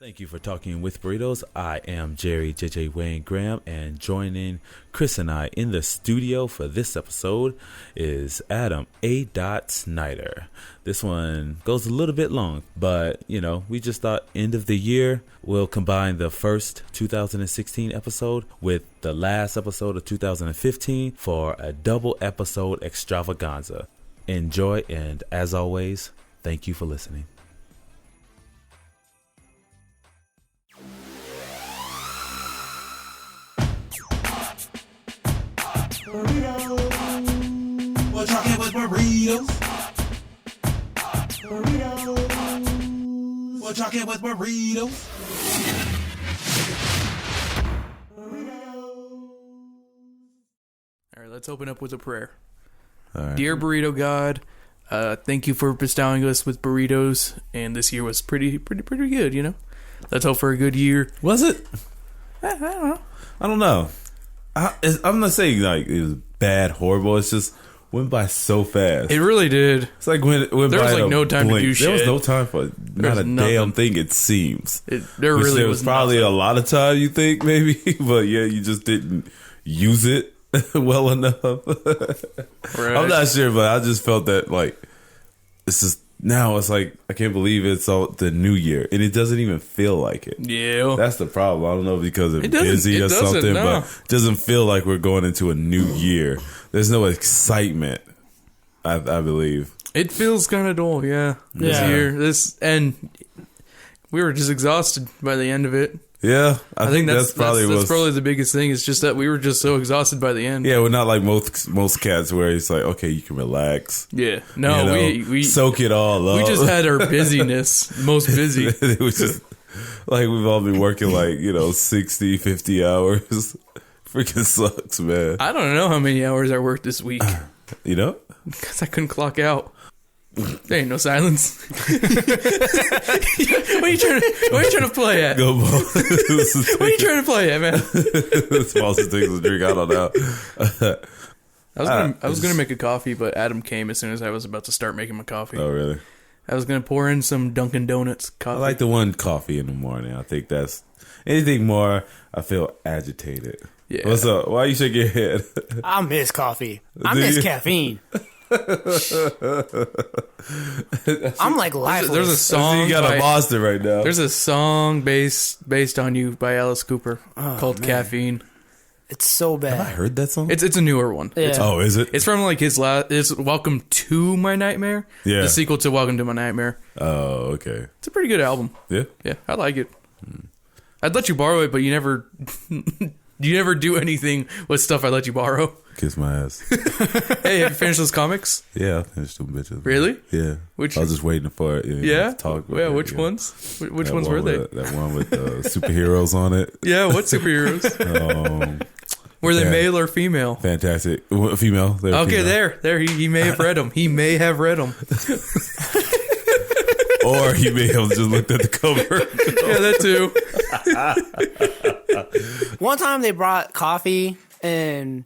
Thank you for talking with burritos. I am Jerry JJ Wayne Graham, and joining Chris and I in the studio for this episode is Adam A. Snyder. This one goes a little bit long, but we just thought end of the year we'll combine the first 2016 episode with the last episode of 2015 for a double episode extravaganza. Enjoy, and as always, thank you for listening. Burritos. We're talking with burritos. Burritos. We're talking with burritos. Burritos. All right, let's open up with a prayer. All right. Dear Burrito God, thank you for bestowing us with burritos, and this year was pretty good. Let's hope for a good year. Was it? I don't know. I'm not saying like it was bad, horrible. It's just went by so fast. It really did. It's like when it went there by was like no time blink. to do shit. There was no time for not a nothing. damn thing. It seems There really was probably nothing. a lot of time. You think maybe, but yeah, you just didn't use it well enough. Right. I'm not sure, but I just felt that like it's just now. It's like I can't believe it's all the new year, and it doesn't even feel like it. Yeah, That's the problem. I don't know because it's It doesn't- busy it or doesn't, something, no. but it doesn't feel like we're going into a new year. There's no excitement, I believe. it feels kind of dull. Yeah, this year, and we were just exhausted by the end of it. Yeah, I think that's probably the biggest thing. It's just that we were just so exhausted by the end. Yeah, we're not like most cats where it's like, okay, you can relax. Yeah. No, we soak it all up. we just had our busyness, most busy. It was just like we've all been working like 60, 50 hours. Freaking sucks, man. I don't know how many hours I worked this week because I couldn't clock out. There ain't no silence. What are you trying to play at? Go, Bo. What are you trying to play at, man? Smalls takes a drink. I don't know. I was gonna make a coffee, but Adam came as soon as I was about to start making my coffee. Oh, really? I was gonna pour in some Dunkin' Donuts coffee. I like the one coffee in the morning. I think that's anything more. I feel agitated. Yeah. What's up? Why you shake your head? I miss coffee. I Do miss you? caffeine. I'm like lifeless. There's a song. You got a monster right now. There's a song based on you by Alice Cooper called Caffeine. It's so bad. Have I heard that song? It's a newer one. Yeah. Oh, is it? It's from like his last. It's Welcome to My Nightmare. Yeah. The sequel to Welcome to My Nightmare. Oh, okay. It's a pretty good album. Yeah. Yeah, I like it. I'd let you borrow it, but you never do anything with stuff I let you borrow. Kiss my ass. Hey, have you finished those comics? Yeah, I finished them bitches. Really? Yeah. Which- I was just waiting for it. Yeah. To talk. Yeah. Which ones? Which That ones one were they? That one with superheroes on it. Yeah. What superheroes? Were they Yeah. male or female? Fantastic. Female. They were Okay, female. there. He may have read them. He may have read them. Or he may have just looked at the cover. Yeah, that too. One time they brought coffee and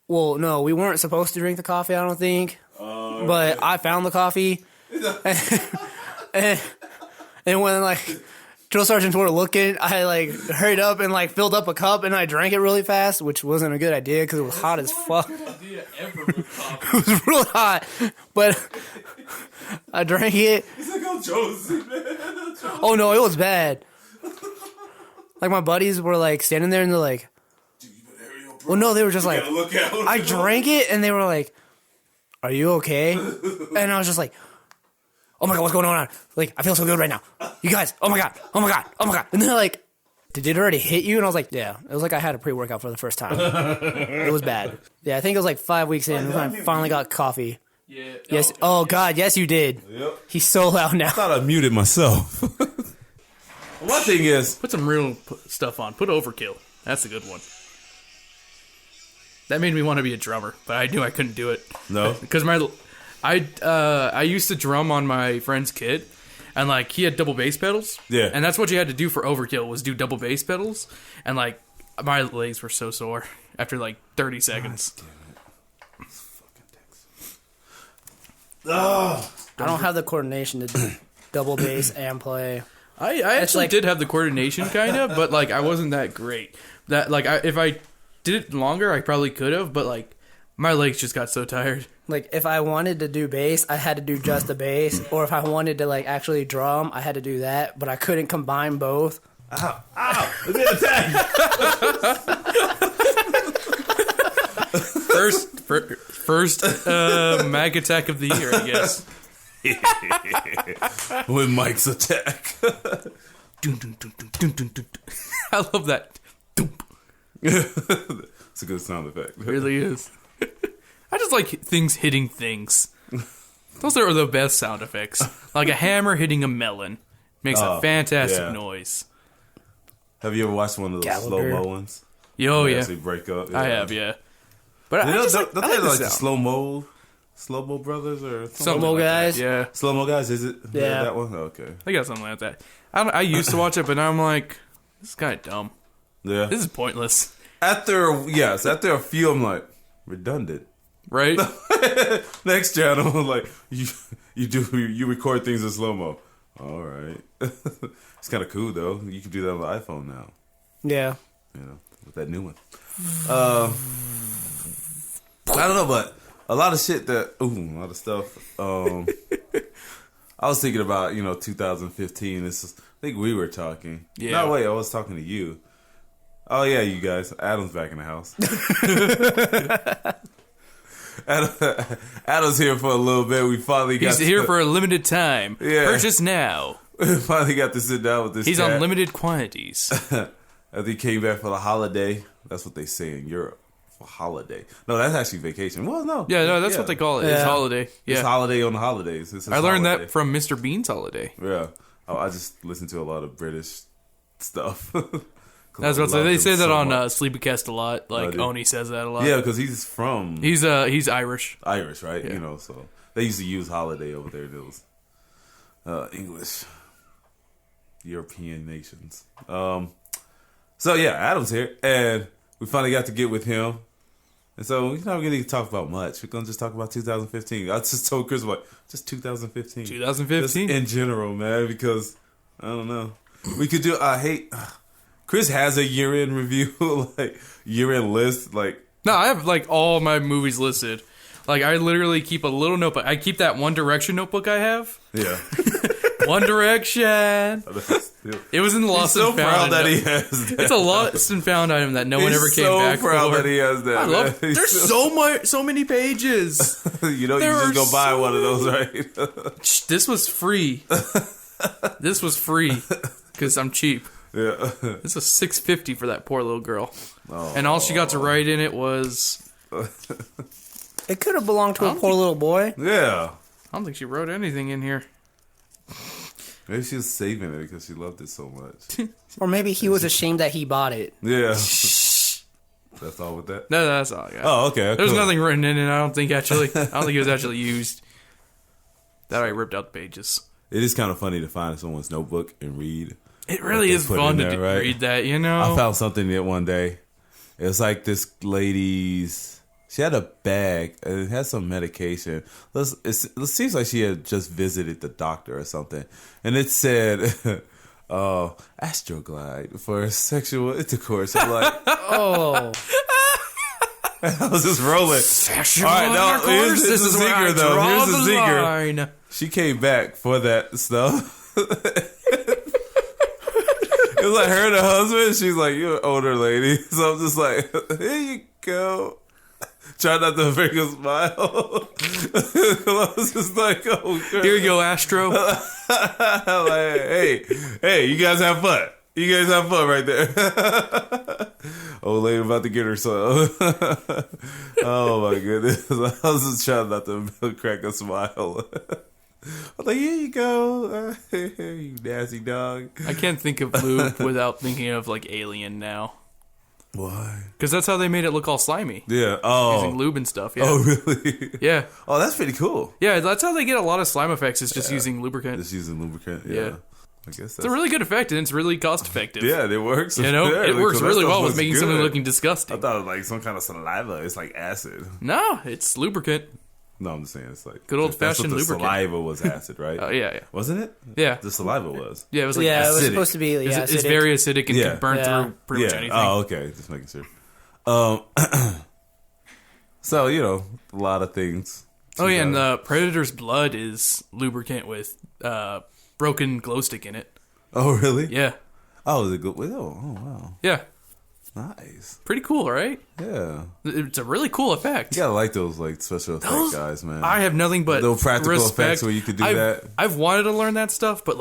well, no, we weren't supposed to drink the coffee, I don't think. But I found the coffee. and when like drill sergeants were looking, I like hurried up and like filled up a cup and I drank it really fast, which wasn't a good idea because it was hot as fuck. It was real hot, but I drank it. It's like I'm Josie, man. Oh no, it was bad. Like my buddies were like standing there and they're like, well, no, they were just like, Look out. I drank it and they were like, are you okay? And I was just like, oh my God, what's going on? Like, I feel so good right now. You guys, oh my God. And they're like, did it already hit you? And I was like, yeah. It was like I had a pre-workout for the first time. It was bad. Yeah, I think it was like 5 weeks in when I finally got coffee. Yeah. Yes. Oh God, yes you did. Yep. He's so loud now. I thought I muted myself. One thing is, Put some real stuff on. Put Overkill. That's a good one. That made me want to be a drummer, but I knew I couldn't do it. No? Because I used to drum on my friend's kid, and like he had double bass pedals. Yeah. And that's what you had to do for Overkill was do double bass pedals, and like my legs were so sore after like 30 seconds. oh, I don't have the coordination to do double bass and play. I actually did have the coordination kind of, but like I wasn't that great. That like if I did it longer, I probably could have, but like my legs just got so tired. Like if I wanted to do bass, I had to do just the bass, or if I wanted to like actually drum, I had to do that, but I couldn't combine both. Ow! Ow! It's an attack. First mag attack of the year, I guess. With Mike's attack. Dun, dun, dun, dun, dun, dun, dun. I love that. It's a good sound effect. It really is. I just like things hitting things. Those are the best sound effects. Like a hammer hitting a melon. Makes a fantastic noise. Have you ever watched one of those slow-mo ones? Oh, yeah. They break up. Yeah. I have, yeah. But don't they like the sound. slow-mo brothers or Slow-mo guys? Yeah. Slow-mo guys, is it? Yeah. That one? Okay. I got something like that. I used to watch it, but now I'm like, this is kind of dumb. Yeah. This is pointless. After a few, I'm like, redundant. Right? Next channel, like, you record things in slow-mo. All right. It's kind of cool, though. You can do that on the iPhone now. Yeah. You know, with that new one. I don't know, but a lot of shit a lot of stuff. I was thinking about, 2015. I think we were talking. Yeah. No, wait, I was talking to you. Oh, yeah, you guys. Adam's back in the house. Adam's here for a little bit. We finally got He's here for a limited time. Yeah. Purchase now. We finally got to sit down with this He's cat. on limited quantities. As he came back for the holiday. That's what they say in Europe. For holiday. No, that's actually vacation. Well, no. Yeah, no, that's what they call it. It's Yeah. holiday. Yeah. It's holiday on the holidays. It's his I learned holiday. that from Mr. Bean's holiday. Yeah. Oh, I just listen to a lot of British stuff. That's what they say that on Sleepycast a lot. Like dude. Oni says that a lot. Yeah, because he's from He's Irish. Irish, right? Yeah. So they used to use holiday over there. Those English European nations. So yeah, Adam's here, and we finally got to get with him. And so we're not going to talk about much. We're going to just talk about 2015. I just told Chris, just 2015. 2015? Just in general, man, because, I don't know. We could do, Chris has a year-end review, like, year-end list, like. No, I have, like, all my movies listed. Like, I literally keep a little notebook. I keep that One Direction notebook I have. Yeah. One Direction. It was in the Lost and so proud Found. that he has that. It's a Lost and Found item that no one ever came back for. He's so proud that he has that. I love. There's so many pages. You just go buy one of those, right? This was free. This was free because I'm cheap. Yeah. This was $6.50 for that poor little girl, Oh. and all she got to write in it was. It could have belonged to a poor little boy. Yeah. I don't think she wrote anything in here. Maybe she was saving it because she loved it so much. Or maybe he was ashamed that he bought it. Yeah. That's all with that? No, that's all I got. Oh, okay. There's cool. nothing written in it. I don't think it was actually used. That I ripped out the pages. It is kind of funny to find someone's notebook and read. It really they is put fun in to there, right? read that, you know? I found something that one day. It was like this lady's. She had a bag and it had some medication. It seems like she had just visited the doctor or something. And it said, Astroglide for sexual intercourse. I'm like, Oh. I was just rolling. Sexual All right, now, intercourse? here's the is where I secret, though. draw Here's the the secret. line. She came back for that stuff. It was like her and her husband. She's like, you're an older lady. So I'm just like, here you go. Try not to make a smile. I was just like, oh, girl. Here you go, Astro. Like, hey, you guys have fun. You guys have fun right there. Old lady about to get her son. Oh my goodness. I was just trying not to crack a smile. I'm like, here you go. You nasty dog. I can't think of lube without thinking of, like, Alien now. Why? Because that's how they made it look all slimy. Yeah. Oh. Using lube and stuff, yeah. Oh, really? Yeah. Oh, that's pretty cool. Yeah, that's how they get a lot of slime effects, is just using lubricant. Just using lubricant. Yeah. Yeah. I guess that's It's a really good effect, and it's really cost effective. Yeah, it works. You know, Yeah, it works cool. really That well stuff with looks making good. something looking I disgusting. thought it was like some kind of saliva. It's like acid. No, it's lubricant. No, I'm just saying it's like good old-fashioned lubricant. The lubricant. saliva was acid, right? Oh, yeah. Wasn't it? Yeah. The saliva was. Yeah, it was like Yeah, it was acidic. supposed to be. Yeah, it's very acidic and can burn through pretty much anything. Oh, okay. Just making sure. So, a lot of things. Oh, yeah, and the Predator's blood is lubricant with broken glow stick in it. Oh, really? Yeah. Oh, is it good? Oh, wow. Yeah. Nice. Pretty cool, right? Yeah. It's a really cool effect. You gotta like those special effect guys, man. I have nothing but no practical respect. effects where you could do that. I've wanted to learn that stuff, but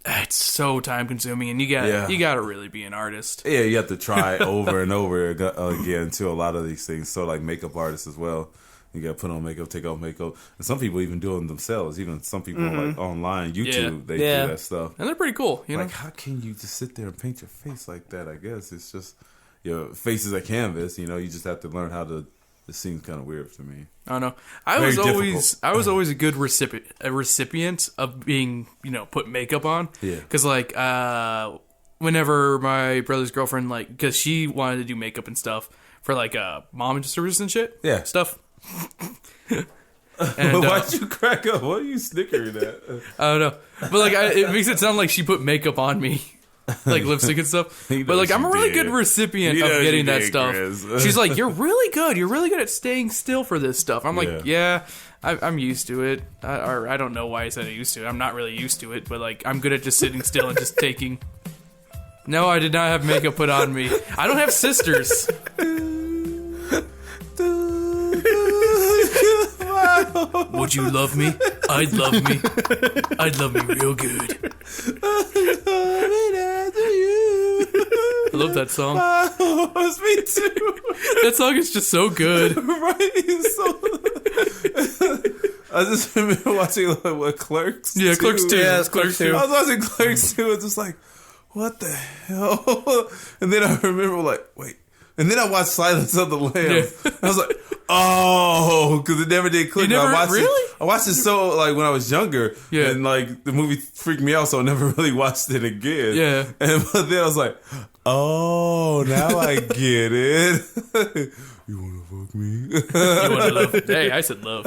it's so time consuming, and you gotta really be an artist. Yeah, you have to try over and over again to a lot of these things. So like makeup artists as well. You gotta put on makeup, take off makeup, and some people even do them themselves. Even some people like online, YouTube, they do that stuff, and they're pretty cool. You know, how can you just sit there and paint your face like that? I guess it's just your face is a canvas. You just have to learn how to. It seems kind of weird to me. I don't know. I was always a good recipient of being put makeup on. Yeah, because whenever my brother's girlfriend because she wanted to do makeup and stuff for mom service and shit. Yeah, stuff. And, why'd you crack up? What are you snickering at? I don't know, but it makes it sound like she put makeup on me, like lipstick and stuff. But I'm a really good recipient of getting that stuff. She's like, "You're really good. You're really good at staying still for this stuff." I'm like, "Yeah, I'm used to it." Or I don't know why I said I'm used to it. I'm not really used to it, but I'm good at just sitting still and just taking. No, I did not have makeup put on me. I don't have sisters. Would you love me? I'd love me. I'd love me real good. I love that song. Me too. That song is just so good. Right? I just remember watching Clerks. Yeah, Clerks 2. Yeah, Clerks 2. I was watching Clerks 2 and just what the hell? And then I remember wait. And then I watched Silence of the Lambs. Yeah. I was like, oh, because it never did click. You never, I watched it so when I was younger, and the movie freaked me out, so I never really watched it again. Yeah, but then I was like, oh, now I get it. You wanna fuck me? You wanna love? Hey, I said love.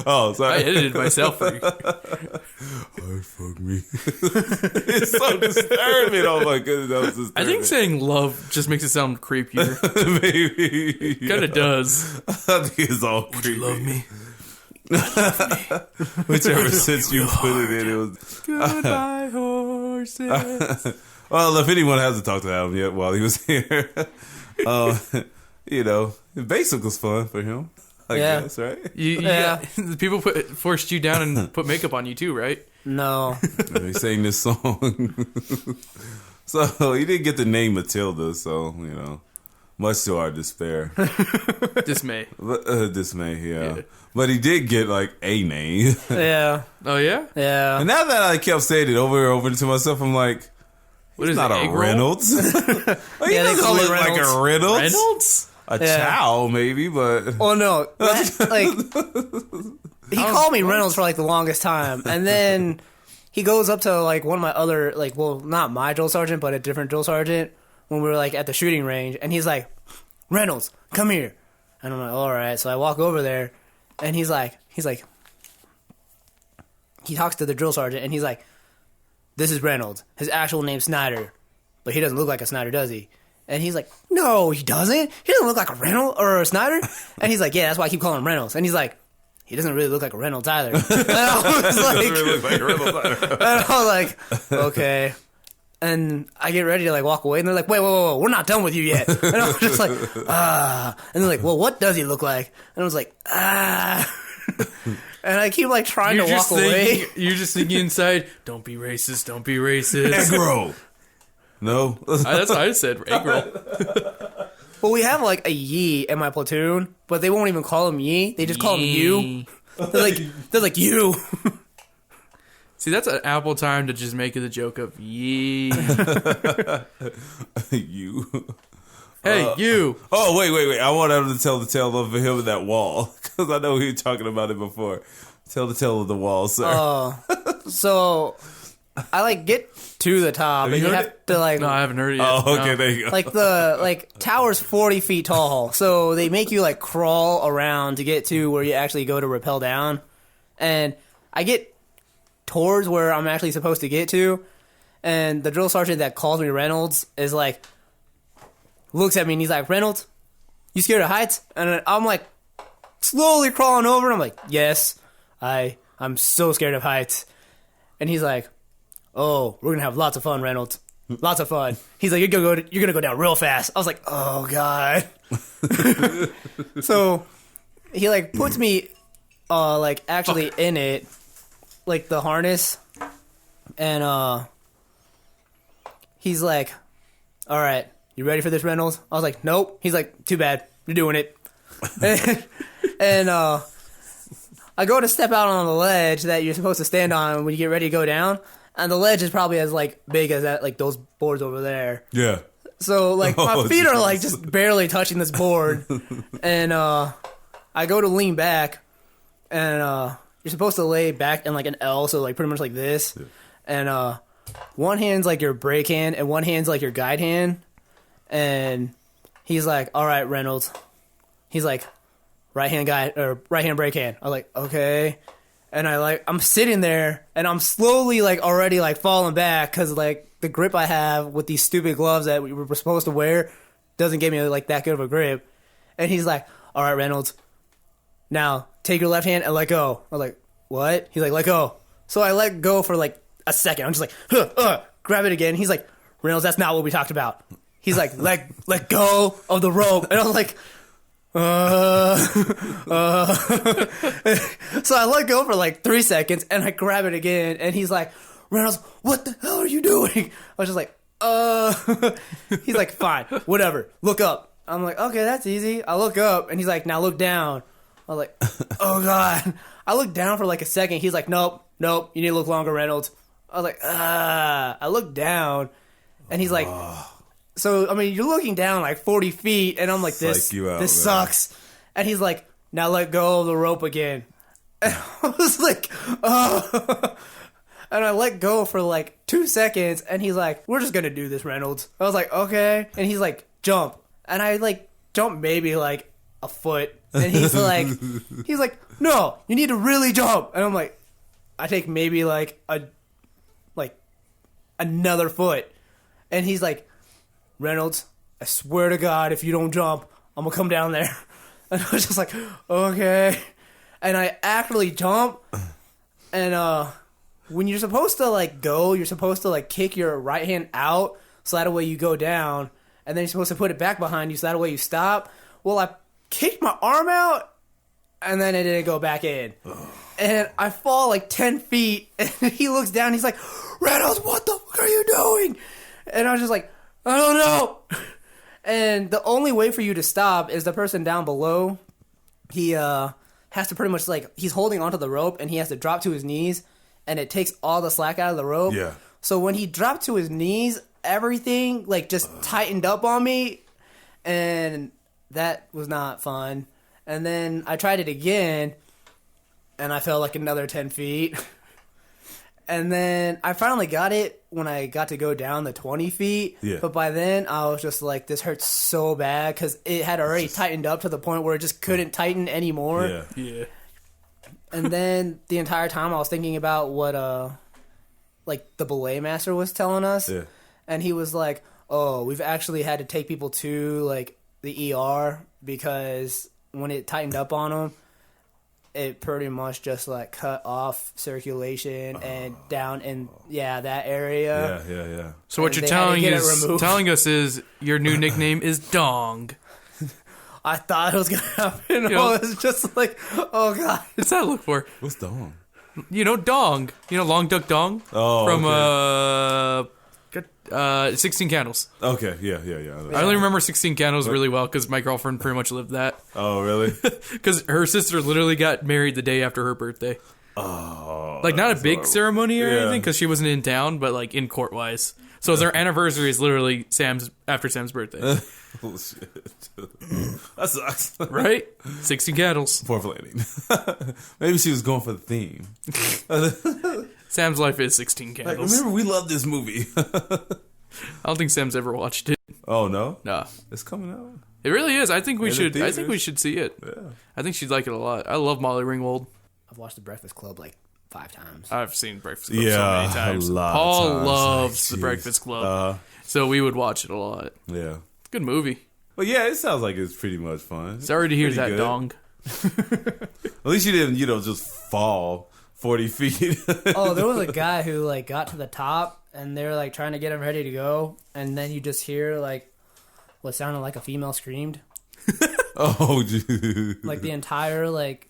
Oh, sorry. I edited myself for you. Oh, fuck me. It's so disturbing. Oh my goodness, that was disturbing. I think saying love just makes it sound creepier. Maybe. Kind of does. I think it's all creepy. Would you love me? Whichever sense you put it in, it was. Goodbye, horses. Well, if anyone hasn't talked to Adam yet while he was here, basic was fun for him. I guess, right? People forced you down and put makeup on you too, right? No. He sang this song. So he didn't get the name Matilda, so, much to our despair. Dismay. Dismay, yeah. But he did get, a name. Yeah. Oh, yeah? Yeah. And now that I kept saying it over and over to myself, I'm like, what is not it, a Reynolds. They call it like a Reynolds. Reynolds? A Chow, maybe, but... Oh, no. He called me Reynolds for, the longest time. And then he goes up to, one of my other, not my drill sergeant, but a different drill sergeant when we were, at the shooting range. And he's like, Reynolds, come here. And I'm like, all right. So I walk over there, and he talks to the drill sergeant, and he's like, this is Reynolds. His actual name's Snyder. But he doesn't look like a Snyder, does he? And he's like, no, he doesn't. He doesn't look like a Reynolds or a Snyder. And he's like, yeah, that's why I keep calling him Reynolds. And he's like, he doesn't really look like a Reynolds either. And I was like, okay. And I get ready to walk away, and they're like, wait, we're not done with you yet. And I was just like, ah. And they're like, well, what does he look like? And I was like, ah. And I keep trying to walk away. You're just thinking inside, don't be racist, don't be racist. Egg roll. No. That's what I said, egg roll. Well, we have a Yee in my platoon, but they won't even call him Yee. They just call him you. They're like you. See, that's an Apple time to just make it a joke of Yee. You. Hey, you. Oh, wait. I want him to tell the tale of him in that wall. Because I know he was talking about it before. Tell the tale of the wall, sir. So I like get to the top, and you have to like. No, I haven't heard it yet. Oh, okay, No. there you go. Like the tower's 40 feet tall, so they make you like crawl around to get to where you actually go to rappel down. And I get towards where I'm actually supposed to get to, and the drill sergeant that calls me Reynolds is like, looks at me and he's like, Reynolds, you scared of heights? And I'm like, slowly crawling over, and I'm like, yes, I'm so scared of heights. And he's like, oh, we're gonna have lots of fun, Reynolds. Lots of fun. He's like, you're gonna go down real fast. I was like, oh god. So he like puts me like actually in it, like the harness, and he's like, all right, you ready for this, Reynolds? I was like, nope. He's like, too bad, you're doing it. and I go to step out on the ledge that you're supposed to stand on when you get ready to go down, and the ledge is probably as like big as that, like those boards over there. Yeah. So like my Oh, feet are Jesus. like just barely touching this board, and I go to lean back, and you're supposed to lay back in like an L, so like pretty much like this, and one hand's like your brake hand and one hand's like your guide hand, and he's like, all right, Reynolds. He's like, right hand guide or right hand brake hand. I'm like, okay. And I'm sitting there and I'm slowly like already like falling back because like the grip I have with these stupid gloves that we were supposed to wear doesn't give me like that good of a grip. And he's like, all right, Reynolds, now take your left hand and let go. I'm like, what? He's like, let go. So I let go for like a second. I'm just like, grab it again. He's like, Reynolds, that's not what we talked about. He's like, let go of the rope. And I was like, so I let go for like 3 seconds and I grab it again, and he's like, Reynolds, what the hell are you doing? I was just like, he's like, fine, whatever, look up. I'm like, okay, that's easy. I look up and he's like, now look down. I was like, oh god. I looked down for like a second. He's like, nope, you need to look longer, Reynolds. I was like, I looked down and he's like, so, I mean, you're looking down like 40 feet, and I'm like, this sucks. And he's like, now let go of the rope again. And I was like, oh. And I let go for like 2 seconds, and he's like, we're just going to do this, Reynolds. I was like, okay. And he's like, jump. And I like jump maybe like a foot. And he's like, no, you need to really jump. And I'm like, I take maybe like another foot. And he's like, Reynolds, I swear to God, if you don't jump, I'm gonna come down there. And I was just like, okay. And I actually jump, and when you're supposed to like go, you're supposed to like kick your right hand out, so that way you go down, and then you're supposed to put it back behind you, so that way you stop. Well, I kicked my arm out, and then it didn't go back in. And I fall like 10 feet, and he looks down, he's like, Reynolds, what the fuck are you doing? And I was just like, I don't know. And the only way for you to stop is the person down below. He has to pretty much like, he's holding onto the rope and he has to drop to his knees, and it takes all the slack out of the rope. Yeah. So when he dropped to his knees, everything like just tightened up on me, and that was not fun. And then I tried it again, and I fell like another 10 feet. And then I finally got it when I got to go down the 20 feet. Yeah. But by then, I was just like, this hurts so bad because it had already tightened up to the point where it just couldn't tighten anymore. Yeah. And then the entire time I was thinking about what like the belay master was telling us. Yeah. And he was like, oh, we've actually had to take people to like the ER because when it tightened up on them, it pretty much just like cut off circulation and down in that area. Yeah. So what And you're they had to get it removed. telling us is your new nickname is Dong. I thought it was gonna happen. know- It's just like, oh god. What's that look for? What's the home? You know, Dong. You know, Long Duck Dong Oh, from 16 Candles. Okay, yeah. I only remember 16 Candles really well because my girlfriend pretty much lived that. Oh, really? Because her sister literally got married the day after her birthday. Oh. Like, not a big ceremony or Yeah. anything because she wasn't in town, but like in court wise. So their anniversary is literally after Sam's birthday. Oh, shit. That sucks. Right? 16 Candles. Poor lady. Maybe she was going for the theme. Sam's Life is 16 Like, Candles. remember, we love this movie. I don't think Sam's ever watched it. Oh no, Nah. it's coming out. It really is. I think we In the should. I theaters? think we should see it. Yeah. I think she'd like it a lot. I love Molly Ringwald. I've watched The Breakfast Club like 5 times. I've seen Breakfast Club so Yeah, many times. a lot of Paul times. loves Like, The jeez. Breakfast Club, so we would watch it a lot. Yeah. It's a good movie. But yeah, it sounds like it's pretty much fun. Sorry to hear Pretty that good. dong. At least you didn't, just fall 40 feet. Oh, there was a guy who like got to the top, and they were like trying to get him ready to go, and then you just hear like what sounded like a female screamed. Oh, dude. Like the entire like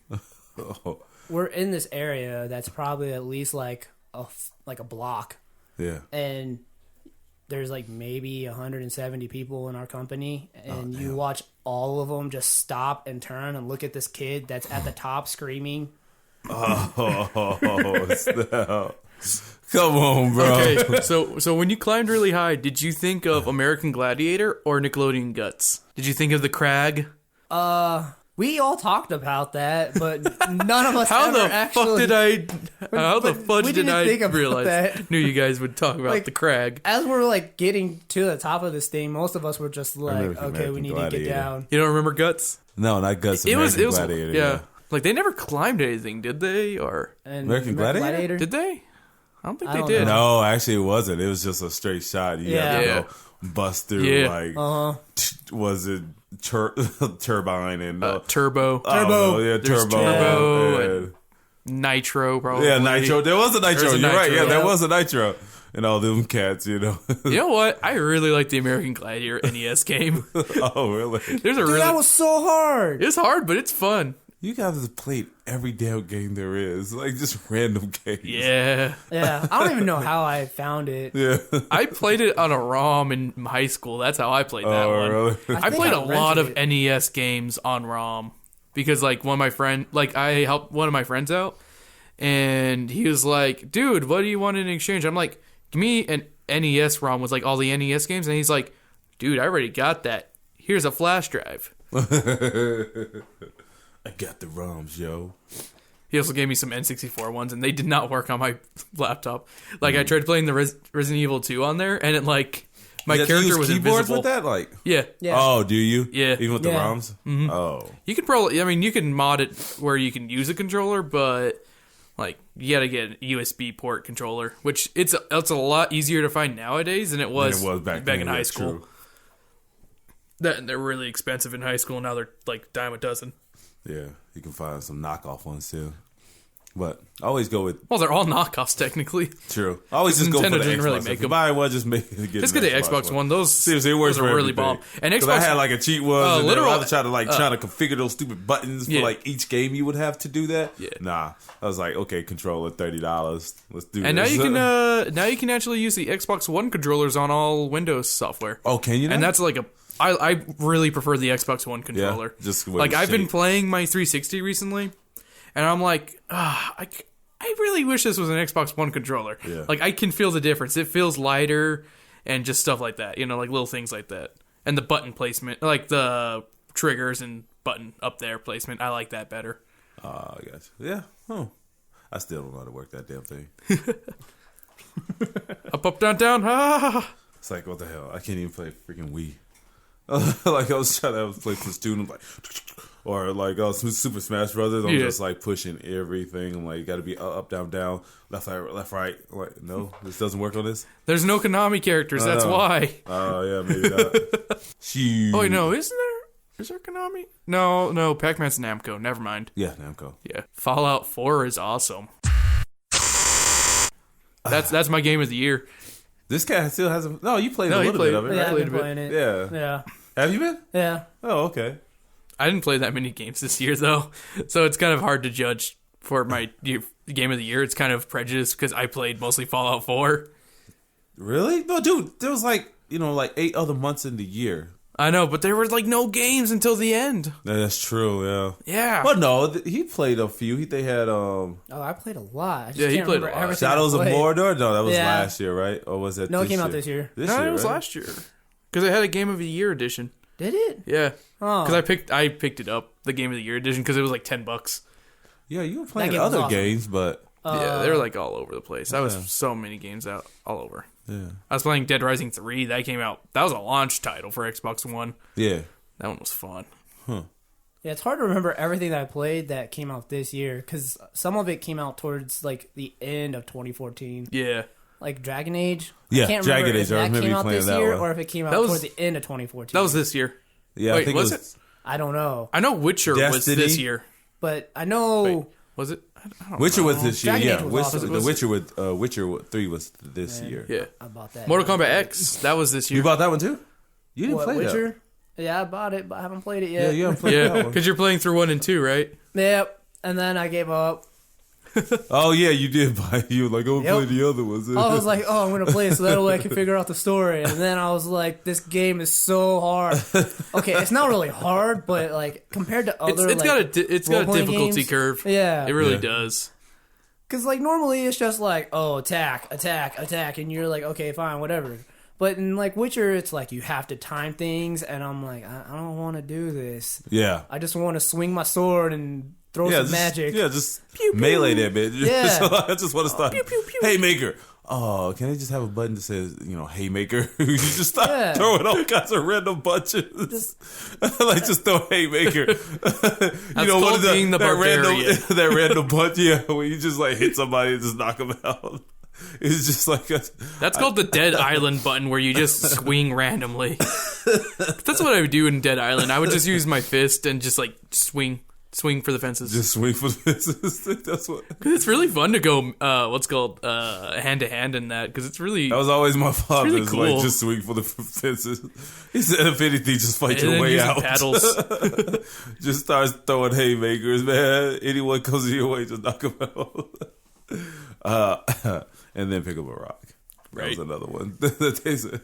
Oh, we're in this area that's probably at least like a block, yeah. and there's like maybe 170 people in our company, and you watch all of them just stop and turn and look at this kid that's at the top screaming. Oh, snap. Come on, bro. Okay, so when you climbed really high, did you think of American Gladiator or Nickelodeon Guts? Did you think of the crag? We all talked about that, but none of us How ever the actually. fuck did I? How the but fudge we did didn't I think about realize? that. Knew you guys would talk about Like, the crag. As we're like getting to the top of this thing, most of us were just like, American "Okay, we need to Gladiator. get down." You don't remember Guts? No, not Guts. It was Gladiator. yeah. Like they never climbed anything, did they? Or And American Gladiator? did they? I don't think I they don't did. know. No, actually, it wasn't. It was just a straight shot. You had to Yeah. go bust through, Yeah. like, was it turbine and Turbo, I don't know, yeah, There's turbo, Turbo Nitro, probably. yeah, nitro. There was a nitro. There's a You're right. Nitro. Yeah, there Yeah. was a nitro, and all them cats. You know what? I really like the American Gladiator NES game. Oh, really? There's a Dude, really. that was so hard. It's hard, but it's fun. You guys have played every damn game there is, like just random games. Yeah. Yeah, I don't even know how I found it. Yeah. I played it on a ROM in high school. That's how I played that Oh, one. really? I think played I a lot of rented NES games on ROM because, like, I helped one of my friends out, and he was like, "Dude, what do you want in exchange?" I'm like, "Give me an NES ROM with like all the NES games," and he's like, "Dude, I already got that. Here's a flash drive." I got the ROMs, yo. He also gave me some N64 ones, and they did not work on my laptop. Like, I tried playing the Resident Evil 2 on there, and it, like, my You have to character use was keyboards invisible. with that, like. Yeah. Yeah. Oh, do you? Yeah. Even with the Yeah. ROMs? Mm-hmm. Oh. You could probably, I mean, you can mod it where you can use a controller, but, like, you gotta get a USB port controller, which it's a lot easier to find nowadays than it was, back in then, high yeah, school. true. They're really expensive in high school, and now they're, like, dime a dozen. Yeah, you can find some knockoff ones too. But I always go with Well, they're all knockoffs, technically. true. I always just go for Nintendo the didn't Xbox. really If make you them. buy one, just make get Just an get the Xbox One. Those, Seriously, it works those are for really everything. bomb. And 'Cause I Xbox had like a cheat ones. and literal- I was trying to configure those stupid buttons for yeah. like each game you would have to do that. Yeah. Nah, I was like, okay, controller $30. Let's do And now this. you can actually use the Xbox One controllers on all Windows software. Oh, can you? Now? And that's like I really prefer the Xbox One controller. just with like the I've been shape. playing my 360 recently, and I'm like, I really wish this was an Xbox One controller. Yeah. Like I can feel the difference. It feels lighter and just stuff like that. You know, like little things like that. And the button placement, like the triggers and button up there placement, I like that better. I guess. Yeah. Huh. I still don't know how to work that damn thing. Up, down, down. Ah. It's like, what the hell? I can't even play freaking Wii. Like I was trying to play some student, like, or like Super Smash Brothers. I'm Yeah. just like pushing everything. I'm like, got to be up, down, down, left, right. I'm like, no, this doesn't work on this. There's no Konami characters. That's why. Oh yeah, maybe not. Shoot. Oh wait, no, isn't there? Is there Konami? No, Pac-Man's Namco. Never mind. Yeah, Namco. Yeah, Fallout 4 is awesome. That's my game of the year. This cat still hasn't. No, you played No, a he little played- bit of it, Yeah, right? I've played been a bit. playing it. Yeah. Yeah. Have you been? Yeah. Oh, okay. I didn't play that many games this year though, so it's kind of hard to judge for my game of the year. It's kind of prejudiced because I played mostly Fallout 4. Really? No, dude. There was like 8 other months in the year. I know, but there were like no games until the end. That's true. Yeah. Yeah. Well, no, he played a few. They had Oh, I played a lot. I just Yeah, he can't played a remember lot. everything I Shadows of played. Mordor. No, that was Yeah. last year, right? Or was that? No, it this came out year? this year. This No, year, it was right? last year because it had a Game of the Year edition. Did it? Yeah, Oh. because I picked it up, the Game of the Year edition, because it was like $10. Yeah, you were playing game was other awesome. games, but Yeah, they're like all over the place. That was so many games out all over. Yeah. I was playing Dead Rising 3. That came out. That was a launch title for Xbox One. Yeah. That one was fun. Huh. Yeah, it's hard to remember everything that I played that came out this year because some of it came out towards like the end of 2014. Yeah. Like Dragon Age. Yeah, I can't Dragon remember Age. if that came out this year or if it came out towards the end of 2014. That was this year. Yeah, Wait, I think was it was. I don't know, I know Witcher was this year. but I know. Wait, was it? I don't Witcher know. was this year. Dragon Yeah, Age was awesome. The Witcher with Witcher 3 was this year. Yeah. I bought that. Mortal Kombat X. That was this year. You bought that one too? You didn't What, play Witcher? Yeah, I bought it, but I haven't played it that. yet. Yeah, you haven't played Yeah, that one. because you're playing through 1 and 2, right? Yep. And then I gave up. Oh yeah, you did buy. You were like, oh, Yep. play the other ones. I was like, oh, I'm going to play it so that way I can figure out the story. And then I was like, this game is so hard. Okay, it's not really hard, but like compared to other It's got a role-playing difficulty games, curve. Yeah. It really Yeah. does. Because like normally it's just like, oh, attack, attack, attack. And you're like, okay, fine, whatever. But in like Witcher, it's like you have to time things. And I'm like, I don't want to do this. Yeah. I just want to swing my sword and throw some just, magic. Yeah, just Pew, pew. melee that bitch. Yeah. So I just want to start. Pew, pew, pew. Haymaker. Oh, can I just have a button that says, Haymaker? You just start Yeah. throwing all kinds of random bunches. Like, just throw Haymaker. That's called being the barbarian. that random punch, yeah, where you just, like, hit somebody and just knock them out. It's just like That's called the Dead Island button, where you just swing randomly. That's what I would do in Dead Island. I would just use my fist and just like swing for the fences. just swing for the That's what. Because it's really fun to go, hand to hand in that. Because it's really. That was always my father. really It's cool. like, just swing for the fences. He said, if anything, just fight and your then way using out. paddles. Just starts throwing haymakers, man. Anyone comes in your way, just knock them out. And then pick up a rock. That was Right. another one.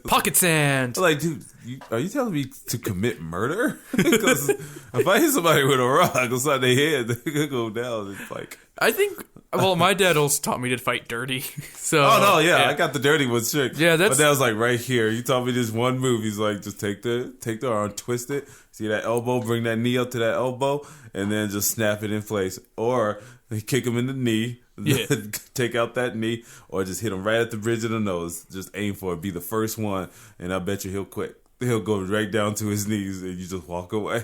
Pocket sand. Like, dude, are you telling me to commit murder? Because if I hit somebody with a rock inside their head, they could go down. It's like, I think. Well, my dad also taught me to fight dirty. So. oh no, yeah, I got the dirty one trick. Yeah, that's- But that was like right here. He taught me this one move. He's like, just take the arm, twist it, see that elbow, bring that knee up to that elbow, and then just snap it in place. Or kick him in the knee. Yeah. Take out that knee, or just hit him right at the bridge of the nose. Just aim for it. Be the first one, and I bet you he'll quit. He'll go right down to his knees, and you just walk away.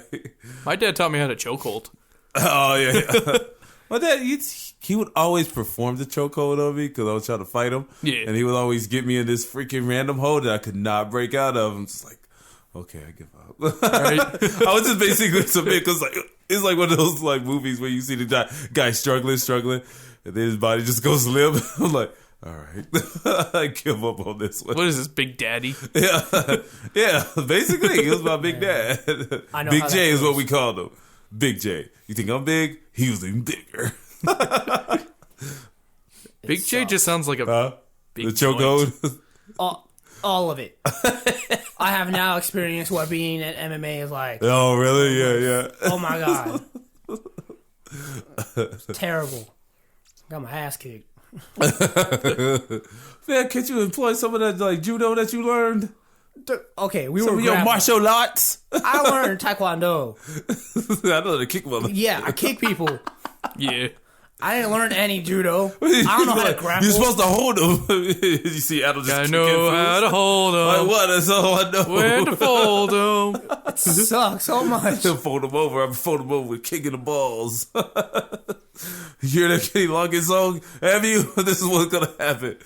My dad taught me how to chokehold. Oh yeah. But that he would always perform the chokehold on me because I was trying to fight him. Yeah. And he would always get me in this freaking random hold that I could not break out of. I'm just like, okay, I give up. Right? I was just basically submit because like it's like one of those like movies where you see the guy struggling, and then his body just goes limp. I'm like, all right, I give up on this one. What is this, Big Daddy? Yeah, basically, he was my big dad. I know Big how J that is what feels. we called him. Big J. You think I'm big? He was even bigger. Big J just sounds like a big The chokehold. All of it. I have now experienced what being at MMA is like. Oh, really? Yeah. Oh my god. It's terrible. Got my ass kicked. Man, can't you employ some of that like judo that you learned? Okay, we Some were of your grappling. martial arts? I learned taekwondo. I know the kick mother. Yeah, I kick people. Yeah. I didn't learn any judo. I don't know how to grapple. You're supposed to hold them. You see Adam just I kicking know how to fools. hold Like them. what? That's all I know. When to fold them. It sucks so much. Fold them over. I'm fold them over with kicking the balls. You hear that Kenny Loggins song? Have you? This is what's gonna happen.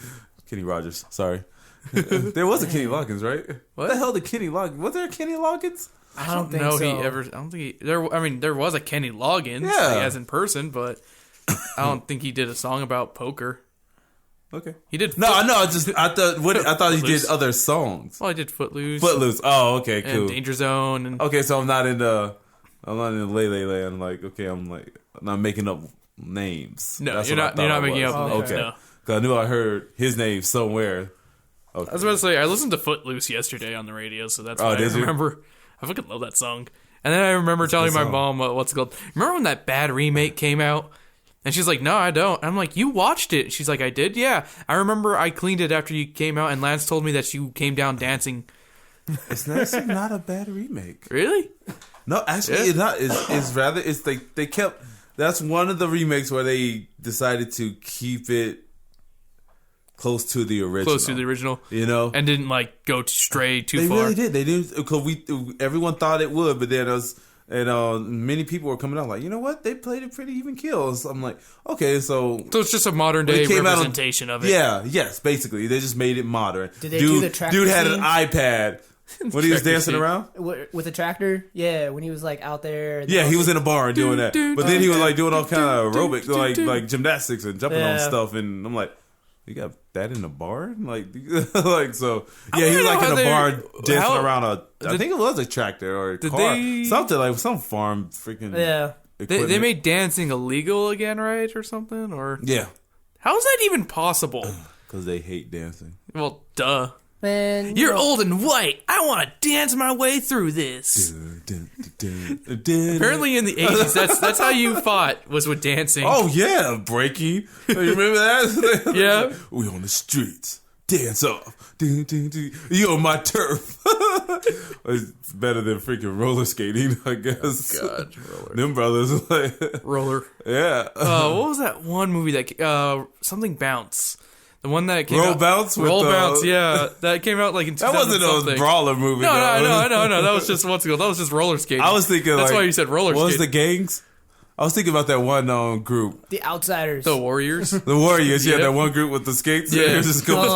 Kenny Rogers. Sorry. There was a Kenny Loggins, right? What the hell did Kenny Loggins? Was there a Kenny Loggins? I don't think No, so. I don't think he. There was a Kenny Loggins, Yeah. like, as in person, but I don't think he did a song about poker. Okay. He did. No, I know. I thought he did Footloose. other songs. Well, I did Footloose, Footloose. Oh, okay, and cool. Danger Zone, and Okay, so I'm not in the lay land. Like, okay, I'm not making up names. No, That's you're what I not- thought you're not I making was. up names, Okay, no. because I knew I heard his name somewhere. Okay. I was about to say I listened to Footloose yesterday on the radio, so that's Oh, why I did you? remember. I fucking love that song. And then I remember telling my song. mom what's it called. Remember when that bad remake came out? And she's like, "No, I don't." I'm like, "You watched it?" She's like, "I did." Yeah, I remember. I cleaned it after you came out, and Lance told me that you came down dancing. It's actually not a bad remake. Really? No, actually, Yeah. it's not. It's rather. It's they kept That's one of the remakes where they decided to keep it close to the original. You know? And didn't like go stray too They far. really did. They didn't, because everyone thought it would, but then many people were coming out like, you know what? They played it pretty even kills. I'm like, okay, so it's just a modern day representation of it. Yeah, yes, basically. They just made it modern. Did they do the tractor Dude had an scene? iPad when he was dancing around. With the tractor? Yeah, when he was like out there. Yeah, he was in a barn doing that. But then he was like doing all kind of aerobics, like gymnastics and jumping on stuff. And I'm like, you got that in a barn? Like so. Yeah, he was like in a barn dancing around I think it was a tractor or a car. Something like some farm freaking. Yeah. They made dancing illegal again, right? Or something? Or yeah. How is that even possible? Because they hate dancing. Well, duh. Man, You're old and white. I want to dance my way through this. Apparently in the 80s, that's how you fought, was with dancing. Oh, yeah, breaking. You remember that? Yeah. We on the streets. Dance off. You on my turf. It's better than freaking roller skating, I guess. Oh, God, roller. Them brothers. Like, Roller. yeah. What was that one movie that something Bounce? The one that came Roll out, Bounce? Roll Bounce, yeah. That came out like in 2000 That wasn't a brawler movie. No. That was just what's it called? That was just roller skating. I was thinking that's like, why you said roller what skating. was the gangs? I was thinking about that one group. The Outsiders. The Warriors. The Warriors, yeah, Yep. that one group with the skates. Yeah. They were just going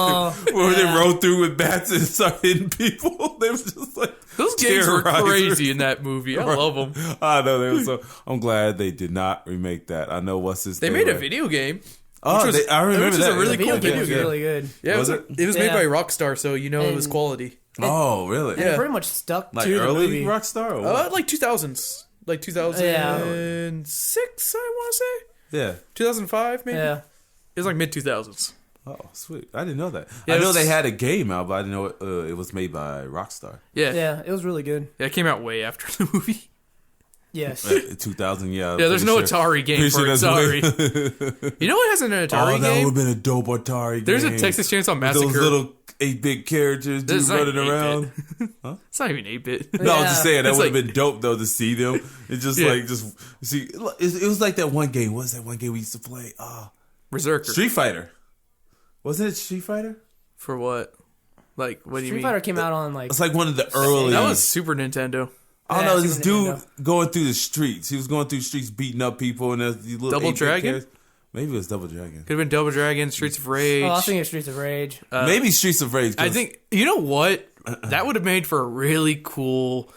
where they yeah. rode through with bats and start hitting people. They were just like Those gangs were terrorizers. crazy in that movie. I love them. I know they were so. I'm glad they did not remake that. I know what's his. They made a video game. Oh, I remember which was that. a really The cool video game video was game. really good. Yeah, Was it was made Yeah. by Rockstar, so you know it was quality. Oh, really? And Yeah. it pretty much stuck Like to the early movie. Rockstar? Or what? Like 2000s. Like 2006, I want to say. Yeah. 2005, maybe? Yeah. It was like mid 2000s. Oh, sweet. I didn't know that. Yeah, I it know was- they had a game out, but I didn't know it was made by Rockstar. Yeah. Yeah, it was really good. Yeah, it came out way after the movie. Yes. 2000, yeah. Yeah, there's no Atari game for it, sorry. You know what has an Atari Oh, that would game? have been a dope Atari game. There's a Texas Chainsaw Massacre. Those little 8-bit characters This just is not running around. 8-bit. It's not even 8-bit. No, I was just saying that It's would have like- been dope though to see them. It just Yeah. see. It was like that one game. What was that one game we used to play? Berserker. Street Fighter. Wasn't it Street Fighter? For what? Like, what do you Street mean? Fighter came out on like. It's like one of the early. That was Super Nintendo. I don't Yeah, know. This Super dude Nintendo. going through the streets. He was going through the streets beating up people, and there's these little Double 8-bit Dragon? characters. Maybe it was Double Dragon. Could have been Double Dragon, Streets of Rage. Oh, I was thinking of Streets of Rage. Maybe Streets of Rage. 'cause I think, you know what? That would have made for a really cool,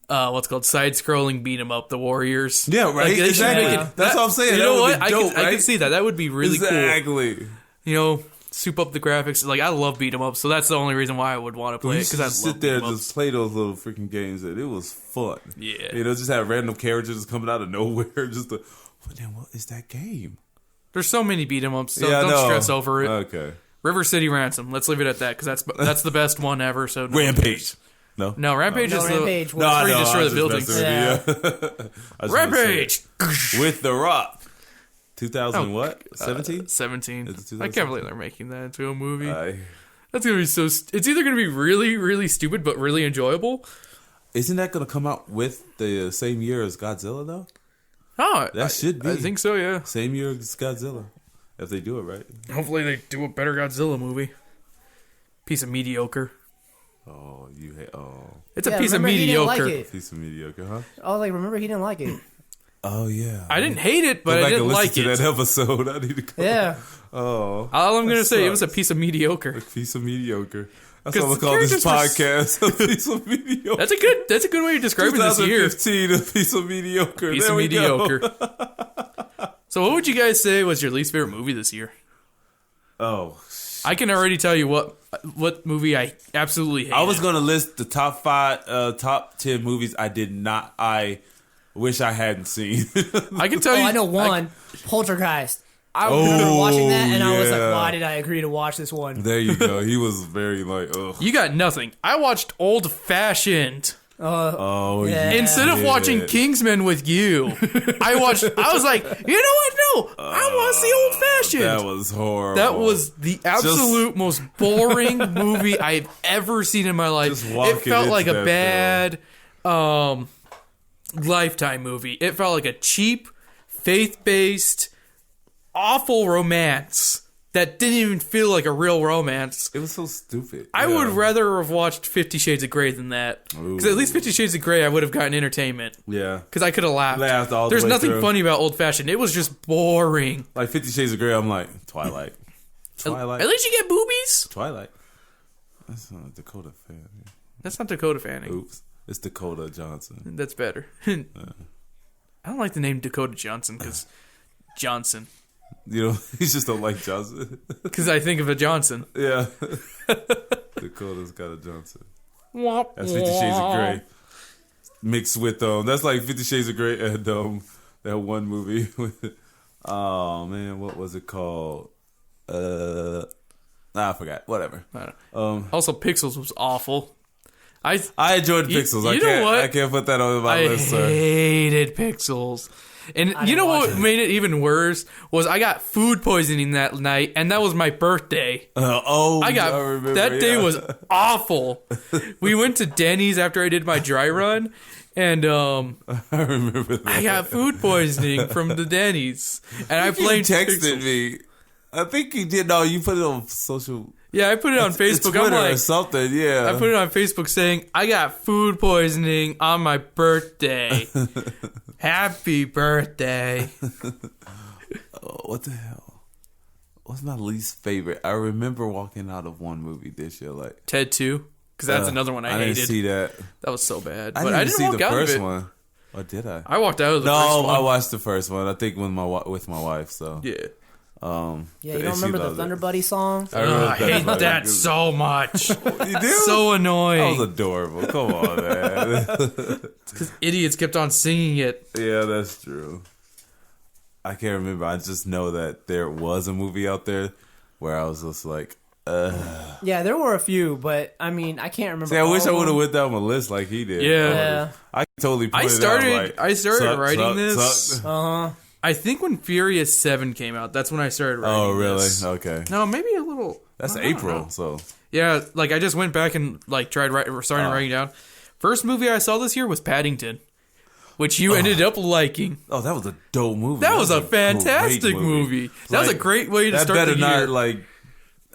what's called side-scrolling beat 'em up, the Warriors. Yeah, right. Like, they should Exactly. make it- That's what I'm saying. You That know would what? be dope, I right? could see that. That would be really cool. Exactly. You know, soup up the graphics. Like, I love beat 'em up, so that's the only reason why I would want to play You it, used because to I sit love there beat and 'em just ups. play those little freaking games. And it was fun. Yeah. You know, just have random characters just coming out of nowhere. Just to, what then? What is that game? There's so many beat 'em ups, so Yeah, I don't know. stress over it. Okay. River City Ransom. Let's leave it at that, because that's the best one ever. So no one Rampage. cares. No. No, Rampage No, is Rampage the was- where you I destroy was the just buildings. messing with you. I just wanted to say Rampage. it. With The Rock. 2000 Oh, what? 17? 17. Is it I can't believe they're making that into a movie. Isn't That's gonna be so. It's either gonna be really, really stupid, but really enjoyable. that going to come out with the same year as Godzilla, though? Oh, That should be. I think so. Yeah. Same year as Godzilla. If they do it right. Hopefully, they do a better Godzilla movie. Piece of mediocre. Oh, you hate. Oh, It's a Yeah, piece of remember he didn't mediocre. like it. piece of mediocre, huh? I was like, remember he didn't like it. Oh, yeah. I didn't hate it, Go but I back didn't and listen like to it. that episode. I need to go. Yeah. Oh, All I'm gonna that say, it was a sucks. piece of mediocre. Piece of mediocre. That's 'Cause what I'm the gonna call this characters podcast. A piece of mediocre. That's a good way to describe it this year. 2015, a piece of mediocre. Piece There of we go. mediocre. So, what would you guys say was your least favorite movie this year? Oh, I can already tell you what movie I absolutely hate. I was gonna list the top 10 movies I wish I hadn't seen. I can tell Oh, you. I know one. Poltergeist. I remember watching that, and I was like, yeah. why did I agree to watch this one? There you go. He was very like, ugh. You got nothing. I watched Old Fashioned. Oh, Yeah. you Instead of did. watching Kingsman with you, I was like, you know what? No, I want to see Old Fashioned. That was horrible. That was the absolute most boring movie I've ever seen in my life. Just walking It felt into like a that bad Lifetime movie. It felt like a cheap faith-based, awful romance that didn't even feel like a real romance. It was so stupid. I would rather have watched 50 Shades of Grey than that. Because at least 50 Shades of Grey, I would have gotten entertainment. Yeah. Because I could have laughed. All There's the way nothing through. funny about Old Fashioned. It was just boring. Like 50 Shades of Grey, I'm like, Twilight. At least you get boobies. Twilight. That's not Dakota fan. That's not Dakota Fanning. Oops. It's Dakota Johnson. That's better. I don't like the name Dakota Johnson because Johnson. You know, you just don't like Johnson. Because I think of a Johnson. Yeah. Dakota's got a Johnson. That's 50 Shades of Grey. Mixed with, that's like 50 Shades of Grey and that one movie. Oh, man, what was it called? I forgot. Whatever. Also, Pixels was awful. I enjoyed Pixels. You know what? I can't put that on my list, sir. I hated Pixels. And you know what made it even worse was I got food poisoning that night, and that was my birthday. I remember, that day was awful. We went to Denny's after I did my dry run, and I remember that. I got food poisoning from the Denny's, and I blamed texted me. I think you did. No, you put it on social. Yeah, I put it on Facebook. Twitter I'm like, or something. Yeah, I put it on Facebook saying I got food poisoning on my birthday. Happy birthday! What the hell? What's my least favorite? I remember walking out of one movie this year, like Ted 2, because that's another one I hated. I didn't see that. That was so bad. I But didn't I didn't see walk the out of first it. one. Or did I? I walked out of the first one. No, I watched the first one. I think with my wife. So Yeah. Yeah, you don't remember the Thunder Buddy song? I hate that so much. You do? So annoying. That was adorable. Come on, man. Because idiots kept on singing it. Yeah, that's true. I can't remember. I just know that there was a movie out there where I was just like, Yeah, there were a few, but I mean, I can't remember. See, I wish all I of would have them. went down my list like he did. Yeah. I totally I pointed out, started like, writing this. suck. I think when Furious 7 came out, that's when I started writing Oh, really? this. Okay. No, maybe a little. That's I don't April, know. so. Yeah, like I just went back and like started writing down. First movie I saw this year was Paddington, which you ended up liking. Oh, that was a dope movie. That was a great fantastic movie. That was a great way to start the year.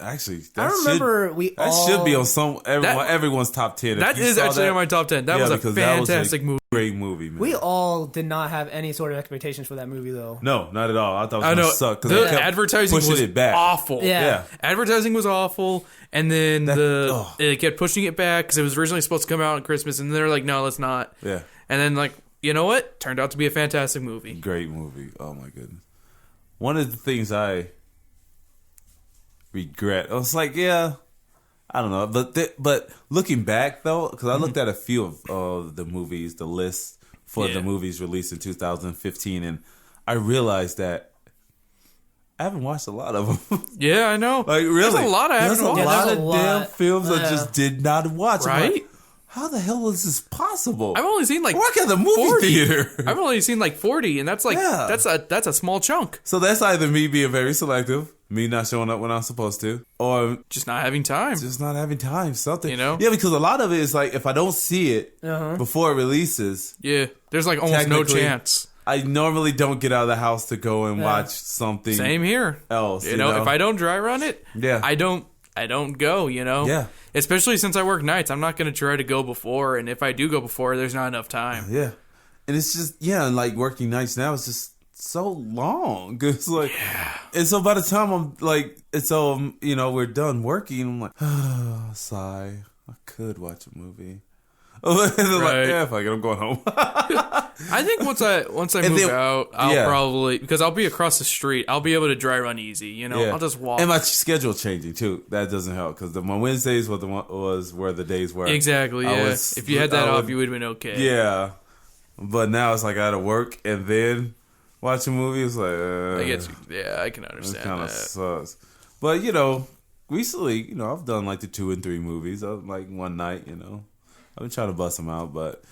Actually, I remember that should be on everyone's top 10. That is actually on my top 10. That was a fantastic movie. Great movie, man. We all did not have any sort of expectations for that movie, though. No, not at all. I thought it was going to suck. The advertising was it back. awful. Yeah. Advertising was awful, and then it kept pushing it back because it was originally supposed to come out on Christmas, and they're like, no, let's not. Yeah. And then, like, you know what? Turned out to be a fantastic movie. Great movie. Oh, my goodness. One of the things I regret, I was like, yeah, I don't know. But looking back, though, because I looked at a few of the movies, the list for the movies released in 2015, and I realized that I haven't watched a lot of them. Yeah, I know. Like, really? There's a lot I haven't watched. There's a lot of damn films I just did not watch. Right? Like, how the hell is this possible? I've only seen like work at the movie 40. theater. I've only seen like 40, and that's like that's a small chunk. So that's either me being very selective, me not showing up when I'm supposed to, or just not having time. Just not having time. Something, you know? Yeah, because a lot of it is like if I don't see it before it releases, there's like almost no chance. I normally don't get out of the house to go and watch something. Same here. Else, you know, if I don't dry run it, I don't go. You know, yeah. Especially since I work nights, I'm not going to try to go before, and if I do go before, there's not enough time. Yeah, and it's just and like working nights now is just so long. It's like, and so by the time I'm like, we're done working, I'm like, sigh. I could watch a movie. Like, fuck it, I'm going home. I think once I move out, I'll probably, because I'll be across the street, I'll be able to dry run easy. You know, I'll just walk. And my schedule changing too. That doesn't help because my Wednesdays were the days where exactly. Yeah, if you had that off, you would have been okay. Yeah, but now it's like I got to work and then watch a movie. It's like I get you. Yeah, I can understand. It kind of sucks. But recently, I've done like the 2 and 3 movies. Like one night, I've been trying to bust them out, but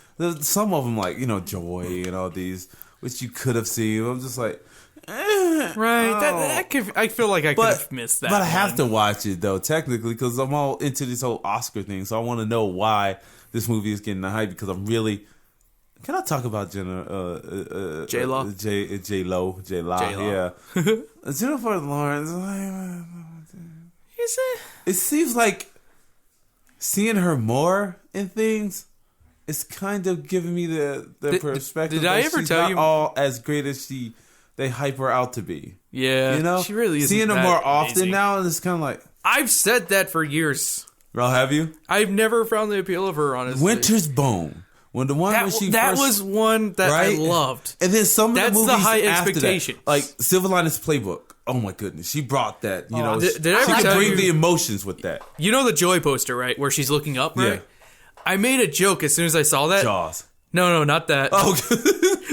some of them, like, Joy and all these, which you could have seen. I'm just like, right. I feel like I could have missed that. But I have to watch it, though, technically, because I'm all into this whole Oscar thing. So I want to know why this movie is getting the hype, because I'm really Can I talk about J Law? J Lo? Yeah. Jennifer Lawrence. It seems like seeing her more in things. It's kind of giving me the perspective. Did I ever she's tell not you all as great as they hype her out to be? Yeah, you know, she really is. Seeing her more often now, it's kind of like I've said that for years. Well, have you? I've never found the appeal of her. Honestly, Winter's Bone. When the one when she that first, was one that I loved, and then some of that's the movies the high after expectation, that, like Silver Linings Playbook. Oh my goodness, she brought that. You know, did I ever she could tell bring you, the emotions with that. You know the Joy poster, right, where she's looking up, right? Yeah. I made a joke as soon as I saw that. Jaws. No, not that. Oh,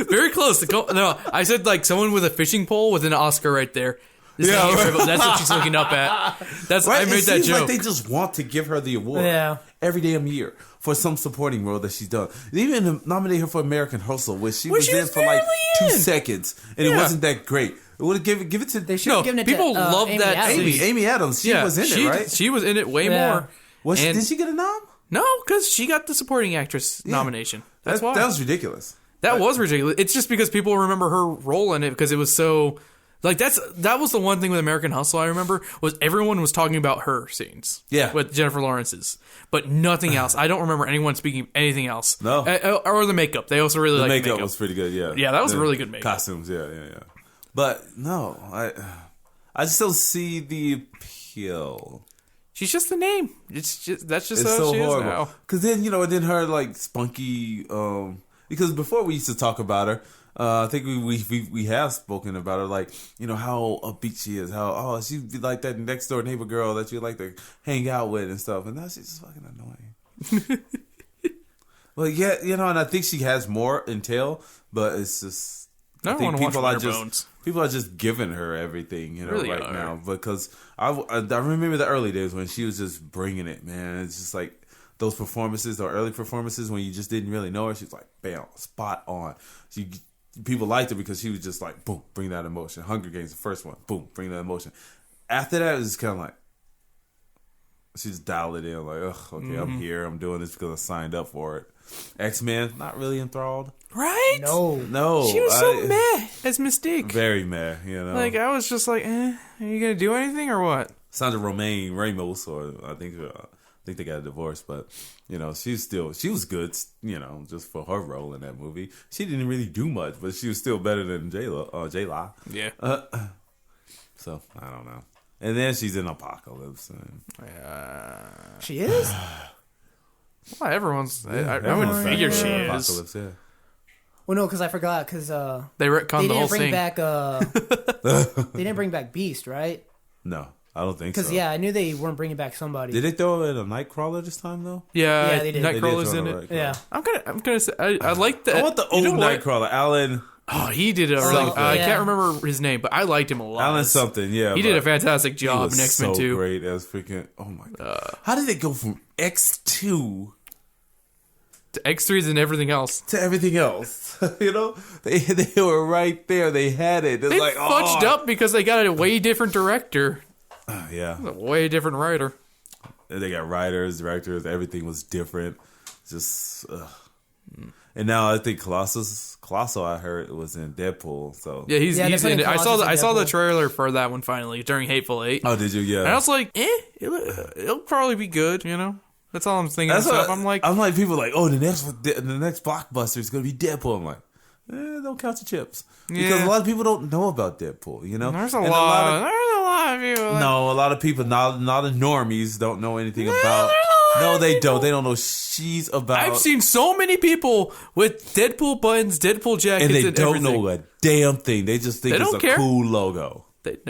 very close. No, I said like someone with a fishing pole with an Oscar right there. Yeah, that's what she's looking up at. That's right? I made that joke. Like they just want to give her the award every damn year for some supporting role that she's done. They even nominated her for American Hustle, where she was in for like 2 seconds, and it wasn't that great. It would give it to. They should have given it people to love Amy that. Adams. Amy Adams. She was in it, right? She was in it way more. Did she get a nom? No, because she got the supporting actress nomination. That's why. That was ridiculous. That was ridiculous. It's just because people remember her role in it because it was so. Like that was the one thing with American Hustle I remember was everyone was talking about her scenes. Yeah. With Jennifer Lawrence's. But nothing else. I don't remember anyone speaking anything else. No. Or the makeup. They also really liked the makeup. The makeup was pretty good, yeah. Yeah, that was a really good makeup. Costumes, yeah. But no, I just don't see the appeal. She's just a name. That's just how so she horrible. Is now. Because then, then her like spunky because before we used to talk about her, I think we have spoken about her, like, how upbeat she is, how she'd be like that next door neighbor girl that you like to hang out with and stuff, and now she's just fucking annoying. Well, yeah, and I think she has more entail, but it's just I think people are just giving her everything, really right now, because I remember the early days when she was just bringing it, man. It's just like those performances or early performances when you just didn't really know her. She was like, bam, spot on. People liked her because she was just like, boom, bring that emotion. Hunger Games, the first one, boom, bring that emotion. After that, it was kind of like, she just dialed it in, like, ugh, okay, I'm here, I'm doing this because I signed up for it. X-Men, not really enthralled. Right? No. She was so meh as Mystique. Very meh, Like, I was just like, are you going to do anything or what? Sandra Ramos, or I think they got a divorce, but she was good, just for her role in that movie. She didn't really do much, but she was still better than J-Law. Yeah. So I don't know. And then she's in Apocalypse. She is. Well, everyone's. I would figure she is. Apocalypse, yeah. Well, no, because I forgot because they retconned the whole thing. They didn't bring back Beast, right? No. I don't think so. Because, I knew they weren't bringing back somebody. Did they throw in a Nightcrawler this time, though? Yeah, they did. Nightcrawler's in it. Yeah. I'm gonna say, I like that. I want the old Nightcrawler, Alan. Oh, he did a really... I can't remember his name, but I liked him a lot. Alan something, yeah. He did a fantastic job in X-Men 2. So great as freaking... Oh, my God. How did they go from X2... to X3s and everything else? To everything else. They were right there. They had it. They fudged up because they got a way different director. Yeah. A way different writer. They got writers, directors, everything was different. Just, and now I think Colossal, I heard, was in Deadpool. So yeah, he's in it. I saw the trailer for that one finally during Hateful Eight. Oh, did you? Yeah. And I was like, it'll probably be good. That's all I'm thinking. I'm like, people are like, oh, the next blockbuster is gonna be Deadpool. I'm like, don't count your chips because a lot of people don't know about Deadpool. There's a lot of people. No, a lot of people, not the normies, don't know anything about. No, they don't. They don't know she's about. I've seen so many people with Deadpool buttons, Deadpool jackets, and they don't know a damn thing. They just think it's a cool logo. That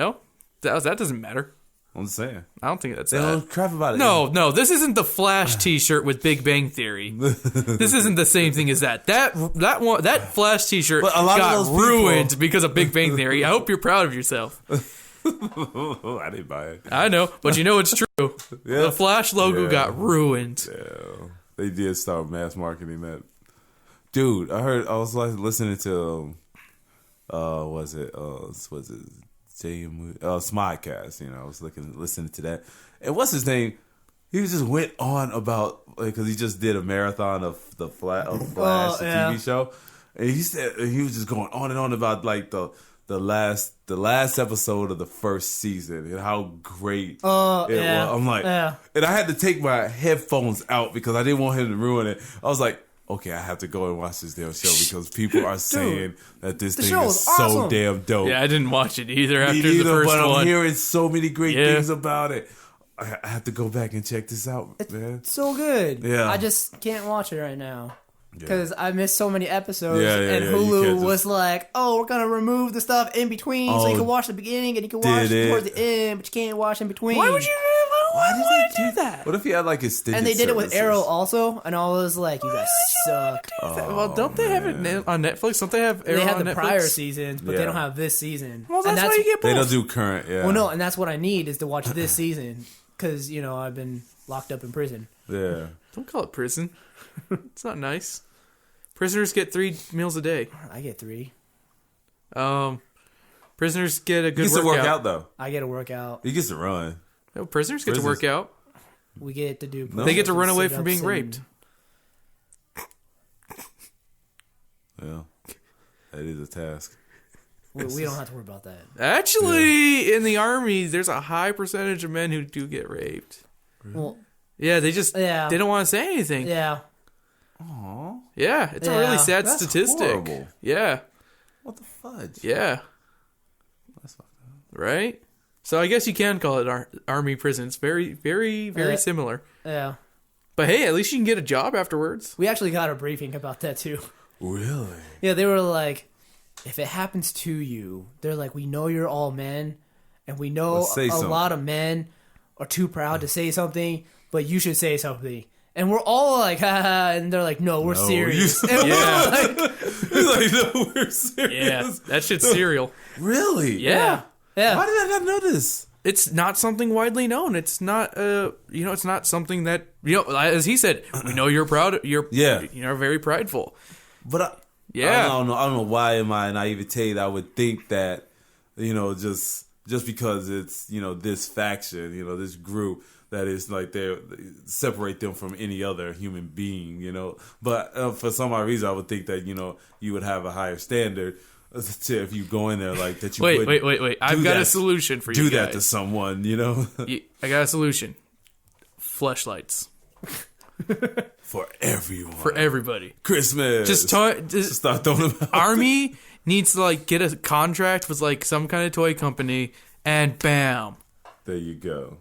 doesn't matter. I'm saying. I don't think that's they don't crap about it. No, this isn't the Flash T-shirt with Big Bang Theory. This isn't the same thing as that. That Flash T-shirt got ruined because of Big Bang Theory. I hope you're proud of yourself. I didn't buy it. I know, but it's true. Yeah. The Flash logo got ruined. Yeah, they did start mass marketing that. Dude, I was like listening to, was it Smodcast? I was listening to that. And what's his name? he just went on about because he just did a marathon of the Flash, the TV show, and he said he was just going on and on about like the last episode of the first season and how great it was. I'm like, and I had to take my headphones out because I didn't want him to ruin it. I was like, okay, I have to go and watch this damn show because people are saying that this thing is so damn dope. Yeah, I didn't watch it either after the first one. But I'm hearing so many great things about it. I have to go back and check this out, man. It's so good. Yeah. I just can't watch it right now. Because I missed so many episodes, and yeah, Hulu was like, "Oh, we're gonna remove the stuff in between, so you can watch the beginning and you can watch towards the end, but you can't watch in between." Why would you? Why did they do that? What if he had like extended? And they did it with Arrow also, and I was like, "You guys suck." Well, don't they have it on Netflix? Don't they have Arrow? They have on the Netflix? prior seasons, but they don't have this season. Well, that's why you get both. They don't do current. Yeah. Well, no, and that's what I need is to watch this season because I've been locked up in prison. Yeah. Don't call it prison. It's not nice. Prisoners get 3 meals a day. I get 3. Prisoners get a good workout. He gets to work out, though. I get a workout. He gets to run. No, prisoners get to work out. We get to do. They get to run away from being raped. Yeah. That is a task. We don't have to worry about that. Actually, in the Army, there's a high percentage of men who do get raped. Well, yeah, they don't want to say anything. Yeah. Aww. Yeah, it's a really sad That's statistic. horrible. Yeah. What the fudge? Yeah. That's fucked up. Right? So I guess you can call it Army prison. It's very, very, very similar. Yeah. But hey, at least you can get a job afterwards. We actually got a briefing about that too. Really? Yeah, they were like, if it happens to you, they're like, we know you're all men, and we know a lot of men are too proud to say something, but you should say something. And we're all like, ha, and they're like, no, we're serious. And we're like, no, we're serious. Yeah, that shit's serial. Really? Yeah. Yeah. Why did I not know this? It's not something widely known. It's not, it's not something that, as he said, we know you're proud. You're very prideful. But I don't know why in my naivete that I would think that, just because it's, this faction, this group, that is like they separate them from any other human being, But for some odd reason, I would think that you would have a higher standard if you go in there like that. You wait. I've got a solution for you. Do that to someone, I got a solution. Fleshlights for everyone, for everybody. Christmas. Just start throwing them out. Army needs to get a contract with some kind of toy company, and bam, there you go.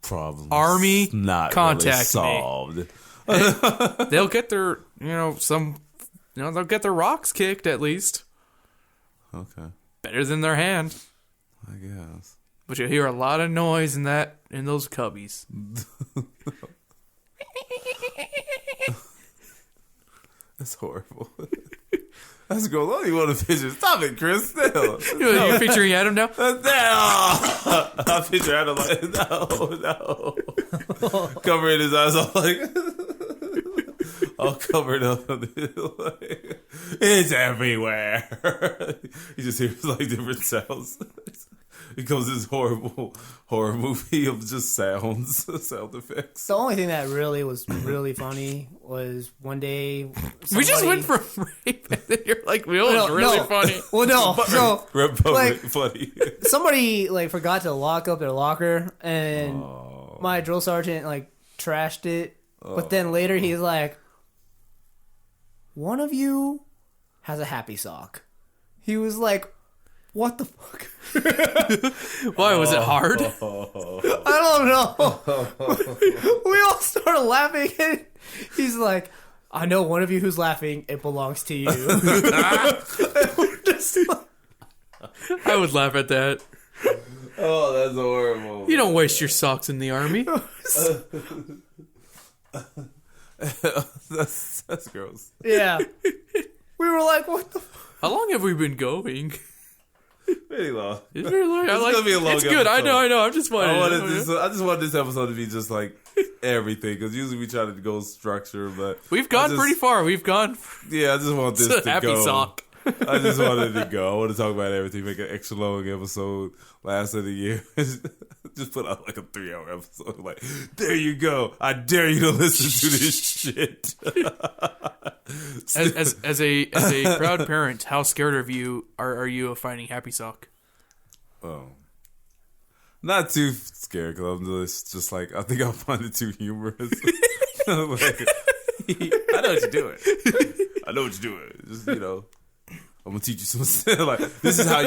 Problems Army not contact really solved. Me. They'll get their they'll get their rocks kicked at least. Okay. Better than their hand, I guess. But you'll hear a lot of noise in those cubbies. That's horrible. That's gross. I don't even want to picture. Stop it, Chris. Still. You're picturing Adam now? I picture Adam like, no. Covering his eyes all all covered up. It's everywhere. You just hear different sounds. It becomes this horrible horror movie of just sound effects. The only thing that really was really funny was one day we just went from rape, and then you're like, "Well, it's really funny." Well, no, so funny. Somebody forgot to lock up their locker, and my drill sergeant trashed it. But then later he's like, "One of you has a happy sock." He was like, "What the fuck?" Why, was it hard? I don't know. We all started laughing, and he's like, "I know one of you who's laughing. It belongs to you." We're just I would laugh at that. Oh, that's horrible. You don't waste your socks in the Army. That's gross. Yeah. We were like, what the fuck? How long have we been going? Very long. It's very long. It's gonna be a long It's good. episode. I know. I'm just wondering. I just wanted this episode to be just everything, because usually we try to go structure, but we've gone pretty far. We've gone. Yeah, I just want this to happy go. Sock. I just wanted to go. I want to talk about everything. Make an extra long episode last of the year. Just put out like a 3-hour episode. Like, there you go. I dare you to listen to this shit. As a proud parent, how scared of you are you of finding Happy Sock? Oh, not too scared because I'm just like, I think I'll find it too humorous. Like, I know what you're doing. I know what you're doing. Just, you know, I'm gonna teach you some like this is how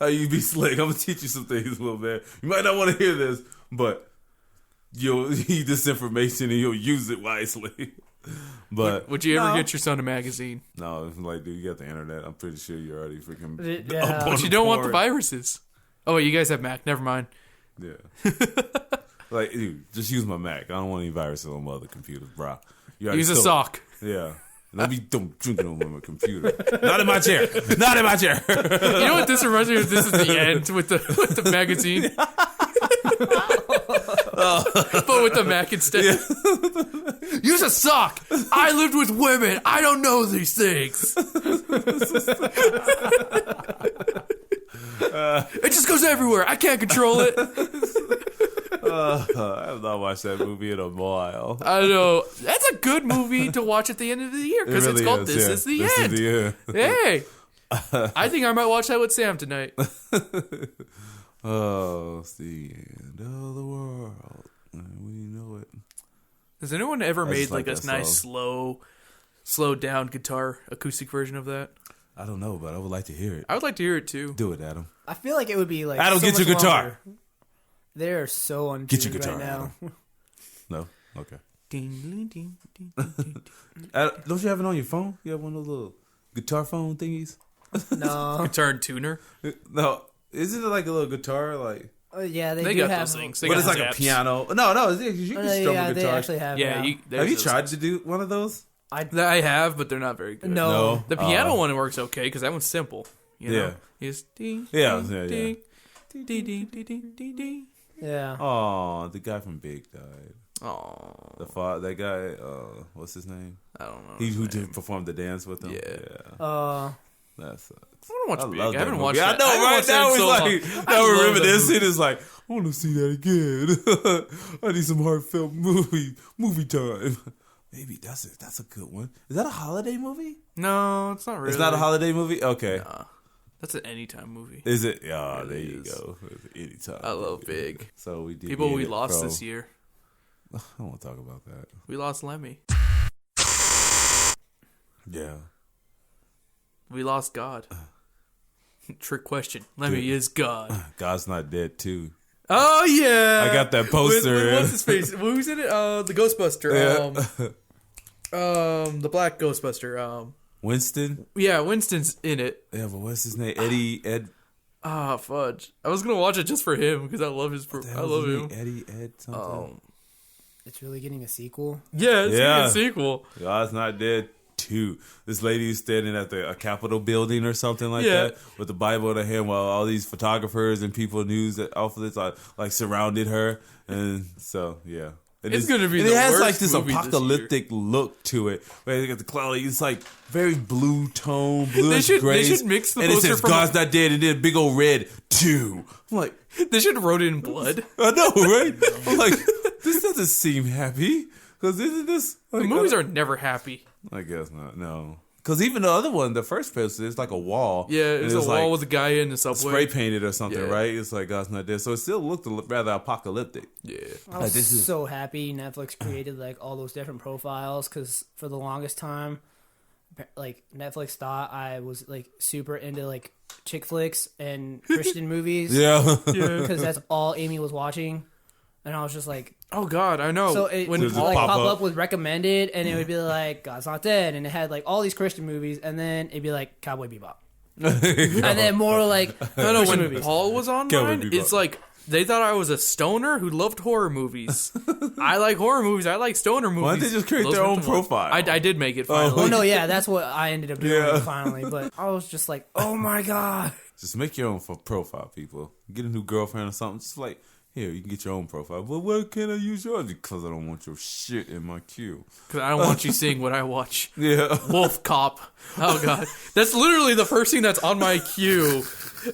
you be slick. I'm gonna teach you some things, little man. You might not want to hear this, but you'll need this information and you'll use it wisely. But would you ever get your son a magazine? No, like, dude, you got the internet. I'm pretty sure you're already freaking. Yeah. But you don't want the viruses. Oh, wait, you guys have Mac. Never mind. Yeah. Like, dude, just use my Mac. I don't want any viruses on my other computers, bro. Use a sock. Yeah. Don't be drinking on my computer. Not in my chair. Not in my chair. You know what this reminds me of? This is the end with the magazine. But with the Mac instead. Yeah. Use a sock. I lived with women. I don't know these things. It just goes everywhere. I can't control it. I have not watched that movie in a while. I know. That's a good movie to watch at the end of the year because it's called This Is the End. Hey. I think I might watch that with Sam tonight. Oh, it's the end of the world. We know it. Has anyone ever made like a nice song. slow down guitar acoustic version of that? I don't know, but I would like to hear it. I would like to hear it too. Do it, Adam. I feel like it would be like Adam, so get your much guitar. longer. They're so untuned Get your guitar, right now. Adam. No? Okay. Ding, ding, ding, Don't you have it on your phone? You have one of those little guitar phone thingies? No. Guitar and tuner. No. Isn't it like a little guitar? Like, Yeah, they do got have those things. but it's like a piano. No, you can strum a they guitar. actually have. Yeah, now. Have you tried to do one of those? I have, but they're not very good. No. The piano one works okay because that one's simple. You know? Yeah. It's ding, Yeah, ding, yeah, yeah. ding, ding, ding, ding, ding, ding, ding. Yeah. Oh, the guy from Big died. Oh, That guy, what's his name? I don't know. He who did perform the dance with him. Yeah. That sucks. I want to watch Big. love I haven't that watched movie. that. I know, I haven't right? watched that in so long. Now I love remember that this. movie. It is like, I want to see that again. I need some heartfelt movie time. Maybe that's it. That's a good one. Is that a holiday movie? No, it's not really. It's not a holiday movie? Okay. Nah, that's an anytime movie. Is it? Yeah, there It you is. go. Anytime. I love Big. So we did. People we get it, lost bro. this year. I don't want to talk about that. We lost Lemmy. Yeah. We lost God. Trick question. Lemmy is God. God's not dead too. Oh yeah, I got that poster. With what's his face? Who's in it? The Ghostbuster. The black Ghostbuster. Winston. Yeah, Winston's in it. Yeah, but what's his name? Ed. Ah, fudge. I was gonna watch it just for him because I love his. I love him. Ed something. It's really getting a sequel. Yeah, it's Yeah. a sequel. God's not dead too. This lady is standing at the Capitol building or something like Yeah. that with the Bible in her hand while all these photographers and people news outfits like surrounded her, and so yeah. It's gonna be and the it has worst like this movie this apocalyptic look to it. Where you got the cloud, it's like very blue tone, bluish They grays. should mix the and it poster says from God's not dead, and then big old red 2. I'm like, They should have wrote it in blood. I know, right? I'm like, this doesn't seem happy because isn't this? The movies are never happy. I guess not. No, because even the other one, the first poster, it's like a wall. Yeah, and it's a wall with a guy in the subway. spray painted or something, Yeah. right? It's like God's not dead, so it still looked rather apocalyptic. Yeah. I was so happy Netflix created like all those different profiles because for the longest time, like Netflix thought I was like super into like chick flicks and Christian movies. Yeah, because that's all Amy was watching, and I was just like, Oh God, I know. so it when would Does it like pop pop up? up with recommended, and it would be like God's Not Dead, and it had like all these Christian movies, and then it'd be like Cowboy Bebop, and then more like I know Christian when movies. Paul was on Cowboy mine, Bebop. it's like they thought I was a stoner who loved horror movies. I like horror movies. I like stoner movies. Why don't they just create Those their were own the ones. profile? I did make it finally. Oh no, yeah, that's what I ended up doing Yeah. finally. But I was just like, oh my God. just make your own profile, people. Get a new girlfriend or something. Just like Here, you can get your own profile. But where can I use yours? Because I don't want your shit in my queue. Because I don't want you seeing what I watch. Yeah. Wolf Cop. Oh, God. That's literally the first thing that's on my queue.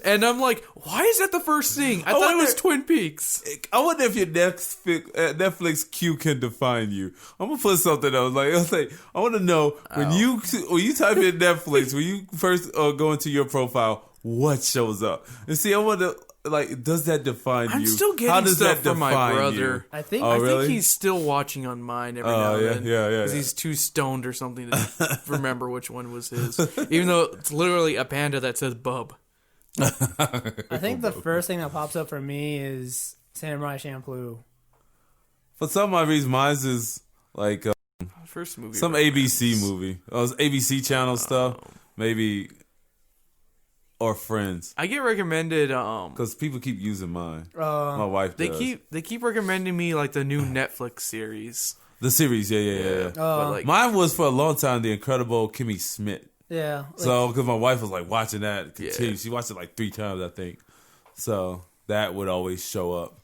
And I'm like, why is that the first thing? I thought it was Twin Peaks. I wonder if your Netflix queue can define you. I'm gonna put something else. I want to know when you type in Netflix, when you first go into your profile, what shows up? And see, I want to does that define you? I'm still getting How does stuff that from my define brother. you? I think really? he's still watching on mine every now and then. Yeah. Because he's too stoned or something to remember which one was his. Even though it's literally a panda that says Bub. I think the first thing that pops up for me is Samurai Champloo. For some odd reason, mine is First movie. some ABC movie. It's ABC channel stuff. Maybe. Or Friends. I get recommended Because people keep using mine. My wife does. They keep recommending me like the new Netflix series. The series, yeah. But, mine was for a long time The Incredible Kimmy Schmidt. Yeah. So, because my wife was watching that. Yeah. She watched it 3 times, I think. So, that would always show up.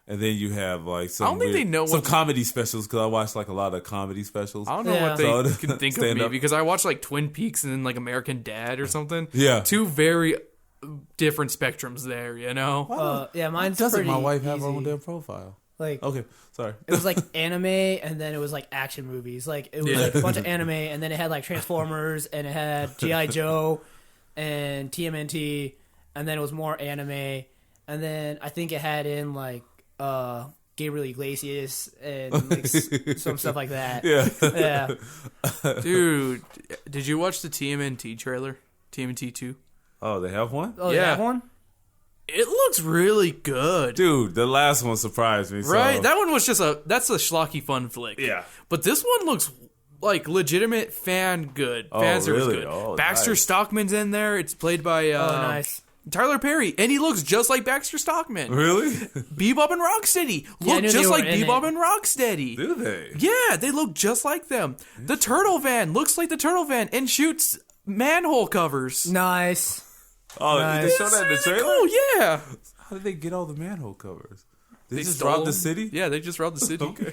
And then you have some I don't think they know some what- comedy specials, because I watched a lot of comedy specials. I don't know Yeah. what they So, can think of stand me up. because I watch Twin Peaks and then American Dad or something. Yeah. 2 very different spectrums there, you know? Yeah, mine's Doesn't pretty my wife have her easy. own damn profile? Like, Okay, sorry. it was anime, and then it was action movies. It was a bunch of anime, and then it had Transformers, and it had G.I. Joe, and TMNT, and then it was more anime, and then I think it had in Gabriel Iglesias and some stuff like that. Yeah. Dude, did you watch the TMNT trailer? TMNT 2? Oh, they have one? Oh, Yeah. that one? It looks really good. Dude, the last one surprised me. Right? So. That one was that's a schlocky fun flick. Yeah. But this one looks legitimate fan good. Oh, Fan service really? good. Oh, Baxter nice. Stockman's in there. It's played by Nice. Tyler Perry, and he looks just like Baxter Stockman. Really? Bebop and Rocksteady Yeah, I look knew just they like were in Bebop it. and Rocksteady. Do they? Yeah, they look just like them. The Turtle Van looks like the Turtle Van and shoots manhole covers. Nice. Oh, Nice. they showed that in the Really trailer? cool, yeah. How did they get all the manhole covers? They just stole robbed the them. city? Yeah, they just robbed the city. Okay.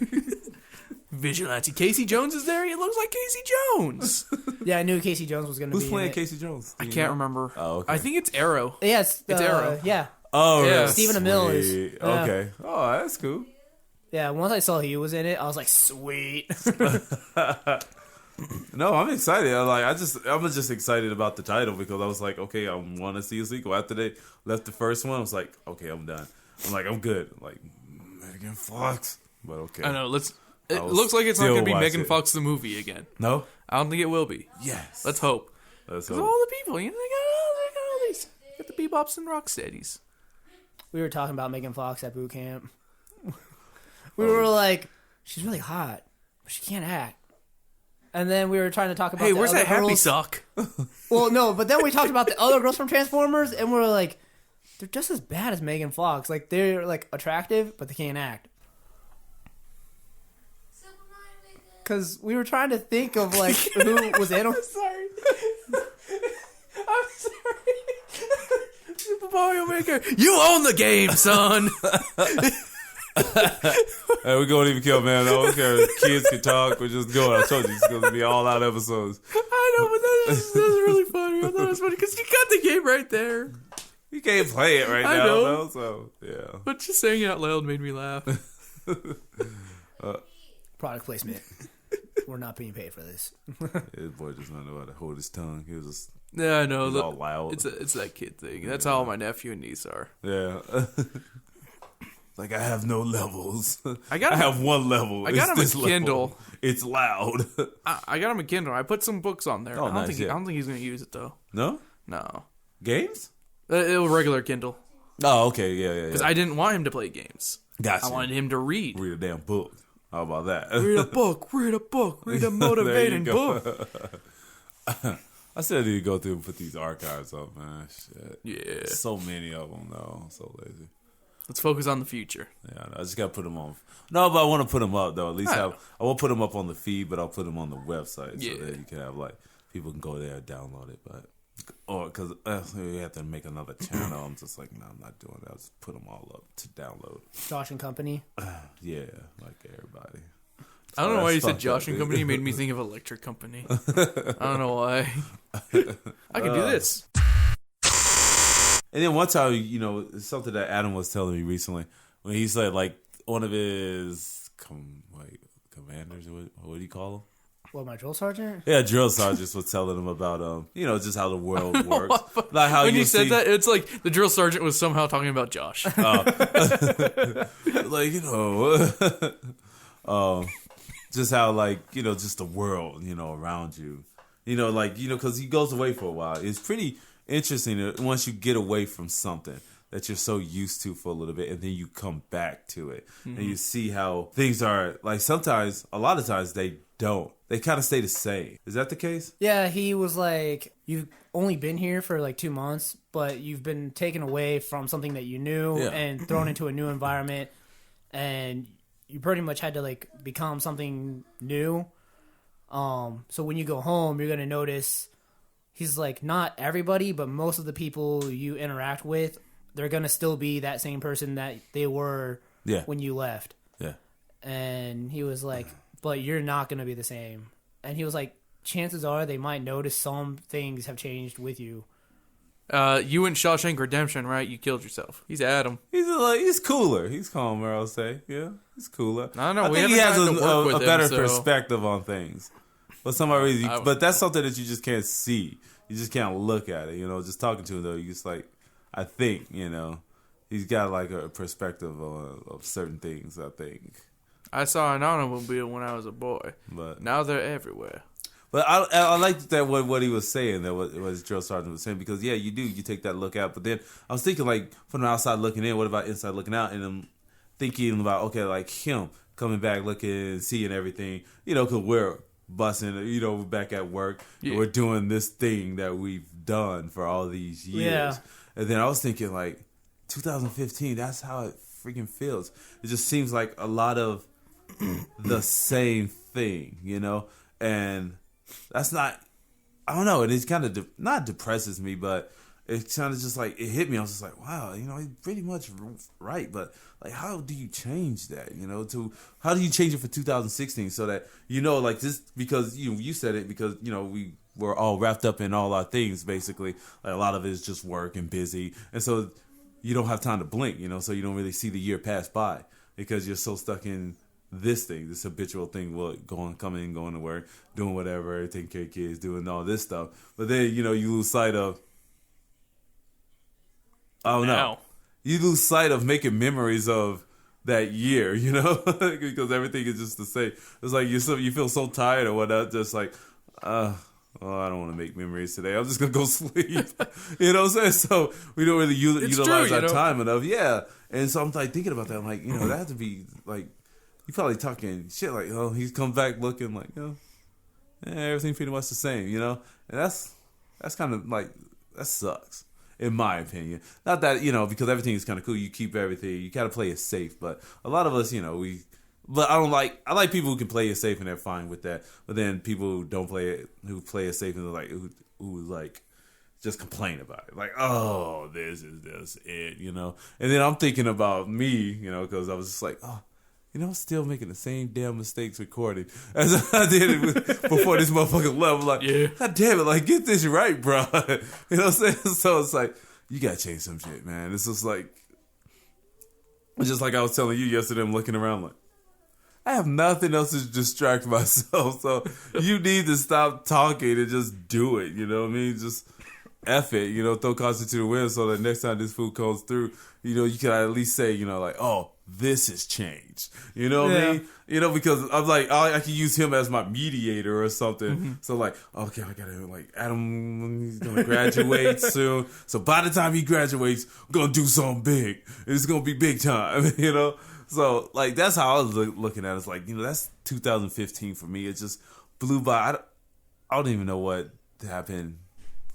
Vigilante Casey Jones is there. He looks like Casey Jones. Yeah, I knew Casey Jones was going to be Who's playing in it. Casey Jones? I can't remember. Oh, okay. I think it's Arrow. Yeah, It's Arrow. Yeah. Oh, Yeah. really? Stephen Amell is- Sweet. yeah. Okay. Oh, that's cool. Yeah, once I saw he was in it, I was like, sweet. No, I'm excited. I'm just excited about the title because I was like, okay, I want to see a sequel. After they left the first one, I was like, okay, I'm done. I'm good. Megan Fox, but okay. I know. It I'll looks like it's not still going to be watch Megan it. Fox the movie again. No. I don't think it will be. Yes. Let's hope. Let's Because hope. all the people, they got all these. Got the Bebops and Rocksteadies. We were talking about Megan Fox at boot camp. We were like, she's really hot, but she can't act. And then we were trying to talk about Hey, the where's other that happy girls. sock? Well, no, but then we talked about the other girls from Transformers, and we were like, they're just as bad as Megan Fox. They're attractive, but they can't act. Because we were trying to think of who was in them. Sorry. I'm sorry. Super Mario Maker. You own the game, son. Hey, we're going to even kill, man. I don't care. Kids can talk. We're just going. I told you it's going to be all out episodes. I know, but that's really funny. I thought it was funny because you got the game right there. You can't play it right I now, know. though. So yeah. But just saying it out loud made me laugh. Product placement. We're not being paid for this. This boy just not know how to hold his tongue. He was just Yeah, I know. he's all loud. It's that kid thing. That's how my nephew and niece are. Yeah. I have no levels. I got I him- have one level. I got It's him a this level. Kindle. It's loud. I got him a Kindle. I put some books on there. Oh, I don't nice, think yeah. I don't think he's gonna use it though. No? No, Games? a regular Kindle Oh, okay. Yeah. because I didn't want him to play games. Gotcha. I wanted him to read. Read a damn book. How about that? Read a book. Read a book. Read a There you motivating go. book. I still need to go through and put these archives up, man. Shit. Yeah. So many of them, though. I'm so lazy. Let's focus on the future. Yeah, I just got to put them on. No, but I want to put them up, though. At least I I won't put them up on the feed, but I'll put them on the website. Yeah. So that you can have, people can go there and download it. But Or because we have to make another channel. I'm just like, no, I'm not doing that. I'll just put them all up to download. Josh and Company. Yeah, like everybody. I don't know why you said Josh up, and dude. Company. It made me think of Electric Company. I don't know why. I can do this. And then one time, it's something that Adam was telling me recently when he said like one of his commanders. What do you call them? What, my drill sergeant? Yeah, drill sergeants was telling him about just how the world works. Like how when you said that, it's like the drill sergeant was somehow talking about Josh. like just how like just the world around you, because he goes away for a while. It's pretty interesting once you get away from something that you're so used to for a little bit, and then you come back to it, and you see how things are. Like sometimes, a lot of times they don't. They kind of stay the same. Is that the case? Yeah, he was like, you've only been here for like 2 months, but you've been taken away from something that you knew and thrown into a new environment, and you pretty much had to like become something new. So when you go home, you're gonna notice he's like, not everybody, but most of the people you interact with, they're gonna still be that same person that they were when you left. Yeah. And he was like, but you're not going to be the same. And he was like, chances are they might notice some things have changed with you. You went Shawshank Redemption, right? You killed yourself. He's Adam. He's cooler. He's calmer, I'll say. Yeah, he's cooler. I don't know. I We think he haven't has gotten to work with a better him, so- perspective on things. But some reason, but that's something that you just can't see. You just can't look at it. Just talking to him though, you just like, I think he's got like a perspective of certain things. I think. I saw an automobile when I was a boy. But now they're everywhere. But I liked that what he was saying, that what Drill Sergeant was saying, because you take that look out. But then I was thinking like from the outside looking in, what about inside looking out? And I'm thinking about like him coming back, looking, seeing everything, because we're busting, we're back at work, and we're doing this thing that we've done for all these years. Yeah. And then I was thinking like 2015, that's how it freaking feels. It just seems like a lot of the same thing, and that's not, I don't know, it is kind of not depresses me, but it's kind of just like it hit me. I was just like, wow, he's pretty much right, but like how do you change that, to how do you change it for 2016 so that like this, because you said it, because we were all wrapped up in all our things basically, like a lot of it is just work and busy, and so you don't have time to blink, so you don't really see the year pass by because you're so stuck in this thing, this habitual thing, coming, going to work, doing whatever, taking care of kids, doing all this stuff. But then, you lose sight of, you lose sight of making memories of that year, because everything is just the same. It's like you feel so tired or whatnot, just like, I don't want to make memories today. I'm just going to go sleep. You know what I'm saying? So we don't really utilize our time enough. Yeah. And so I'm like thinking about that. I'm like, that has to be like, you probably talking shit like, he's come back looking like, everything pretty much the same, and that's kind of like, that sucks in my opinion. Not that because everything is kind of cool, you keep everything, you gotta play it safe. But a lot of us, but I like people who can play it safe and they're fine with that. But then people who don't play it, who play it safe and they're like who like just complain about it, like, oh, this is it, and then I'm thinking about me, because I was just like, I'm still making the same damn mistakes recording as I did before this motherfucking level. Like, God damn it, like, get this right, bro. You know what I'm saying? So it's like, you gotta change some shit, man. It's just like I was telling you yesterday, I'm looking around like, I have nothing else to distract myself. So you need to stop talking and just do it. You know what I mean? Just F it, throw caution to the wind so that next time this food comes through, you can at least say, like, oh, this has changed. You know what I mean? Because I'm like, I can use him as my mediator or something. Mm-hmm. So like, okay, I gotta like Adam, he's gonna graduate soon. So by the time he graduates, we're gonna do something big. It's gonna be big time, So like that's how I was looking at it. It's like, that's 2015 for me. It just blew by. I don't even know what happened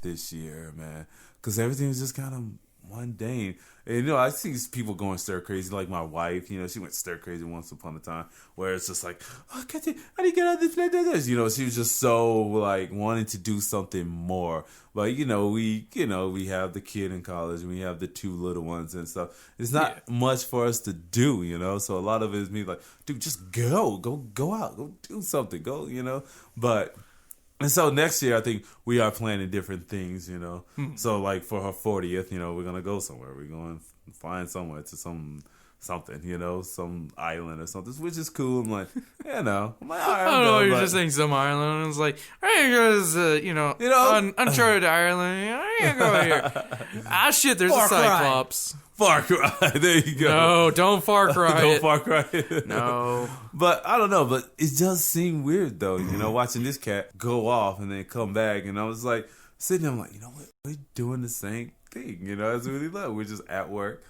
this year, man, because everything was just kind of mundane. And, I see people going stir crazy, like my wife. She went stir crazy once upon a time, where it's just like, oh, how do you get out of this? She was just so like wanting to do something more. But we have the kid in college, and we have the 2 little ones and stuff. It's not much for us to do, So a lot of it is me like, dude, just go out, go do something, But. And so next year, I think we are planning different things, So like for her 40th, we're going to go somewhere. We're going to find somewhere to something, some island or something, which is cool. I'm like, I'm like, all right, I don't know, you're just saying some island. It's like, hey, guys, uncharted Ireland. I ain't go here. Shit, there's a Cyclops. Far Cry. There you go. No, don't Far Cry. Don't Far Cry. No. But I don't know. But it does seem weird, though, watching this cat go off and then come back. And I was like, sitting there, I'm like, what? We're doing the same thing, It's really low. We're just at work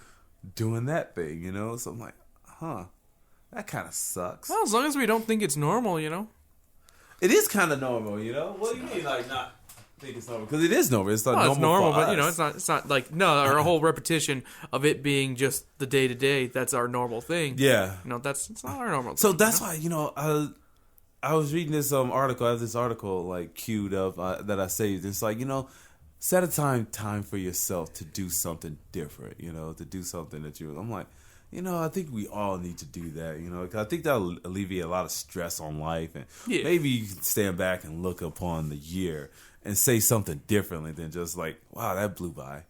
doing that thing, So I'm like, that kind of sucks. Well, as long as we don't think it's normal, It is kind of normal, What do you mean, like, not think it's normal? Because it is normal. It's not normal. It's normal, for but us. it's not like our whole repetition of it being just the day to day. That's our normal thing. Yeah, it's not our normal. So thing, that's why I was reading this article. I have this article like queued up that I saved. It's like set a time for yourself to do something different. To do something that you. I'm like. I think we all need to do that, 'cause I think that'll alleviate a lot of stress on life. And maybe you can stand back and look upon the year and say something differently than just like, wow, that blew by.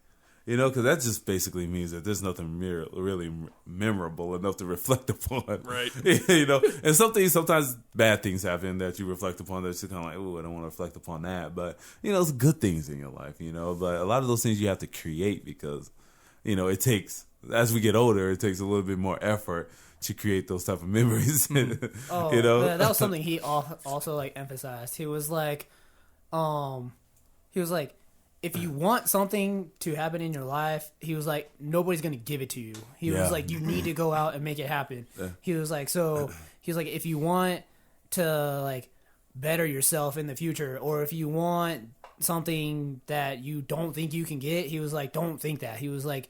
Because that just basically means that there's nothing really memorable enough to reflect upon. Right. And sometimes bad things happen that you reflect upon that you're kind of like, oh, I don't want to reflect upon that. But, it's good things in your life, But a lot of those things you have to create because, it takes... As we get older, it takes a little bit more effort to create those type of memories. That was something he also like emphasized. He was like, if you want something to happen in your life, he was like, nobody's gonna give it to you. He was like, you need to go out and make it happen. Yeah. He was like, if you want to like better yourself in the future, or if you want something that you don't think you can get, he was like, don't think that. He was like,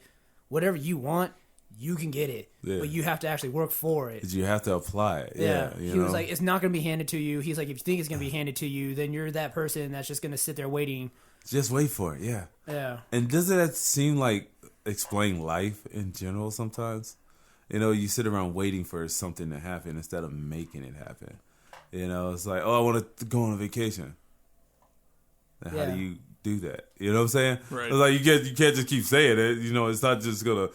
whatever you want, you can get it, but you have to actually work for it. You have to apply it. Yeah. He was like, it's not going to be handed to you. He's like, if you think it's going to be handed to you, then you're that person that's just going to sit there waiting. Just wait for it. Yeah. Yeah. And doesn't that seem like explain life in general sometimes? You sit around waiting for something to happen instead of making it happen. It's like, oh, I want to go on a vacation. Then how do you do that? You know what I'm saying? Right. It's like you can't just keep saying it. It's not just gonna,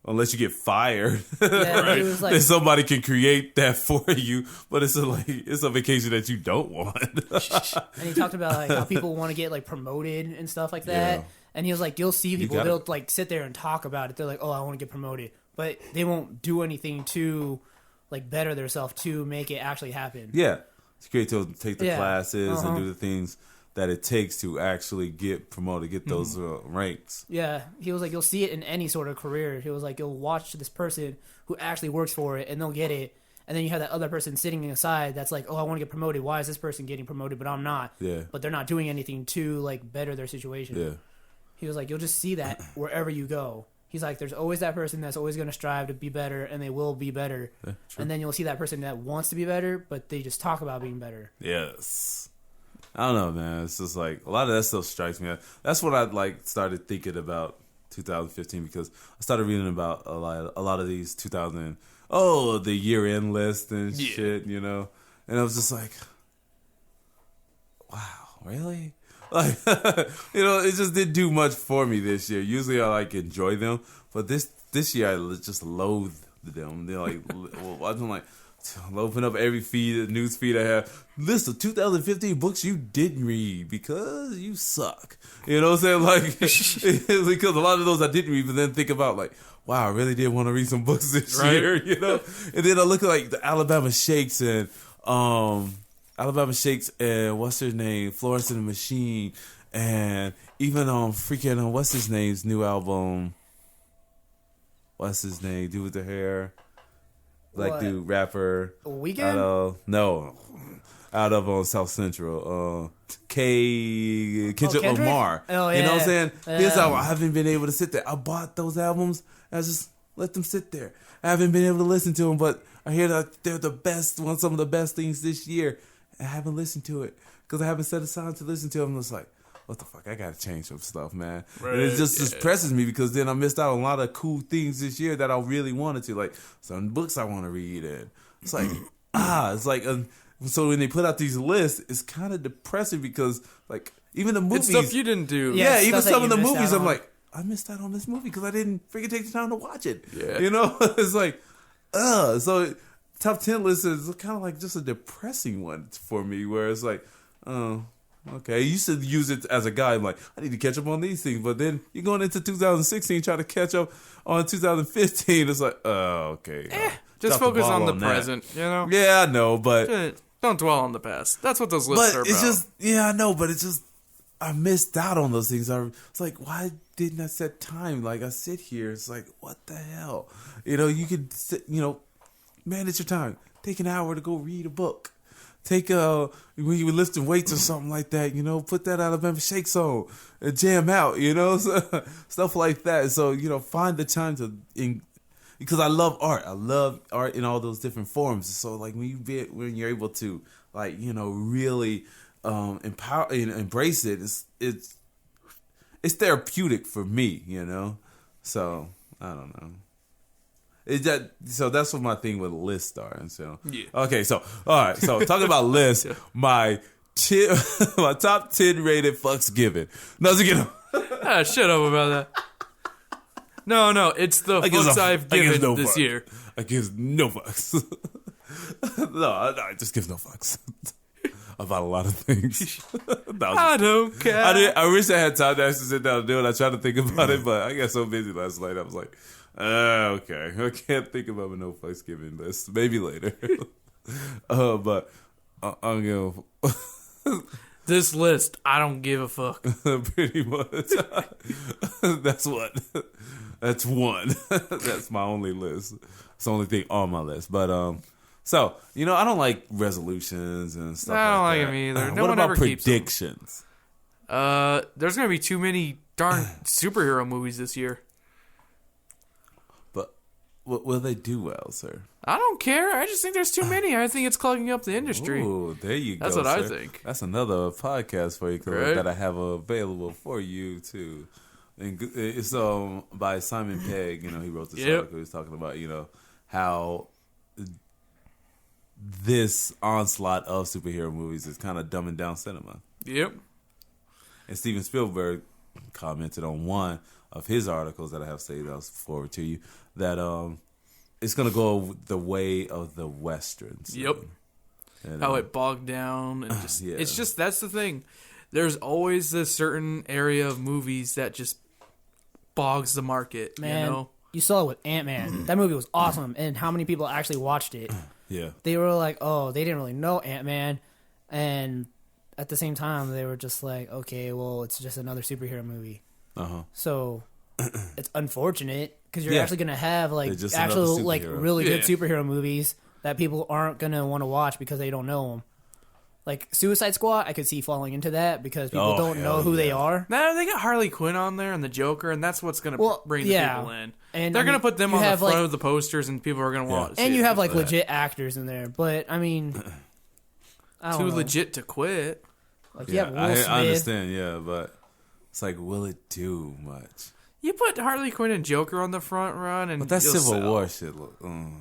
unless you get fired, He was like, then somebody can create that for you. But it's a vacation that you don't want. And he talked about like how people want to get like promoted and stuff like that. Yeah. And he was like, you'll see people, they'll like sit there and talk about it. They're like, oh, I want to get promoted, but they won't do anything to like better themselves to make it actually happen. Yeah, it's great to take the classes and do the things that it takes to actually get promoted, get those ranks. Yeah, he was like, you'll see it in any sort of career. He was like, you'll watch this person who actually works for it, and they'll get it. And then you have that other person sitting aside that's like, oh, I want to get promoted. Why is this person getting promoted, but I'm not? Yeah. But they're not doing anything to like better their situation. Yeah. He was like, you'll just see that wherever you go. He's like, there's always that person that's always going to strive to be better, and they will be better. Yeah, and then you'll see that person that wants to be better, but they just talk about being better. Yes. I don't know, man. It's just like a lot of that stuff strikes me. That's what I like started thinking about 2015 because I started reading about a lot of these the year-end list and shit, and I was just like, wow, really? Like, it just didn't do much for me this year. Usually I like enjoy them, but this year I just loathed them. They're like, I'm like, I'll open up every news feed I have. List of 2015 books you didn't read because you suck. You know what I'm saying? Like, because a lot of those I didn't read, but then think about like, wow, I really did want to read some books this year, And then I look at like the Alabama Shakes and what's her name, Florence and the Machine, and even what's his name's new album. What's his name? Dude with the hair. Black dude, rapper. Weeknd? No. out of on South Central. Kendrick Kendrick? Lamar. Oh, You know what I'm yeah. saying? His album, I haven't been able to sit there. I bought those albums. I just let them sit there. I haven't been able to listen to them, but I hear that they're the best, some of the best things this year. I haven't listened to it because I haven't set aside to listen to them. It's like, what the fuck? I gotta change some stuff, man. Right, and it just depresses me because then I missed out on a lot of cool things this year that I really wanted to, like some books I want to read. And it's like, it's like, so when they put out these lists, it's kind of depressing because, like, even the movies, It's stuff you didn't do. yeah, even stuff that some you of the missed movies, out I'm on. like, I missed out on this movie because I didn't freaking take the time to watch it. Yeah. You know, it's like, so top 10 list is kind of like just a depressing one for me, where it's like, oh, okay. I used to use it as a guide. I'm like, I need to catch up on these things. But then you're going into 2016, trying to catch up on 2015. It's like, oh, okay. Just Drop the focus ball on the that. present, you know? Yeah, I know, but Don't dwell on the past. That's what those lists are but about. it's just, yeah, I know, but it's just, I missed out on those things. It's like, why didn't I set time? Like, I sit here, it's like, what the hell? You know, you could sit, manage your time. Take an hour to go read a book. Take when you were lifting weights or something like that, put that Alabama Shakes on and jam out, so, stuff like that. So, find the time because I love art. I love art in all those different forms. So, like, when you're able to, like, really empower and embrace it, it's therapeutic for me, So I don't know. So that's what my thing with lists are. And so, Yeah. Okay, so all right, so talking about lists, my top 10 rated fucks given. No, Shut up about that. No, it's the fucks I've given this year. I give no fucks. no, I just give no fucks about a lot of things. I don't care. I wish I had time to actually sit down and do it. I tried to think about it, but I got so busy last night. I was like, okay, I can't think about my no fucks given list. Maybe later. But I'm gonna. This list, I don't give a fuck. Pretty much. That's one. That's my only list. It's the only thing on my list. But so I don't like resolutions and stuff. I don't like like that. them either. No What one about ever keeps them. predictions? There's gonna be too many darn superhero movies this year. But will they do well, sir? I don't care. I just think there's too many. I think it's clogging up the industry. Oh, there you go. That's what I sir. think. That's another podcast for you Right? that I have available for you too. And it's by Simon Pegg. He wrote this article. He was talking about how this onslaught of superhero movies is kind of dumbing down cinema. Yep. And Steven Spielberg commented on one of his articles that I have saved. I'll forward to you that it's going to go the way of the westerns. Yep. And, How it bogged down and just Yeah. it's just that's the thing. There's always this certain area of movies that just bogs the market. Man, you saw it with Ant-Man. That movie was awesome, and how many people actually watched it? Yeah. They were like, oh, they didn't really know Ant-Man, and at the same time, they were just like, okay, well, it's just another superhero movie. Uh-huh. So it's unfortunate because you're Yeah. actually gonna have like They're just actual another like superhero. really good Yeah. superhero movies that people aren't gonna want to watch because they don't know them. Like Suicide Squad, I could see falling into that because people Oh, don't know hell who they yeah. are. No, they got Harley Quinn on there and the Joker, and that's what's going to Well, bring the yeah. people in. And, They're I going mean, to put them you on the have, front like- of the posters, and people are going to watch. And you have like that. legit actors in there, but I mean, I don't Too know. legit to quit. Like you have Will I Smith. understand, yeah, but it's like, will it do much? You put Harley Quinn and Joker on the front run, and But that you'll Civil sell. War shit,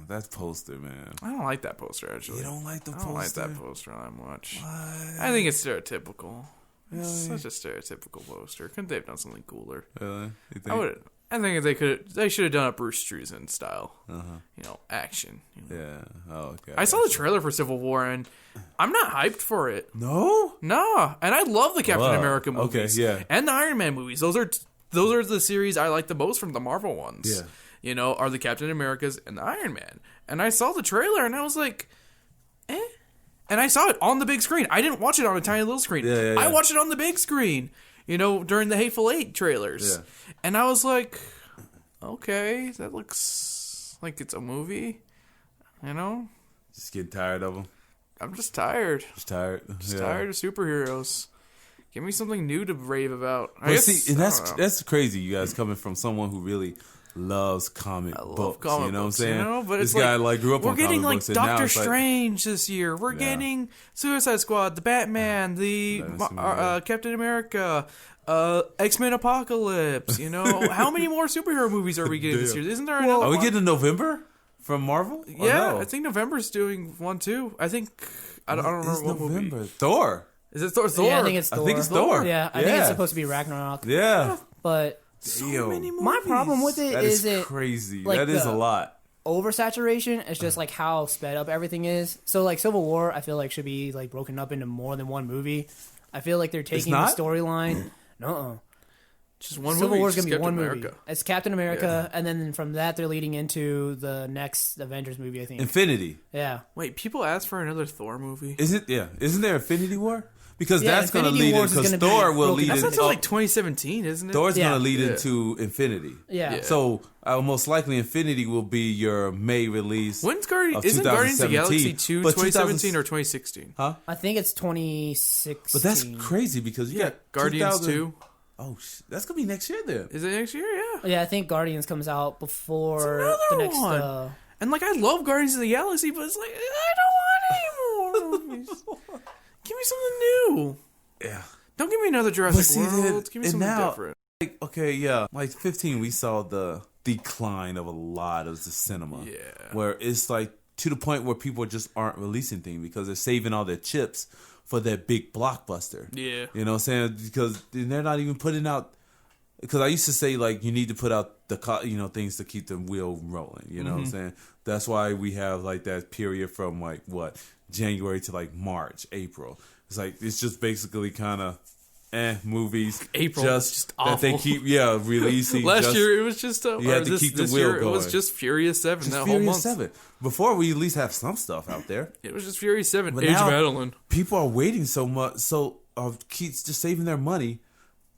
that poster, man. I don't like that poster actually. You don't like the I don't like poster? that poster that much. I think it's stereotypical. It's such a stereotypical poster. Couldn't they have done something cooler? Really? You think? I think they should have done a Bruce Streisand style. Action. Yeah. Oh, okay. I saw the trailer for Civil War, and I'm not hyped for it. No? No, and I love the Captain Wow. America movies. Okay, yeah. And the Iron Man movies. Those are the series I like the most from the Marvel ones. Yeah. Are the Captain Americas and the Iron Man. And I saw the trailer, and I was like, eh. And I saw it on the big screen. I didn't watch it on a tiny little screen. Yeah. I watched it on the big screen, during the Hateful Eight trailers. Yeah. And I was like, okay, that looks like it's a movie, Just getting tired of them? I'm just tired. Just tired. Just tired of superheroes. Give me something new to rave about. See, and that's crazy. You guys coming from someone who really loves comic books. You know what I'm saying? But this guy grew up on comic books. We're getting Doctor Strange Strange this year. We're getting Suicide Squad, the Batman, the Captain America, X-Men Apocalypse. You know, how many more superhero movies are we getting this year? Isn't there another Are we one? getting November from Marvel? Yeah, no? I think November's doing one too. I think I don't remember what November. movie. Thor. Is it Thor? Yeah, I think it's Thor. I think it's Thor. Yeah, I think it's supposed to be Ragnarok. Yeah. But So many movies. my problem with it That is is crazy. like, That is a lot. oversaturation. It's just like how sped up everything is. So like Civil War, I feel like should be like broken up into more than one movie. I feel like they're taking the storyline. No, Just one Civil movie. War is just gonna be one Captain movie. America. It's Captain America, and then from that they're leading into the next Avengers movie. I think. Infinity. Yeah. Wait, people ask for another Thor movie. Isn't there Infinity War? Because Yeah, that's going to Infinity lead Wars is because gonna be Thor will broken. lead That's into until like 2017, isn't it? Thor's Yeah. going to lead Yeah. into Infinity. Yeah. So most likely Infinity will be your May release. When's of isn't Guardians of the Galaxy 2017, 2 but 2017 or 2016? I think it's 2016. But that's crazy because you got Guardians 2000 2. Oh, that's going to be next year then. Is it next year? Yeah. Yeah, I think Guardians comes out before It's the another next. one. And like, I love Guardians of the Galaxy, but it's like, I don't want any more movies. Give me something new. Yeah. Don't give me another Jurassic World. Give me something different. Like, okay, yeah. Like 15, we saw the decline of a lot of the cinema. Yeah. Where it's like to the point where people just aren't releasing things because they're saving all their chips for that big blockbuster. Yeah. You know what I'm saying? Because they're not even putting out. Because I used to say, like, you need to put out the things to keep the wheel rolling. You know what I'm saying? That's why we have, like, that period from, like, January to, like, March, April. It's like, it's just basically kind of movies. April just awful. That they keep, releasing. Last year, it was just... you had to keep the this wheel year, going. It was just Furious 7 Just that Furious whole month. 7. Before, we at least have some stuff out there. It was just Furious 7. But Age now, of Adeline. people are waiting so much, keeps just saving their money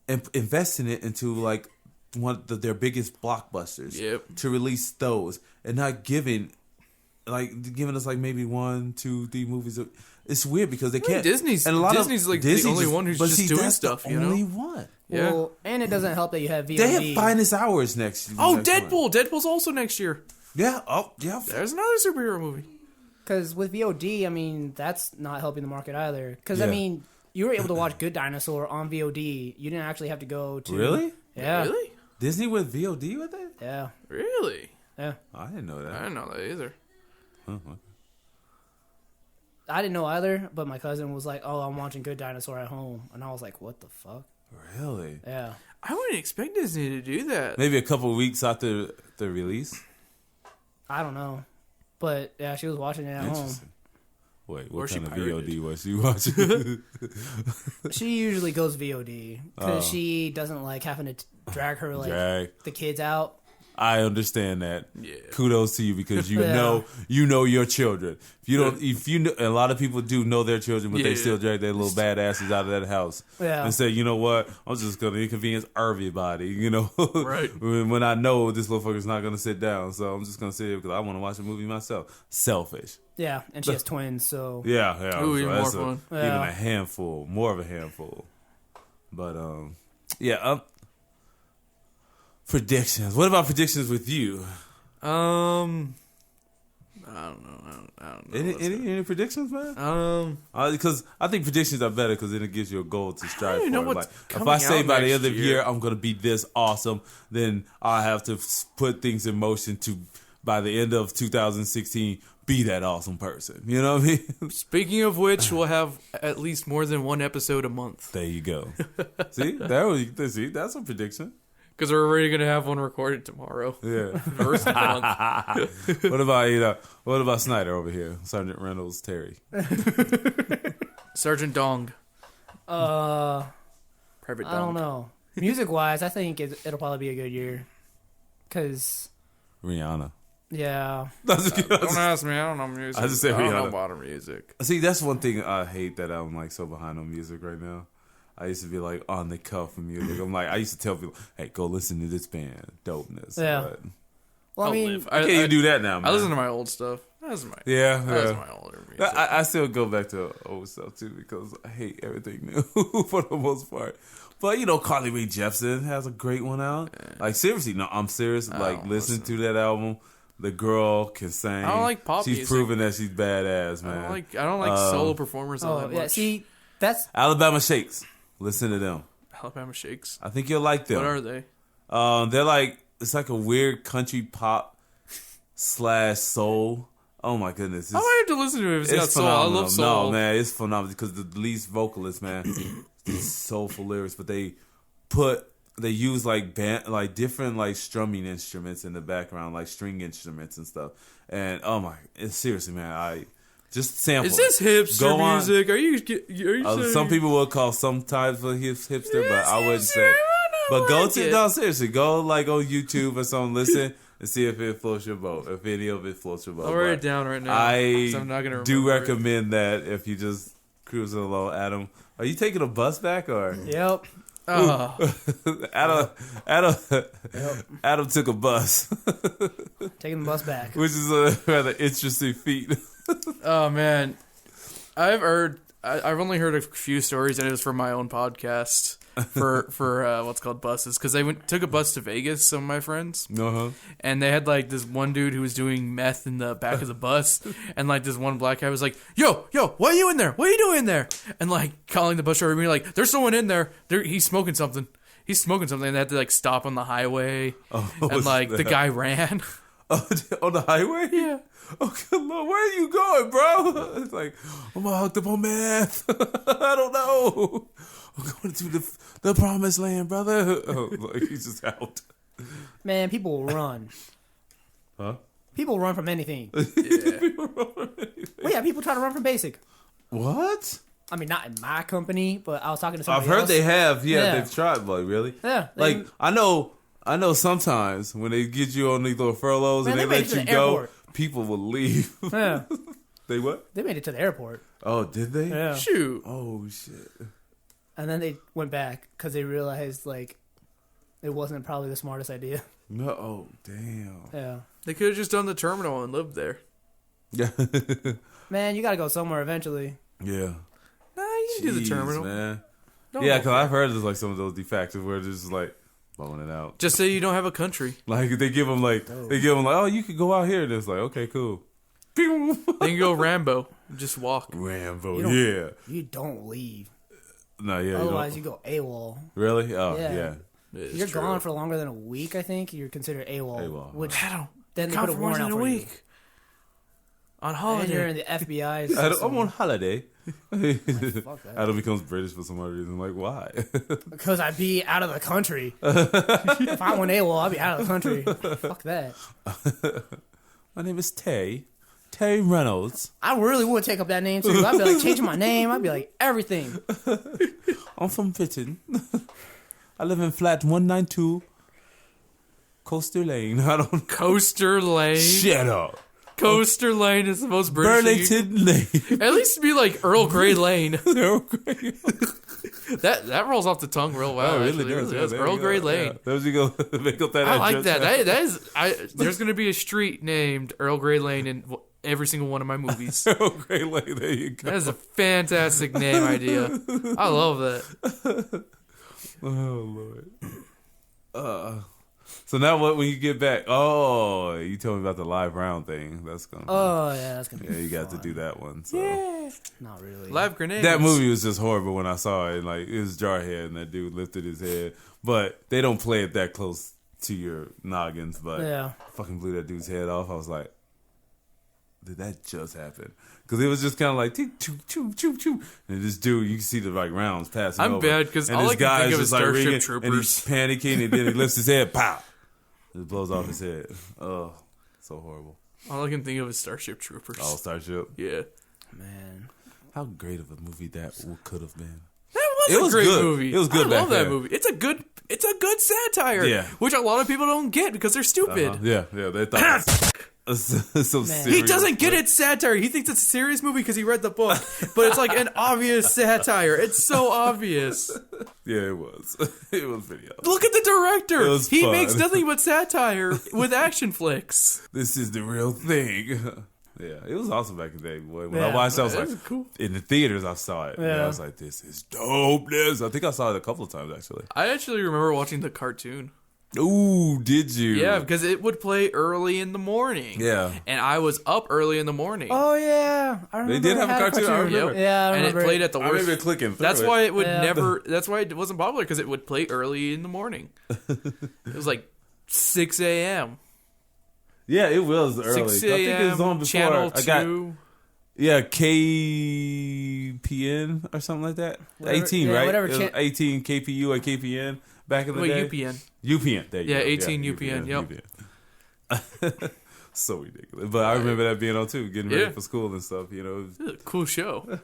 and investing it into, like, one of their biggest blockbusters. Yep. To release those and not giving us like maybe 1, 2, 3 movies. It's weird because they can't. Disney's and a lot Disney's of, like Disney's the only one who's just doing that's stuff. The You know, only one. Yeah. Well, and it doesn't help that you have VOD. They have Finest Hours next. Oh, next Deadpool! one. Deadpool's also next year. Yeah. Oh, yeah. There's another superhero movie. Because with VOD, I mean, that's not helping the market either. Because, Yeah. I mean, you were able to watch Good Dinosaur on VOD. You didn't actually have to go to... Really? Yeah. Really? Disney with VOD with it? Yeah. Really? Yeah. I didn't know that. I didn't know that either. Huh, okay. I didn't know either, but my cousin was like, oh, I'm watching Good Dinosaur at home. And I was like, what the fuck? Really? Yeah. I wouldn't expect Disney to do that. Maybe a couple of weeks after the release. I don't know. But, yeah, she was watching it at home. Interesting. Wait, Or what she kind of pirated. VOD was she watching? She usually goes VOD. Because she doesn't like having to drag her, like, Drag. the kids out. I understand that. Yeah. Kudos to you because you Yeah. know your children. If you know, a lot of people do know their children, but they Yeah. still drag their little badasses out of that house Yeah. and say, you know what, I'm just gonna inconvenience everybody. You know, Right. when I know this little fucker's not gonna sit down, so I'm just gonna sit here because I want to watch a movie myself. Selfish. Yeah, and she has twins, so... Yeah. Ooh, so even that's more fun. Even Yeah. a handful, more of a handful. But predictions. What about predictions with you? I don't know. I don't know. Any predictions, man? Because I think predictions are better because then it gives you a goal to strive don't even know for. what's Like, if coming I say out by the next end of the year. year I'm going to be this awesome, then I have to put things in motion to, by the end of 2016, be that awesome person. You know what I mean? Speaking of which, we'll have at least more than one episode a month. There you go. See, that's a prediction. Because we're already going to have one recorded tomorrow. Yeah. The rest of the month. What about Snyder over here? Sergeant Reynolds Terry. Sergeant Dong. Private Dong. I don't know. Music-wise, I think it'll probably be a good year. Because, Rihanna. yeah. Don't ask me. I don't know music. I just said I don't know Rihanna. about her music. See, that's one thing I hate that I'm like so behind on music right now. I used to be like on the cuff of music. I'm like, I used to tell people, hey, go listen to this band, dopeness. Yeah. But Well, I I'll mean, live. I can't even do that now, man. I listen to my old stuff. That's my Yeah, That's yeah. my older music. I still go back to old stuff too because I hate everything new for the most part. But Carly Rae Jepsen has a great one out. Like seriously, no, I'm serious. Like listen to that album. The girl can sing. I don't like pop She's music. proven that she's badass, man. I don't like solo performers all that yeah. much. See, that's Alabama Shakes. Listen to them. Alabama Shakes. I think you'll like them. What are they? They're like it's like a weird country pop / soul. Oh my goodness! How do I have to listen to it if it's got soul? I love soul. No, man, it's phenomenal because the lead vocalist, man, these soulful lyrics, but they use like different like strumming instruments in the background, like string instruments and stuff. And it's seriously, man, I just sample. Is this hipster music? Are you saying? Some people will call some types of hipster, but I wouldn't say. But seriously, go like on YouTube or something, listen and see if it floats your boat. If any of it floats your boat. I'll write it down right now. I'm not gonna do remember recommend that if you just cruising along. Adam, are you taking a bus back or? yep. Adam took a bus, Taking the bus back. which is a rather interesting feat. Oh man, I've only heard a few stories, and it was from my own podcast for what's called buses, because they took a bus to Vegas. Some of my friends, and they had like this one dude who was doing meth in the back of the bus, and like this one black guy was like, "Yo, what are you in there? What are you doing there?" And like calling the bus driver, being like, "There's someone in there. He's smoking something. He's smoking something." And they had to like stop on the highway, and like the guy ran. On the highway? Yeah. Oh, good Lord, where are you going, bro? It's like, I'm all hooked up on meth. I don't know. I'm going to the promised land, brother. Like, he's just out. Man, people will run. Huh? People run from anything. People run from anything. Well, yeah, people try to run from basic. What? I mean, not in my company, but I was talking to somebody I've heard else. they have. Yeah, Yeah. they've tried, but really? Yeah. Like, I know sometimes when they get you on these little furloughs Man, and they they made let it you to the go, airport. people will leave. Yeah. They what? They made it to the airport. Oh, did they? Yeah. Shoot. Oh, shit. And then they went back because they realized, like, it wasn't probably the smartest idea. No, oh, damn. Yeah. They could have just done the terminal and lived there. Yeah. Man, you got to go somewhere eventually. Yeah. Nah, you can do the Jeez, terminal. man. Don't Yeah, go because for I've it. heard there's like some of those defectors where they're just like blowing it out. Just say you don't have a country. Like they give them like, oh, you could go out here. And it's like, okay, cool. Then you go Rambo. Just walk. Rambo, You don't- yeah. You don't leave. No, yeah. Otherwise, you you go AWOL. don't. Really? Oh, Yeah. yeah. It's You're true. gone for longer than a week, I think. You're considered AWOL. AWOL, Which I then they Gone put a for more warrant than out a for you. week. On And you're holiday. in the FBI's I'm system. on holiday. Fuck that. Adam becomes British for some other reason. Like, why? Because I'd be out of the country. If I went AWOL, I'd be out of the country. Fuck that. My name is Tay. Tay Reynolds. I really would take up that name too. I'd be like changing my name. I'd be like everything. I'm from Fitton. I live in flat 192 Coaster Lane. I don't Coaster Lane. Shut up. Coaster Lane is the most British. Burlington Lane. At least be like Earl Grey Lane. Earl Grey. That rolls off the tongue real well. Oh, it actually. really does. It does. Yeah, there Earl you go. Grey Lane. Yeah. There you go. Make up that I like address. that. That is. There's going to be a street named Earl Grey Lane in every single one of my movies. Earl Grey Lane. There you go. That is a fantastic name idea. I love that. Oh Lord. So now what? When you get back? Oh, you told me about the live round thing. That's gonna. Oh yeah, that's gonna be. Yeah, you got to fun. do that one. So. Not really. Live grenades. That movie was just horrible when I saw it. Like it was Jarhead, and that dude lifted his head, but they don't play it that close to your noggins. But Yeah. fucking blew that dude's head off. I was like, did that just happen? Because it was just kind of like choo choo choo choo, and this dude, you can see the like rounds passing. I'm over. bad because And all this I can guy think of is is just, like, Starship ringing, and Troopers. he's panicking, and then he lifts his head, pow, it blows off his head. Oh, so horrible. All I can think of is Starship Troopers. All Starship. Yeah. Man. How great of a movie that could have been. That was It a was great good. movie. It was good I back love that then. movie. It's a good satire. Yeah. Which a lot of people don't get because they're stupid. Yeah, they thought it was so Man. He serious. doesn't get it's satire. He thinks it's a serious movie because he read the book. But it's like an obvious satire. It's so obvious. Yeah, it was. It was video. Look at the director. It was He fun. makes nothing but satire with action flicks. This is the real thing. Yeah, it was awesome back in the day, boy. When I Yeah. watched it, I was That like, is cool. in the theaters, I saw it. Yeah. Yeah. I was like, this is dopeness. I think I saw it a couple of times, actually. I actually remember watching the cartoon. Ooh, did you? Yeah, because it would play early in the morning. Yeah. And I was up early in the morning. Oh yeah, I remember. They did it have a had cartoon? I remember. Yeah, I and it remember played at the I worst. remember clicking through That's it. why it would Yeah. never. That's why it wasn't popular, because it would play early in the morning. It was like 6 a.m. Yeah, it was early. 6 I think it was on a.m. before. Channel I got 2. Yeah, KPN or something like that. Whatever- 18, yeah, right? whatever It was chan- 18 KPU or KPN back in the Wait, day. UPN. UPN. There you Yeah, go. 18 UPN, yep. UPN. So ridiculous. But I remember that being on too, getting ready Yeah. for school and stuff. You know, It was a cool show.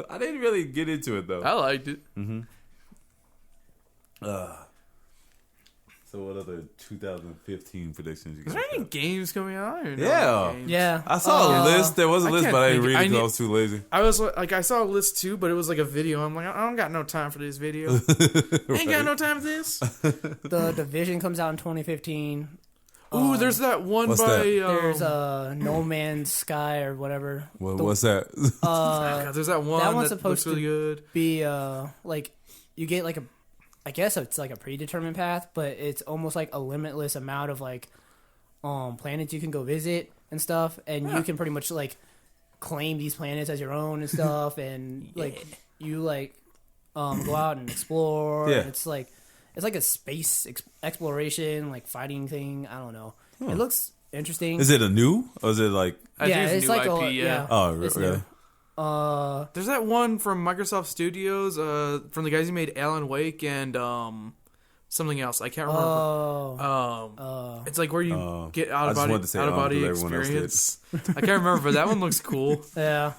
I didn't really get into it though. I liked it. So what other 2015 predictions you Is guys there any have? games coming out? I don't know Yeah. any games. Yeah, I saw a list. There was a I list, can't but I didn't think- read I it because I need- was too lazy. I was like, I saw a list too, but it was like a video. I'm like, I don't got no time for this video. Ain't got no time for this. the Division comes out in 2015. Ooh, there's that one What's by. that? There's No Man's Sky or whatever. What's that? God, there's that one that one's that supposed looks really to good. be like you get like a, I guess it's like a predetermined path, but it's almost like a limitless amount of like planets you can go visit and stuff, and you can pretty much like claim these planets as your own and stuff, and like you like go out and explore. Yeah. And it's like a space exploration like fighting thing. I don't know. It looks interesting. Is it a new or is it like? I think it's a new like IP, a yeah. Oh, it's really? new. There's that one from Microsoft Studios, from the guys who made Alan Wake and something else. I can't remember. It's like where you get I out just wanted of to say body because everyone else did. experience. I can't remember, but that one looks cool. Yeah.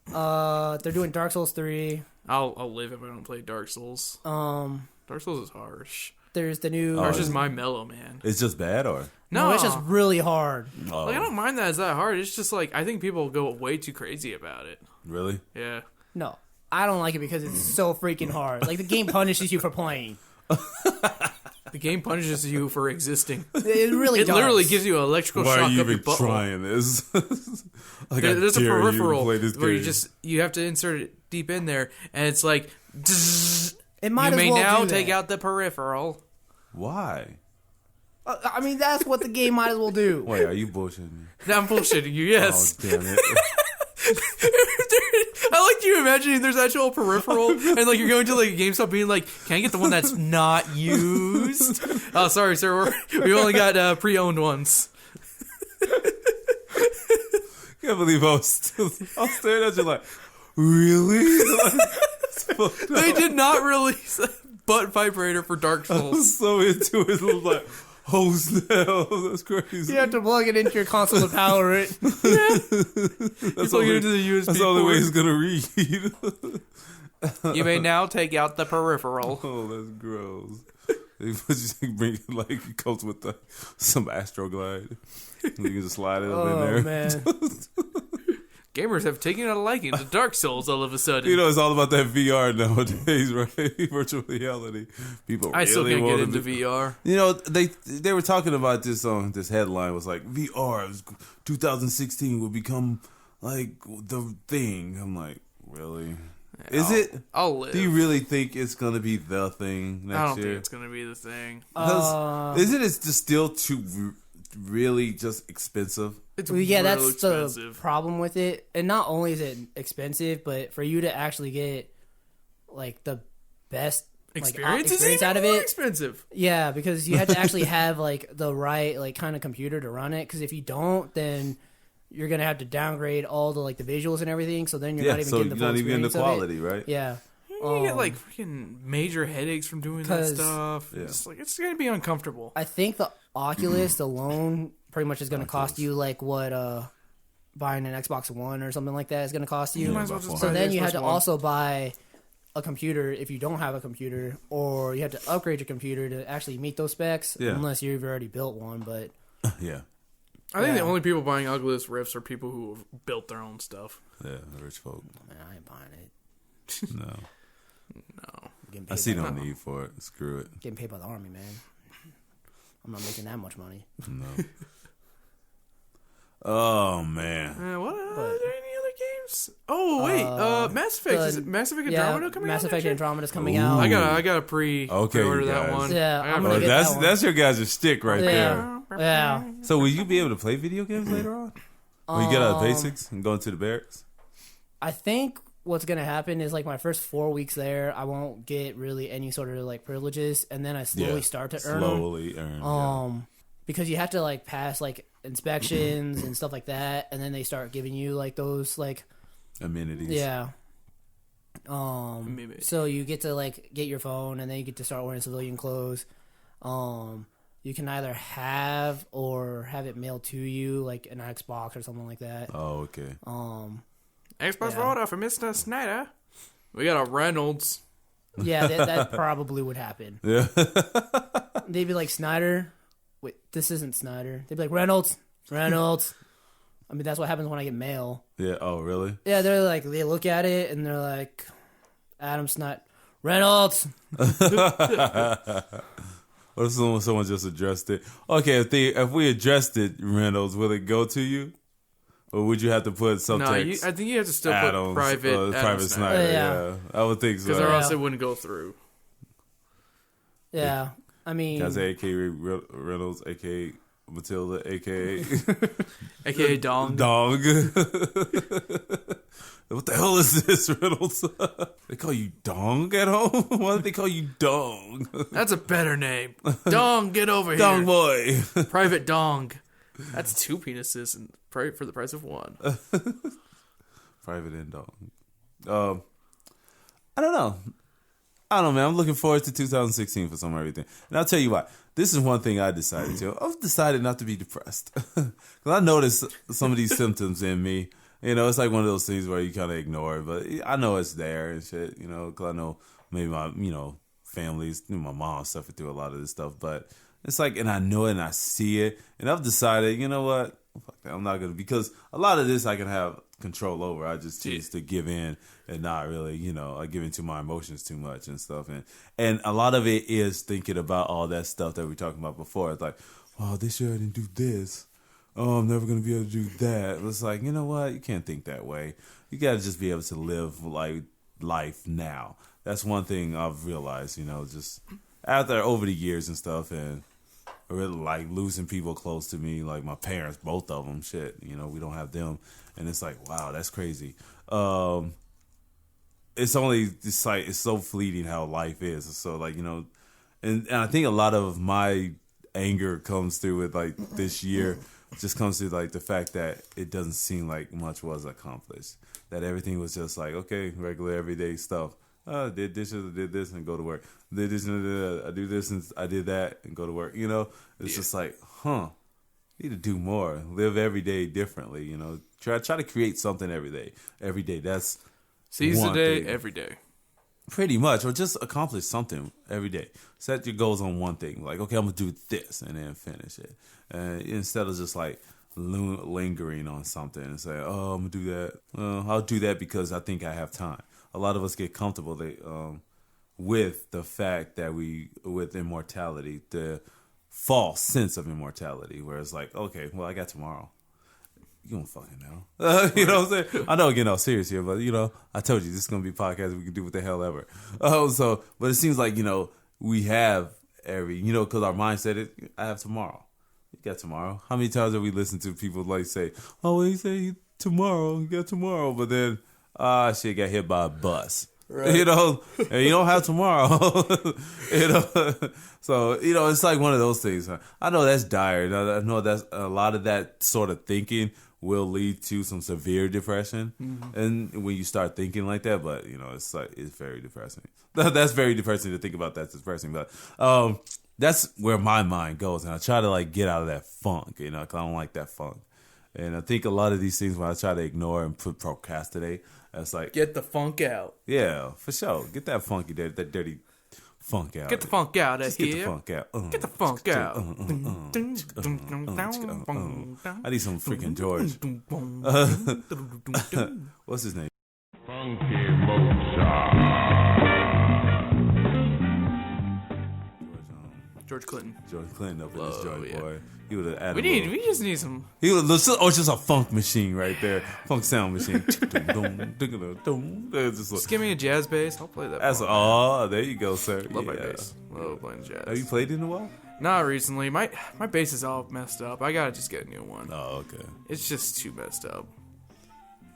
They're doing Dark Souls 3. I'll live if I don't play Dark Souls. Dark Souls is harsh. There's the new. Harsh is my mellow man. It's just bad, or No, it's just really hard. Like, I don't mind that it's that hard. It's just like I think people go way too crazy about it. really? Yeah. No, I don't like it because it's so freaking hard. Like the game punishes you for playing. The game punishes you for existing. It really It does. literally gives you an electrical Why shock are you up your even butthole. trying this? Like, There's a I dare you to peripheral play this where game. you have to insert it deep in there, and it's like, It might you as may well now do take that. out the peripheral. Why? I mean, that's what the game might as well do. Wait, are you bullshitting me? I'm bullshitting you. Yes. Oh, damn it! I like you imagining there's actual peripheral, and like you're going to like a GameStop being like, "Can I get the one that's not used?" Oh, sorry, sir. We only got pre-owned ones. Can't believe I was staring at you like, really? Like, They did not release a butt vibrator for Dark I Souls. was so into it. It was like, oh snap, that's crazy. You have to plug it into your console to power it. That's You plug it into the USB That's the only way port. he's gonna read. You may now take out the peripheral. Oh, that's gross. They just bring it like it comes with some Astroglide. You can just slide it up in Oh there. man, Gamers have taken a liking to Dark Souls all of a sudden. You know, it's all about that VR nowadays, right? Virtual reality. People I still really can't get want into to be. VR. You know, they were talking about this on this headline was like VR 2016 will become like the thing. I'm like, really? Is it? I'll live. Do you really think it's gonna be the thing next I don't year? think it's gonna be the thing. Because isn't it just still too really just expensive? It's well, yeah, real that's expensive. the problem with it. And not only is it expensive, but for you to actually get like the best Experience is experience even out of more it. expensive. Yeah, because you have to actually have like the right like kind of computer to run it. Because if you don't, then you're gonna have to downgrade all the like the visuals and everything. So then you're not even so getting the you're full not even getting the experience of it. quality, right? Yeah, You get like freaking major headaches from doing that 'Cause- stuff. Yeah. It's like it's gonna be uncomfortable. I think the Oculus alone pretty much is gonna cost you like what buying an Xbox One or something like that is gonna cost you. might as well just So buy then the you have Xbox to One. also buy a computer if you don't have a computer, or you have to upgrade your computer to actually meet those specs. Yeah. Unless you've already built one, but Yeah, I think the Yeah. only people buying Oculus Rifts are people who have built their own stuff. yeah, the rich folk. man, I ain't buying it. No, No. Getting I paid see by no the- need for it. Screw it. Getting paid by the army, man. I'm not making that much money. No. Oh man. What are there any other games? Oh wait, Mass Effect. Is it Mass Effect Andromeda coming out? Mass Effect Andromeda is coming Ooh. out. I gotta pre-order that one. Yeah, I'm gonna Oh, get that one. that's your guys' stick right there. Yeah. So will you be able to play video games later on? When you get out of basics and go into the barracks? I think what's gonna happen is like my first 4 weeks there, I won't get really any sort of like privileges, and then I slowly start to earn them. Because you have to like pass like inspections and stuff like that, and then they start giving you like those like amenities. Yeah. So you get to like get your phone, and then you get to start wearing civilian clothes. You can either have or have it mailed to you, like an Xbox or something like that. Oh, okay. Xbox order for Mr. Snyder. We got a Reynolds. Yeah, that probably would happen. Yeah. They'd be like, Snyder. Wait, this isn't Snyder. They'd be like, Reynolds. I mean, that's what happens when I get mail. Yeah. Oh, really? Yeah, they're like, they look at it and they're like, Adam Snyder. Reynolds. What if someone just addressed it? Okay, if we addressed it, Reynolds, will it go to you? Or would you have to put subtext? No, I think you have to still put private Snyder. Yeah. I would think so. Because or else it wouldn't go through. Yeah. I mean, guys, a.k.a. Reynolds, a.k.a. Matilda, a.k.a. a.k.a. Dong. Dong. What the hell is this, Reynolds? They call you Dong at home? Why did they call you Dong? That's a better name. Dong, get over here. Dong boy. Private Dong. That's 2 penises for the price of 1. Private and Dong. I don't know, man. I'm looking forward to 2016 for some everything. And I'll tell you why. This is one thing I decided to. I've decided not to be depressed. Because I noticed some of these symptoms in me. You know, it's like one of those things where you kind of ignore it. But I know it's there and shit, you know, because I know maybe my, families, my mom suffered through a lot of this stuff. But it's like, and I know it and I see it. And I've decided, you know what? Fuck that. I'm not going to, because a lot of this I can have control over. I just choose to give in and not really, I give into my emotions too much and stuff. And a lot of it is thinking about all that stuff that we were talking about before. It's like, oh, this year I didn't do this. Oh, I'm never going to be able to do that. It's like, you know what? You can't think that way. You got to just be able to live like life now. That's one thing I've realized, just over the years and stuff, and really like losing people close to me, like my parents, both of them, shit, we don't have them. And it's like, wow, that's crazy. It's so fleeting how life is. So like, and I think a lot of my anger comes through with like this year. Just comes to like the fact that it doesn't seem like much was accomplished. That everything was just like, okay, regular everyday stuff. Did this and go to work. Did this and I do this and I did that and go to work. It's just like, need to do more. Live every day differently. Try to create something every day. Every day. That's seize the day thing. every day. Pretty much, or just accomplish something every day. Set your goals on one thing. Like, okay, I'm gonna do this, and then finish it. Instead of just like lingering on something and say, "Oh, I'm gonna do that. I'll do that because I think I have time." A lot of us get comfortable with the fact that with immortality, the false sense of immortality, where it's like, okay, well, I got tomorrow. You don't fucking know. You know what I'm saying? I know I'm getting all serious here, but, I told you this is going to be a podcast. We can do what the hell ever. But it seems like, we have because our mind said I have tomorrow. You got tomorrow. How many times have we listened to people like say, oh, he said tomorrow, you got tomorrow. But then, shit got hit by a bus. Right. And you don't have tomorrow. So, it's like one of those things. I know that's dire. I know that's a lot of that sort of thinking will lead to some severe depression. Mm-hmm. And when you start thinking like that, but it's very depressing. That's very depressing to think about. That's depressing, but that's where my mind goes, and I try to like get out of that funk, because I don't like that funk. And I think a lot of these things when I try to ignore and procrastinate, that's like get the funk out. Yeah, for sure. Get that funky, that dirty funk out. Get the funk out of here. Get the funk out. Get the funk out. I need some freaking George. What's his name? Funky Mozart. George Clinton. George Clinton up in this joint, yeah. boy. He would have added. We just need some. He would listen. Oh, it's just a funk machine right there. Funk sound machine. Just give me a jazz bass. I'll play that. There you go, sir. Love my bass. Love playing jazz. Have you played in a while? Not recently. My bass is all messed up. I gotta just get a new one. Oh, okay. It's just too messed up.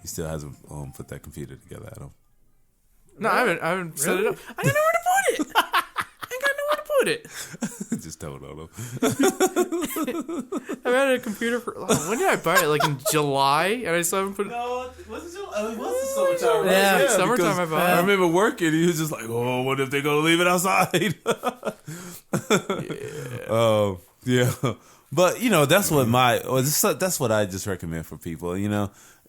He still hasn't put that computer together, Adam. No, I haven't set it up. I didn't know where to put it. I ain't got nowhere to put it. Just don't know. I've had a computer for. When did I buy it? Like in July, and I still haven't put it. No, it wasn't summertime. Right? Yeah, summertime I bought it. I remember working. He was just like, "Oh, what if they're gonna leave it outside?" Yeah. But that's what that's what I just recommend for people.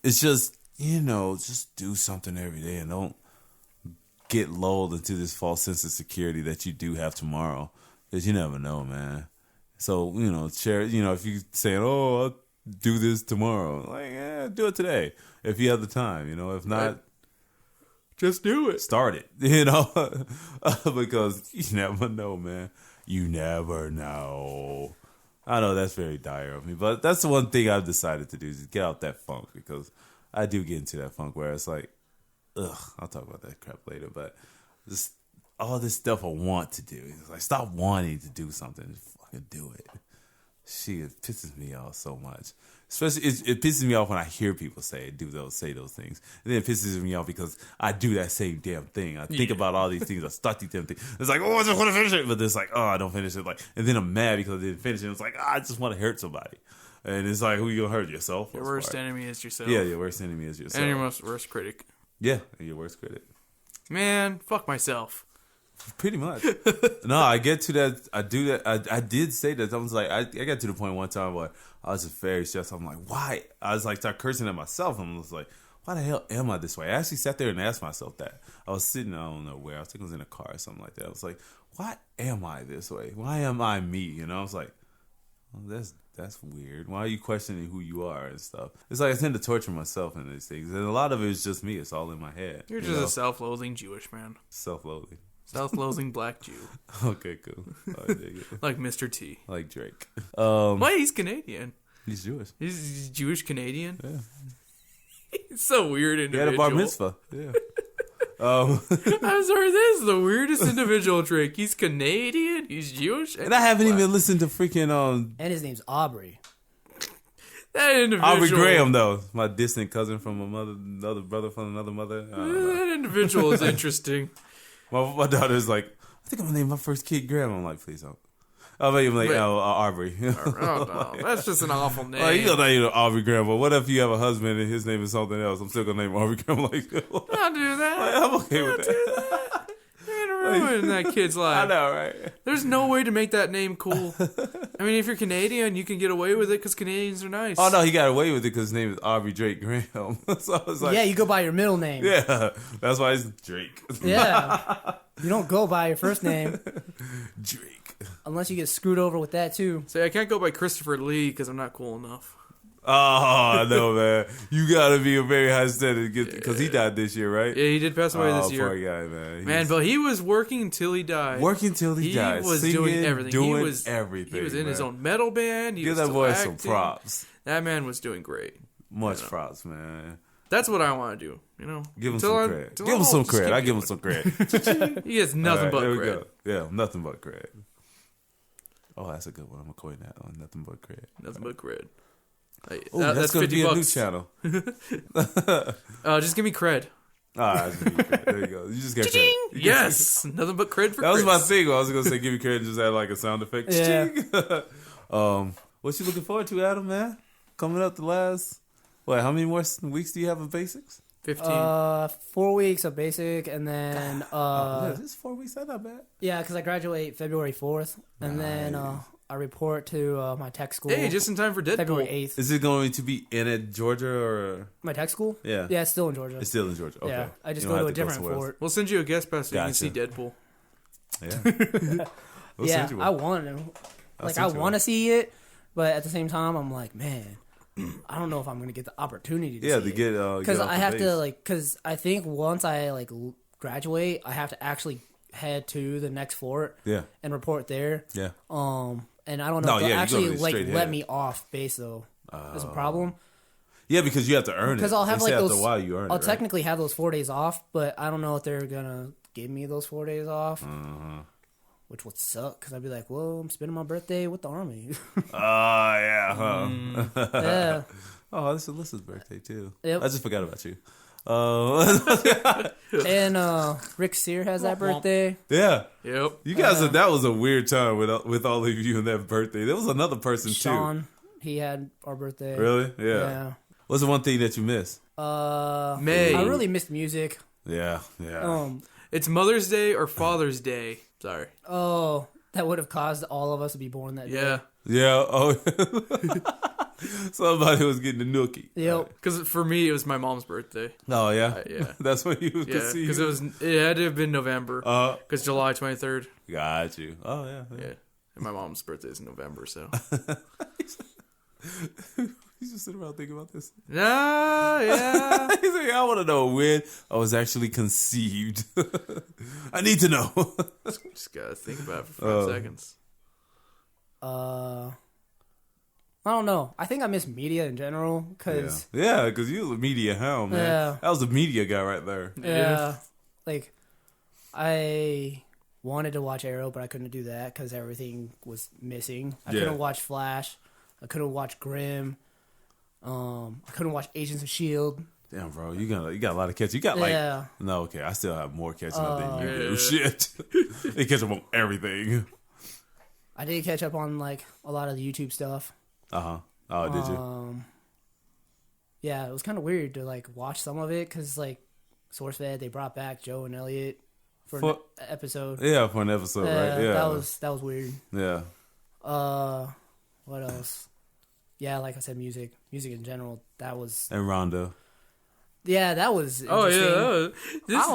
It's just just do something every day and don't get lulled into this false sense of security that you do have tomorrow, because you never know, man. So share. If you saying, "Oh, I'll do this tomorrow," do it today if you have the time. If not, just do it. Start it. Because you never know, man. You never know. I know that's very dire of me, but that's the one thing I've decided to do is get out that funk, because I do get into that funk where it's like, ugh, I'll talk about that crap later, but just all this stuff I want to do. It's like, stop wanting to do something. Just fucking do it. It pisses me off so much. Especially, it pisses me off when I hear people say those things. And then it pisses me off because I do that same damn thing. I think about all these things. I start these damn things. It's like, oh, I just want to finish it. But it's like, oh, I don't finish it. And then I'm mad because I didn't finish it. It's like, I just want to hurt somebody. And it's like, who you going to hurt? Yourself? Your worst enemy is yourself. Yeah, your worst enemy is yourself. And your worst critic. Yeah, and your worst critic. Man, fuck myself. Pretty much. No, I get to that. I do that. I did say that. I was like, I got to the point one time where I was just very stressed. I'm like, why? I was like, start cursing at myself. I was like, why the hell am I this way? I actually sat there and asked myself that. I was sitting, I don't know where. I think I was in a car or something like that. I was like, why am I this way? Why am I me? I was like, well, that's weird. Why are you questioning who you are and stuff? It's like I tend to torture myself in these things. And a lot of it is just me. It's all in my head. You're just a self-loathing Jewish man. Self-loathing. Self-loathing black Jew. Okay, cool. Like Mr. T. Like Drake. Why? He's Canadian. He's Jewish. He's Jewish Canadian. Yeah. He's so weird individual. He had a bar mitzvah. Yeah. I'm sorry, this is the weirdest individual, Drake. He's Canadian. He's Jewish. And I haven't even listened to freaking And his name's Aubrey. That individual. Aubrey Graham, though, my distant cousin from another brother from another mother. That individual is interesting. My daughter's like, I think I'm gonna name my first kid Graham. I'm like, please don't. I'll make him like Aubrey. Oh, no, that's just an awful name. Like, you gonna name Aubrey Graham, but what if you have a husband and his name is something else? I'm still gonna name Aubrey Graham like that. I'll do that. Like, I'm okay with that. You're gonna ruin that kid's life. I know, right? There's no way to make that name cool. I mean, if you're Canadian, you can get away with it because Canadians are nice. Oh no, he got away with it because his name is Aubrey Drake Graham. So I was like, Yeah, you go by your middle name. yeah, that's why it's Drake. Yeah. You don't go by your first name. Drake. Unless you get screwed over with that, too. Say, I can't go by Christopher Lee because I'm not cool enough. Oh, no, man. You got to be a very high standard because he died this year, right? Yeah, he did pass away this year. Poor guy, man. Man, but he was working until he died. Working till he died. He was singing, doing everything. Doing he was everything. He was in man. his own metal band. He Give was that still boy acting. some props. That man was doing great. Much props, man. That's what I want to do. Give him some credit. Give him some credit. I give him some credit. He gets nothing but credit. Go. Yeah, nothing but credit. Oh, that's a good one. I'm gonna coin that one. Nothing but credit. Nothing but credit. That's gonna be a new channel. Just give me cred. That's gonna be credit. There you go. You just get credit. Yes, nothing but cred for That was Chris. my thing. I was gonna say give me credit and just add like a sound effect. Yeah. What you looking forward to, Adam? Man, coming up the last. How many more weeks do you have of basics? 15. 4 weeks of basic, and then this is 4 weeks. That's not bad. yeah, because I graduate February 4th, and then I report to my tech school. Hey, just in time for Deadpool. February 8th. Is it going to be in at Georgia or? My tech school? Yeah. Yeah, it's still in Georgia. It's still in Georgia. Okay. Yeah, I just You go don't to a have different somewhere else. fort. We'll send you a guest pass so you can see Gotcha. Deadpool. Yeah. We'll Yeah, send you one. I want to. Like, I send you want one. to see it, but at the same time, I'm like, man, I don't know if I'm going to get the opportunity to see to it. get Because off I the have base. to, because I think once I, graduate, I have to actually head to the next fort. Yeah. And report there. Yeah. And I don't know. No, if yeah, they'll you actually go to like straight let head. me off base though. That's a problem. Yeah, because you have to earn it. Because I'll have They like say those. after a while you earn I'll it, right? technically have those 4 days off, but I don't know if they're gonna give me those 4 days off. Which would suck because I'd be like, well, I'm spending my birthday with the army. Oh, yeah, huh? Yeah. Oh, this is Alyssa's birthday, too. Yep. I just forgot about you. And Rick Sear has that birthday. Yeah. Yep. You guys, that was a weird time with all of you and that birthday. There was another person, Sean, he had our birthday. too. Really? Yeah. Yeah. What's the one thing that you miss? May. I really missed music. Yeah, yeah. It's Mother's Day or Father's Day. Sorry. Oh, that would have caused all of us to be born that day. Yeah. Yeah, oh. Somebody was getting a nookie. Yep. Because for me, it was my mom's birthday. Oh, yeah? Yeah. That's when you was Yeah. Because it had to have been November. Because July 23rd. Got you. Oh, yeah. Yeah. And my mom's birthday is in November, so. He's just sitting around thinking about this. Nah, yeah. He's like, I want to know when I was actually conceived. I need to know. Just gotta think about it for 5 seconds. I don't know. I think I miss media in general because Yeah, because you was a media hound, man. Yeah. That was a media guy right there. yeah, like I wanted to watch Arrow, but I couldn't do that because everything was missing. I couldn't watch Flash. I couldn't watch Grimm. I couldn't watch Agents of S.H.I.E.L.D. Damn, bro, you got a lot of catch. You got no, okay. I still have more catching up than you do. Shit, they catch up on everything. I did catch up on like a lot of the YouTube stuff. Oh, did you? Yeah, it was kind of weird to like watch some of it because like SourceFed they brought back Joe and Elliot for an episode. Yeah, for an episode, right? Yeah, that was weird. Yeah. What else? Yeah, like I said, music in general. That was And Rondo. yeah, that was. Oh yeah,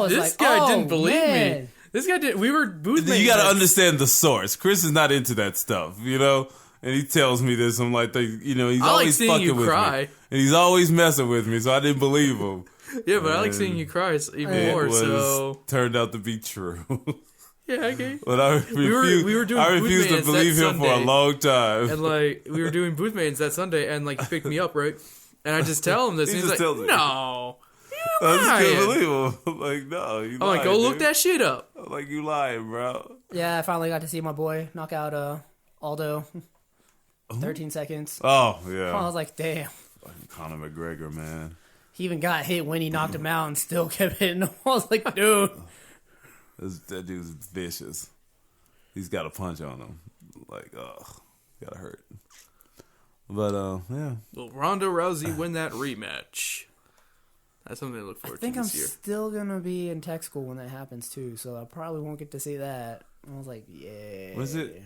this guy didn't believe me. This guy did. We were booth mates. You got to understand the source. Chris is not into that stuff, you know. And he tells me this. I'm like, he's always seeing fucking you with cry. me, and he's always messing with me. So I didn't believe him. Yeah, but I like seeing you cry even more. So turned out to be true. yeah, okay. But I refused. We were doing I refused to booth believe mates him for a Sunday. long time. And like we were doing booth mates that Sunday, and like he picked me up, right? And I just tell him this, He and he's just like, tells me. "No, I just couldn't lying." believe him. I'm like, no, you I'm like, lying, "Go look dude. that shit up." I'm like, you lying, bro. Yeah, I finally got to see my boy knock out Aldo. 13 seconds. Oh I yeah, was like, damn. Conor McGregor, man. He even got hit when he knocked him out and still kept hitting him. I was like, dude. That dude's vicious. He's got a punch on him. Like, gotta hurt. But yeah. Will Ronda Rousey win that rematch? That's something to look I forward think to I'm this year. still going to be in tech school when that happens, too. So I probably won't get to see that. I was like, yeah. Was it?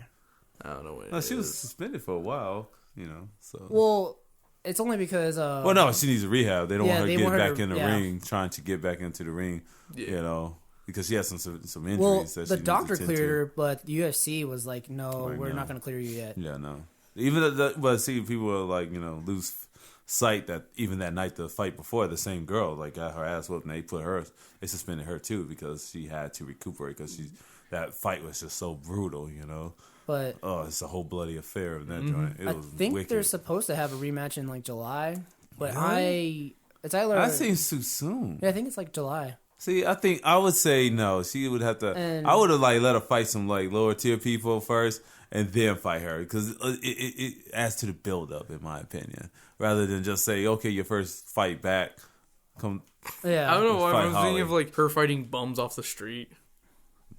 I don't know when. No, she was suspended for a while. You know, so. Well, it's only because. Well, no, she needs a rehab. They don't want her they getting want her back to- in the yeah. ring, trying to get back into the ring. Yeah. You know, because she has some injuries. Well, that she the needs doctor to tend cleared to. her, but the UFC was like, no, Like, we're no. not going to clear you yet. Yeah, no. Even but see, people are like, lose sight that even that night, the fight before, the same girl like got her ass whooped, and they suspended her too because she had to recuperate because that fight was just so brutal, But it's a whole bloody affair in that joint. It I was think wicked. they're supposed to have a rematch in like July. But it's either. That seems too soon. Yeah, I think it's like July. See, I think I would say no. She would have to. And- I would have let her fight some lower tier people first, and then fight her because it adds to the build up, in my opinion, rather than just say, okay, your first fight back, come. Yeah. I don't know why Fight I'm thinking of Holly. like her fighting bums off the street.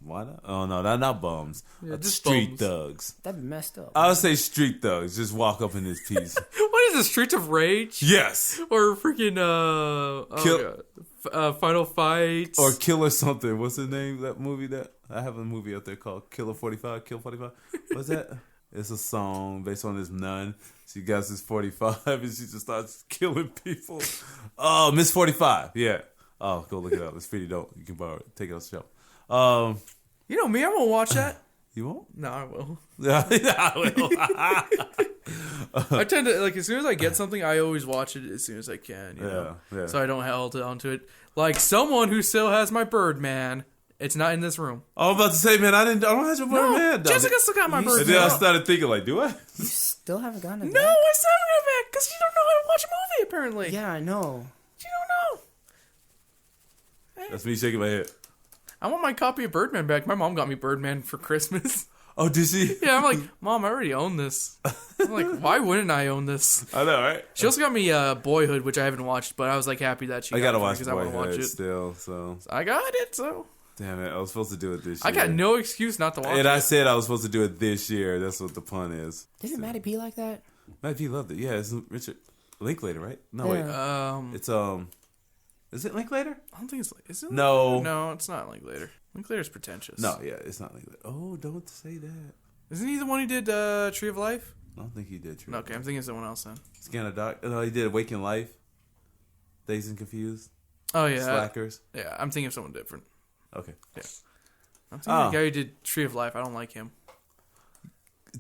Why not? Oh no, not bums. Yeah, just Street bums. thugs. That'd be messed up. I would say street thugs. Just walk up in this piece. What is it? Streets of Rage? Yes. Or freaking Final Fights? Or Killer something. What's the name of that movie? That I have a movie out there called Killer 45. Kill 45. What's that? It's a song based on this nun. She got this 45 and she just starts killing people. Oh, Miss 45. Yeah. Oh, go look it up. It's free. You can borrow it. Take it off the shelf. You know me, I won't watch that. You won't? No, I will. Yeah, I will. I tend to, like, as soon as I get something, I always watch it as soon as I can. You know? Yeah. So I don't hold on to it. Like someone who still has my Birdman It's not in this room. Oh, I'm about to say, man, I don't have your Birdman. No, Jessica still got my Birdman. And then I started thinking, like, do I? You still haven't gotten it No, back? I still haven't got it back because you don't know how to watch a movie, apparently. Yeah, I know. You don't know. That's me shaking my head. I want my copy of Birdman back. My mom got me Birdman for Christmas. Oh, did she? Yeah, I'm like, Mom, I already own this. I'm like, why wouldn't I own this? I know, right? She also got me Boyhood, which I haven't watched, but I was like happy that she I got gotta it watch because I want to watch Boyhood it. still, so. I got it, so Damn it, I was supposed to do it this year. I got no excuse not to watch And it. I said I was supposed to do it this year. That's what the pun is. Didn't Maddie P like that? Matt P loved it. Yeah, it's Richard Linklater, right? No, wait. It's is it Linklater? I don't think it's like. Is it? No. No, it's not Linklater. Linklater's pretentious. No, yeah, it's not Linklater. Oh, don't say that. Isn't he the one who did Tree of Life? I don't think he did. True. Okay, I'm thinking of someone else then. Scan of Dark. No, he did Awaken Life. Dazed and Confused. Oh yeah, Slackers. Yeah, I'm thinking of someone different. Okay. Yeah, I'm thinking of the guy who did Tree of Life. I don't like him.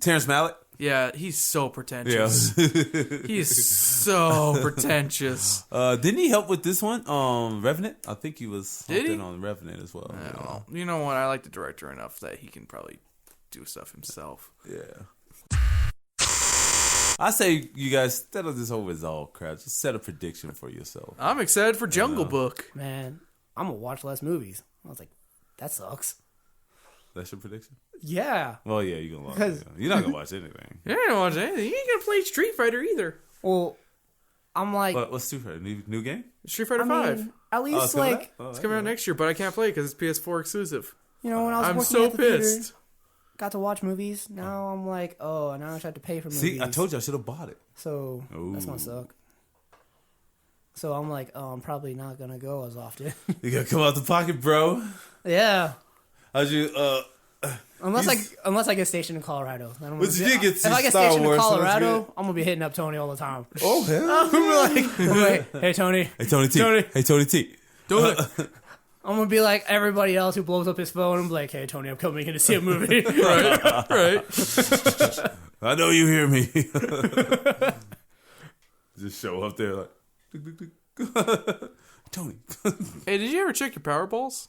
Terrence Malick. Yeah, he's so pretentious. He's so pretentious. Didn't he help with this one? Revenant. I think he was Did he? in on Revenant as well. Yeah, well, you know what? I like the director enough that he can probably do stuff himself. Yeah. I say you guys, instead of this whole resolve crap, just set a prediction for yourself. I'm excited for Jungle Book. Man, I'm gonna watch less movies. I was like, that sucks. That's your prediction? Yeah. Well, yeah, you're gonna watch. Because- You're not gonna watch anything. You ain't gonna watch anything. You ain't gonna play Street Fighter either. Well, I'm like, What's Street Fighter? New game? Street Fighter I 5. mean, at Oh, least it's coming like, out? Oh, It's coming out next year, but I can't play it because it's PS4 exclusive. you know, when I was I'm working so at the theater, pissed. got to watch movies. Now I'm like, oh, now I have to pay for movies. See, I told you I should have bought it. So that's gonna Ooh. suck. So I'm like, oh, I'm probably not gonna go as often. You gotta come out the pocket, bro. Yeah. How'd you? Unless I get stationed in Colorado. Then I'm But gonna you be- did get if to I get Star stationed Wars, in so that's Colorado, good. I'm gonna be hitting up Tony all the time. Oh hell! I'm like, hey Tony. Hey Tony T. Tony. Hey Tony T. Do it. I'm gonna be like everybody else who blows up his phone. I'm like, hey Tony, I'm coming in to see a movie. Right. I know you hear me. Just show up there like, Tony. Hey, did you ever check your Powerballs?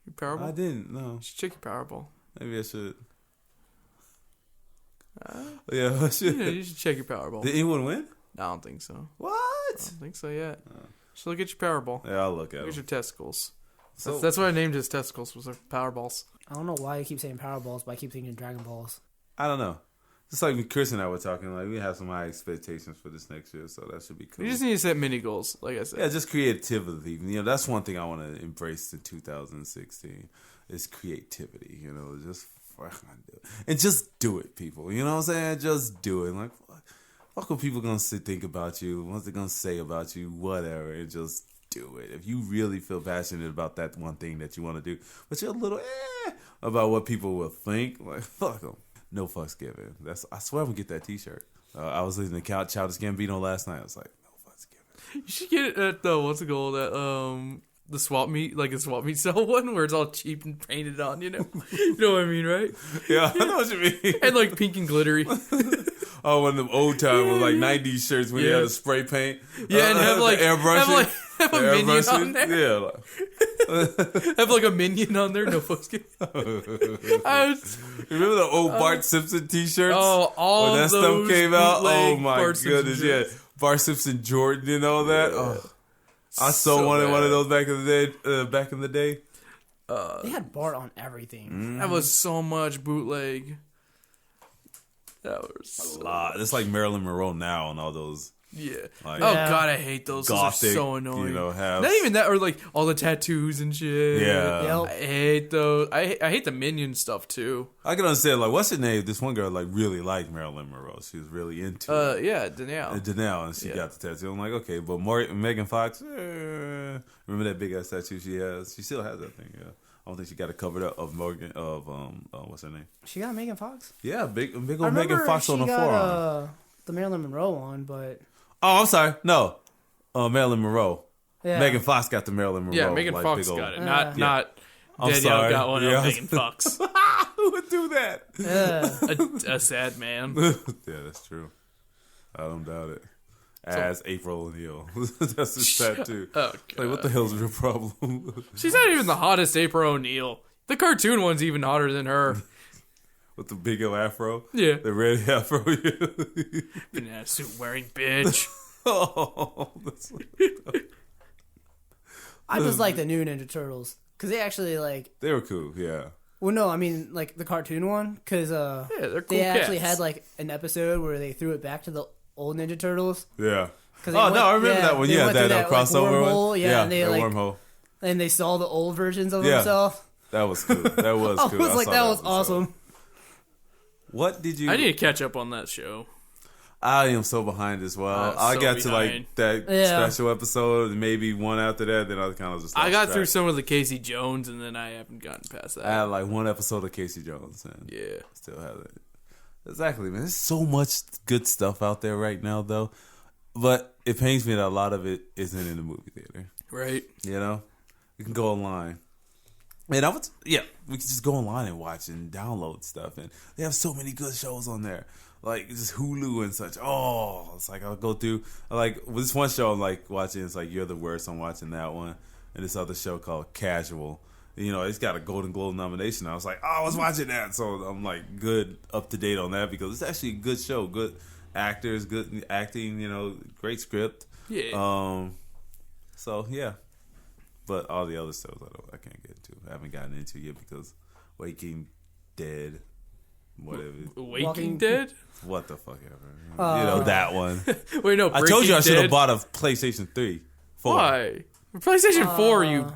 Your Powerball? I didn't. No. You should check your Powerball. Maybe I should. Yeah, I should. You should check your Powerball. Did anyone win? I don't think so. I What? don't think so yet. So look at your Powerball. Yeah, I'll look at Look at it. your testicles. So, That's what I named his testicles, was like Powerballs. I don't know why I keep saying Powerballs, but I keep thinking Dragon Balls. I don't know. Just like when Chris and I were talking, like we have some high expectations for this next year, so that should be cool. You just need to set mini goals, like I said. Yeah, just creativity. You know, that's one thing I want to embrace in 2016 is creativity. You know, just fucking do it. And just do it, people. You know what I'm saying? Just do it. Like, fuck what people gonna think about you, what they're gonna say about you, whatever, and just do it. If you really feel passionate about that one thing that you want to do, but you're a little about what people will think, like, fuck them. No fucks given. I swear I'm gonna get that t-shirt. I was listening to Childish Gambino last night. I was like, no fucks given. You should get it at the, what's it called, at, the swap meet, like a swap meet sell one where it's all cheap and painted on, you know? You know what I mean, right? Yeah, I know what you mean. And like pink and glittery. Oh, one of them old time like 90s shirts where you Yeah. had a spray paint. Yeah, and have like, the airbrushing. have a minion on there. Yeah. Like, Have like a minion on there, no fucks given. remember the old Bart Simpson t-shirts? Oh, all when that those stuff came out? Oh bootleg my Bart Simpson goodness, yeah. shirts. Bart Simpson Jordan and all that. Oh. I so wanted one of those back in the day. They had Bart on everything. That was so much bootleg. That was A lot. It's like Marilyn Monroe now and all those. yeah. Like, Oh Yeah. god, I hate those. Those are Gothic, so annoying. you know, have Not even that, or like all the tattoos and shit. Yeah. Yep. I hate those. I hate the minion stuff too. I can understand, like, what's her name? This one girl, like, really liked Marilyn Monroe. She was really into it. Yeah, Danielle. And Danelle, and she Yeah. got the tattoo. I'm like, okay, but Megan Fox, remember that big ass tattoo she has? She still has that thing, yeah. I don't think she got it covered up of Morgan, what's her name? She got Megan Fox. Yeah, big I old remember Megan Fox she on the got, forearm. the Marilyn Monroe one, but Oh, I'm sorry. No. Marilyn Monroe. yeah. Megan Fox got the Marilyn Monroe. Yeah, Megan like, Fox big old- got it. Yeah. Not I'm Danielle sorry. got one Yeah. of Megan Fox. Who would do that? Yeah. a sad man. Yeah, that's true. I don't doubt it. As April O'Neil. That's his tattoo. Oh, Like, what the hell's your problem? She's not even the hottest April O'Neil. The cartoon one's even hotter than her. With the big afro. Yeah. The red afro. Banana suit wearing bitch. Oh, I just like the new Ninja Turtles because they actually like. they were cool, yeah. Well, no, I mean like the cartoon one because they're cool they actually cats. had like an episode where they threw it back to the old Ninja Turtles. Yeah. Cause Oh, no, I remember that one. they Yeah, went through that like, crossover wormhole, one. Yeah, and they that like wormhole. and they saw the old versions of Yeah. themselves. That was cool. That was I cool. was like, saw that was episode. awesome. What did you... I need to catch up on that show. I am so behind as well. I'm I so got to behind. like that Yeah. special episode, and maybe one after that. Then I kind of just. I lost got track. through some of the Casey Jones, and then I haven't gotten past that. I had like one episode of Casey Jones, and Yeah. still have it. Exactly, man. There's so much good stuff out there right now, though. But it pains me that a lot of it isn't in the movie theater. Right. You know, you can go online. And we can just go online and watch and download stuff, and they have so many good shows on there, like just Hulu and such. Oh, it's like I'll go through like with this one show I'm like watching. It's like You're the Worst. I'm watching that one, and this other show called Casual. You know, it's got a Golden Globe nomination. I was like, oh, I was watching that, so I'm like good up to date on that because it's actually a good show, good actors, good acting. You know, great script. Yeah. So yeah. But all the other shows I can't get into. I haven't gotten into yet because Waking Dead, whatever. Walking Dead? What the fuck ever. You know, that one. Wait, no. I told you I should Breaking have bought a PlayStation 3. 4. Why? PlayStation 4, you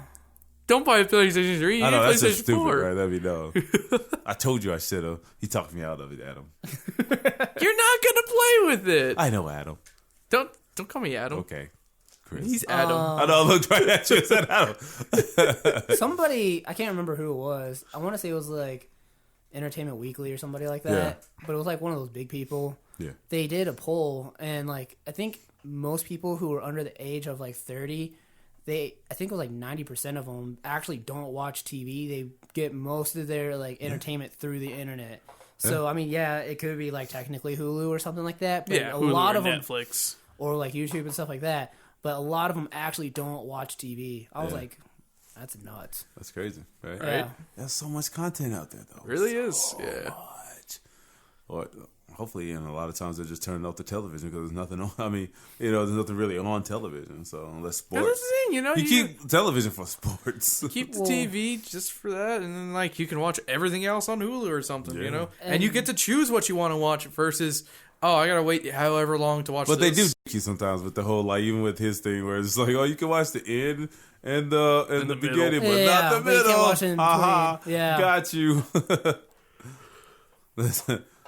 don't buy a PlayStation 3. You I need know, a that's PlayStation just stupid, 4. right? Let me know. I told you I should have. He talked me out of it, Adam. You're not gonna play with it. I know, Adam. Don't call me Adam. Okay. Chris. He's Adam. I know, I looked right at you and said Adam. Somebody, I can't remember who it was. I want to say it was like Entertainment Weekly or somebody like that. Yeah. But it was like one of those big people. Yeah. They did a poll, and like I think most people who were under the age of like 30, I think it was like 90% of them actually don't watch TV. They get most of their like entertainment through the internet. So I mean, yeah, it could be like technically Hulu or something like that. But Yeah, a Hulu lot or of them, Netflix. or like YouTube and stuff like that. But a lot of them actually don't watch TV. I was Yeah. like, that's nuts. That's crazy, right? Yeah. There's so much content out there, though. Really is. Yeah. Much. Or hopefully, and a lot of times they're just turning off the television because there's nothing on. I mean, you know, there's nothing really on television. So unless sports, That's the thing, you know. you keep television for sports. Keep the TV just for that, and then like you can watch everything else on Hulu or something, you know. And you get to choose what you want to watch versus, oh, I gotta wait however long to watch. But this. they do you sometimes with the whole like even with his thing where it's like, oh, you can watch the end and the the beginning, middle. but not the but you can't middle. watch it in Aha, between. Yeah. got you.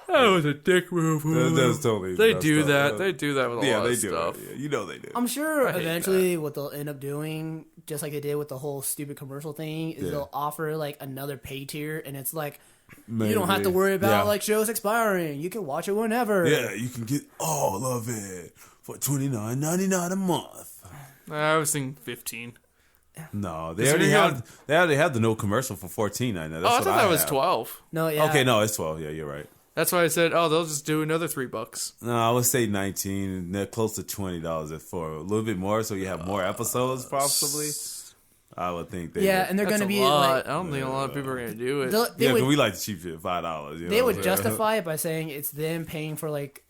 That was a dick move. That's totally. They messed do up. that. They do that with a Yeah, lot they of do. stuff. Yeah, you know they do. I'm sure hate eventually what they'll end up doing, just like they did with the whole stupid commercial thing, is Yeah. they'll offer like another pay tier, and it's like Maybe. you don't have to worry about Yeah. like shows expiring. You can watch it whenever. Yeah, you can get all of it for $29.99 a month. I was thinking 15. No, they Does already it have. They already have the no commercial for $14.99. Oh, I thought that was 12. No, yeah. Okay, no, it's 12. Yeah, you're right. That's why I said, oh, they'll just do another $3. No, I would say 19. And they're close to $20 for a little bit more, so you have more episodes, possibly. I would think they. Yeah, would. and they're That's going to a be lot. like I don't think a lot of people are going to do it. they Yeah, would but we like to cheap shit, $5. You they know would what I'm saying? justify it by saying it's them paying for like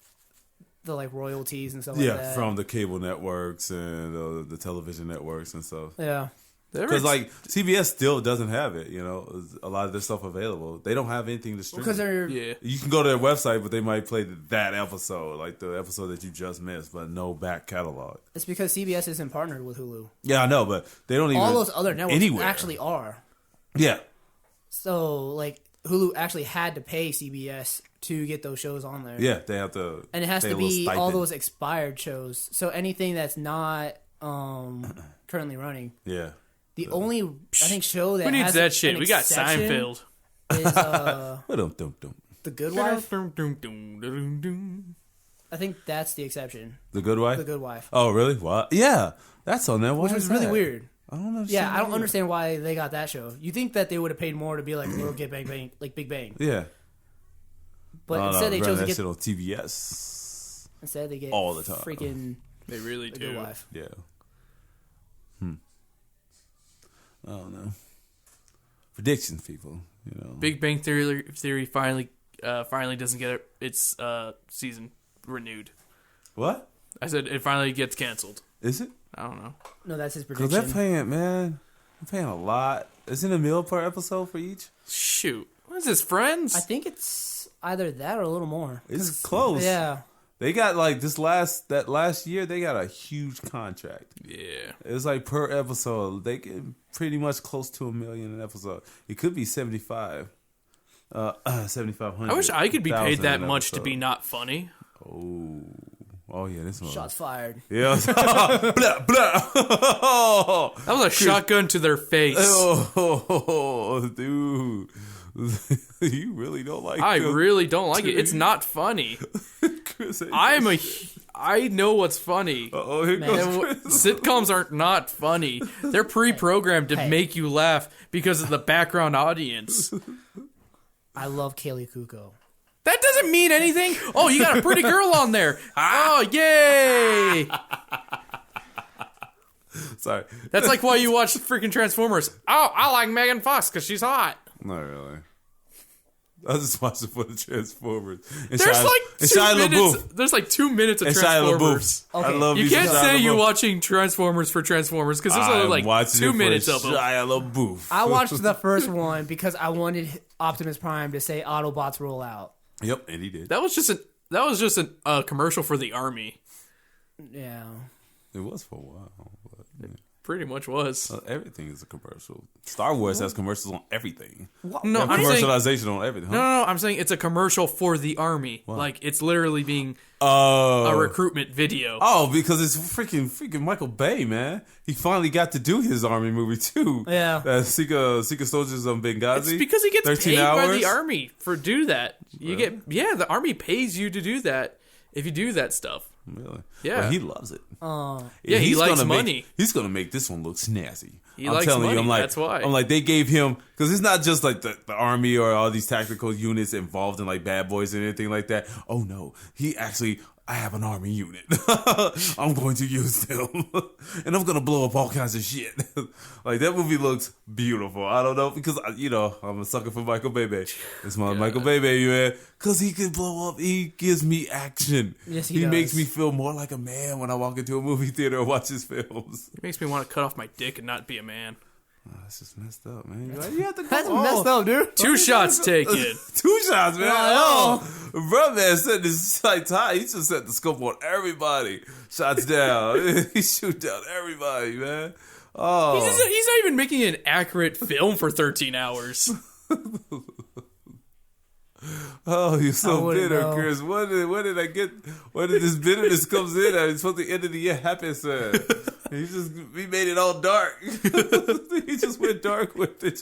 the like royalties and stuff Yeah, like that. from the cable networks and the television networks and stuff. Yeah. Because like CBS still doesn't have it, you know, a lot of their stuff available. They don't have anything to stream. Because they're Yeah. You can go to their website, but they might play that episode, like the episode that you just missed, but no back catalog. it's because CBS isn't partnered with Hulu. Yeah, I know, but they don't even. All those other networks anywhere. actually are. Yeah, So like Hulu actually had to pay CBS to get those shows on there. yeah, they have to. And it has pay to a little be all stipend. those expired shows. So anything that's not currently running. Yeah, The only I think show that Who needs has that shit? an We got exception Seinfeld. is Dum-dum-dum. The Good Wife. The I think that's the exception. The Good Wife. The Good Wife, Oh, really? What? Yeah, that's on there. Why which is was really that? weird. I don't know. Yeah, I don't understand why they got that show. You think that they would have paid more to be like Little Get Bang Bang, like Big Bang, Yeah, but Oh, instead no, they run chose to that get shit on TBS. instead they get all the time. freaking They really The do. Good Wife. Yeah. I don't know. predictions, people. You know, Big Bang Theory finally doesn't get its season renewed. what I said it finally gets canceled. is it? I don't know. No, that's his Because prediction. they're paying a lot. Isn't it a meal per episode for each? Shoot, what is this, Friends? I think it's either that or a little more. It's close. Yeah. They got like that last year. They got a huge contract. Yeah. It's like per episode. They get pretty much close to $1 million an episode. It could be 7,500. I wish I could be paid that much to be not funny. Oh yeah, this one. Shots fired. Yeah. Blah, blah. That was a shotgun to their face. Oh, dude. You really don't like I him. really don't like it. It's not funny. Chris, I know what's funny. oh, here And goes Chris. sitcoms aren't not funny. They're pre-programmed to make you laugh because of the background audience. I love Kaylee Kuko. That doesn't mean anything. Oh, you got a pretty girl on there. Oh, yay. Sorry. That's like why you watch freaking Transformers. Oh, I like Megan Fox because she's hot. Not really. I was just watching for the Transformers. And There's Shia- like and 2 Shia minutes. LaBeouf. There's like 2 minutes of And Shia Transformers. LaBeouf. I Okay. love You me can't some Shia say you're LaBeouf. watching Transformers for Transformers because there's only I'm like watching 2 it for minutes of them. Shia LaBeouf. I watched the first one because I wanted Optimus Prime to say Autobots roll out. Yep, and he did. That was just a commercial for the army. Yeah. It was for a while. But, Pretty much was. everything is a commercial. Star Wars has commercials on everything. No, They have I'm saying, commercialization on everything. Huh? no, I'm saying it's a commercial for the army. Like it's literally being Oh. a recruitment video. Oh, because it's freaking Michael Bay, man. He finally got to do his army movie too. Yeah. Secret Soldiers on Benghazi. It's because he gets 13 paid by hours? the army for do that. The army pays you to do that if you do that stuff. Really? Yeah. Well, he loves it. Yeah, he He's likes gonna money. He's gonna make this one look snazzy. He likes money, that's why. I'm like, they gave him, because it's not just like the army or all these tactical units involved in like Bad Boys and anything like that. Oh no, I have an army unit. I'm going to use them. And I'm going to blow up all kinds of shit. Like, that movie looks beautiful. I don't know, because, I'm a sucker for Michael Bay. It's my Michael Bay, man. Because he can blow up. He gives me action. Yes, he he makes does. me feel more like a man when I walk into a movie theater and watch his films. It makes me want to cut off my dick and not be a man. That's just messed up, man. You have to go That's all- messed up, dude. 2 shots taken. 2 shots, man. Wow. Oh, bro, man, set his sights high. He just set the scope on everybody. Shots down. He shoot down everybody, man. Oh, He's not even making an accurate film for 13 hours. oh, you're so wouldn't bitter, know. Chris. Where did I get? Where did this bitterness comes in? It's supposed to end of the year happy, sir. We made it all dark. He just went dark with it.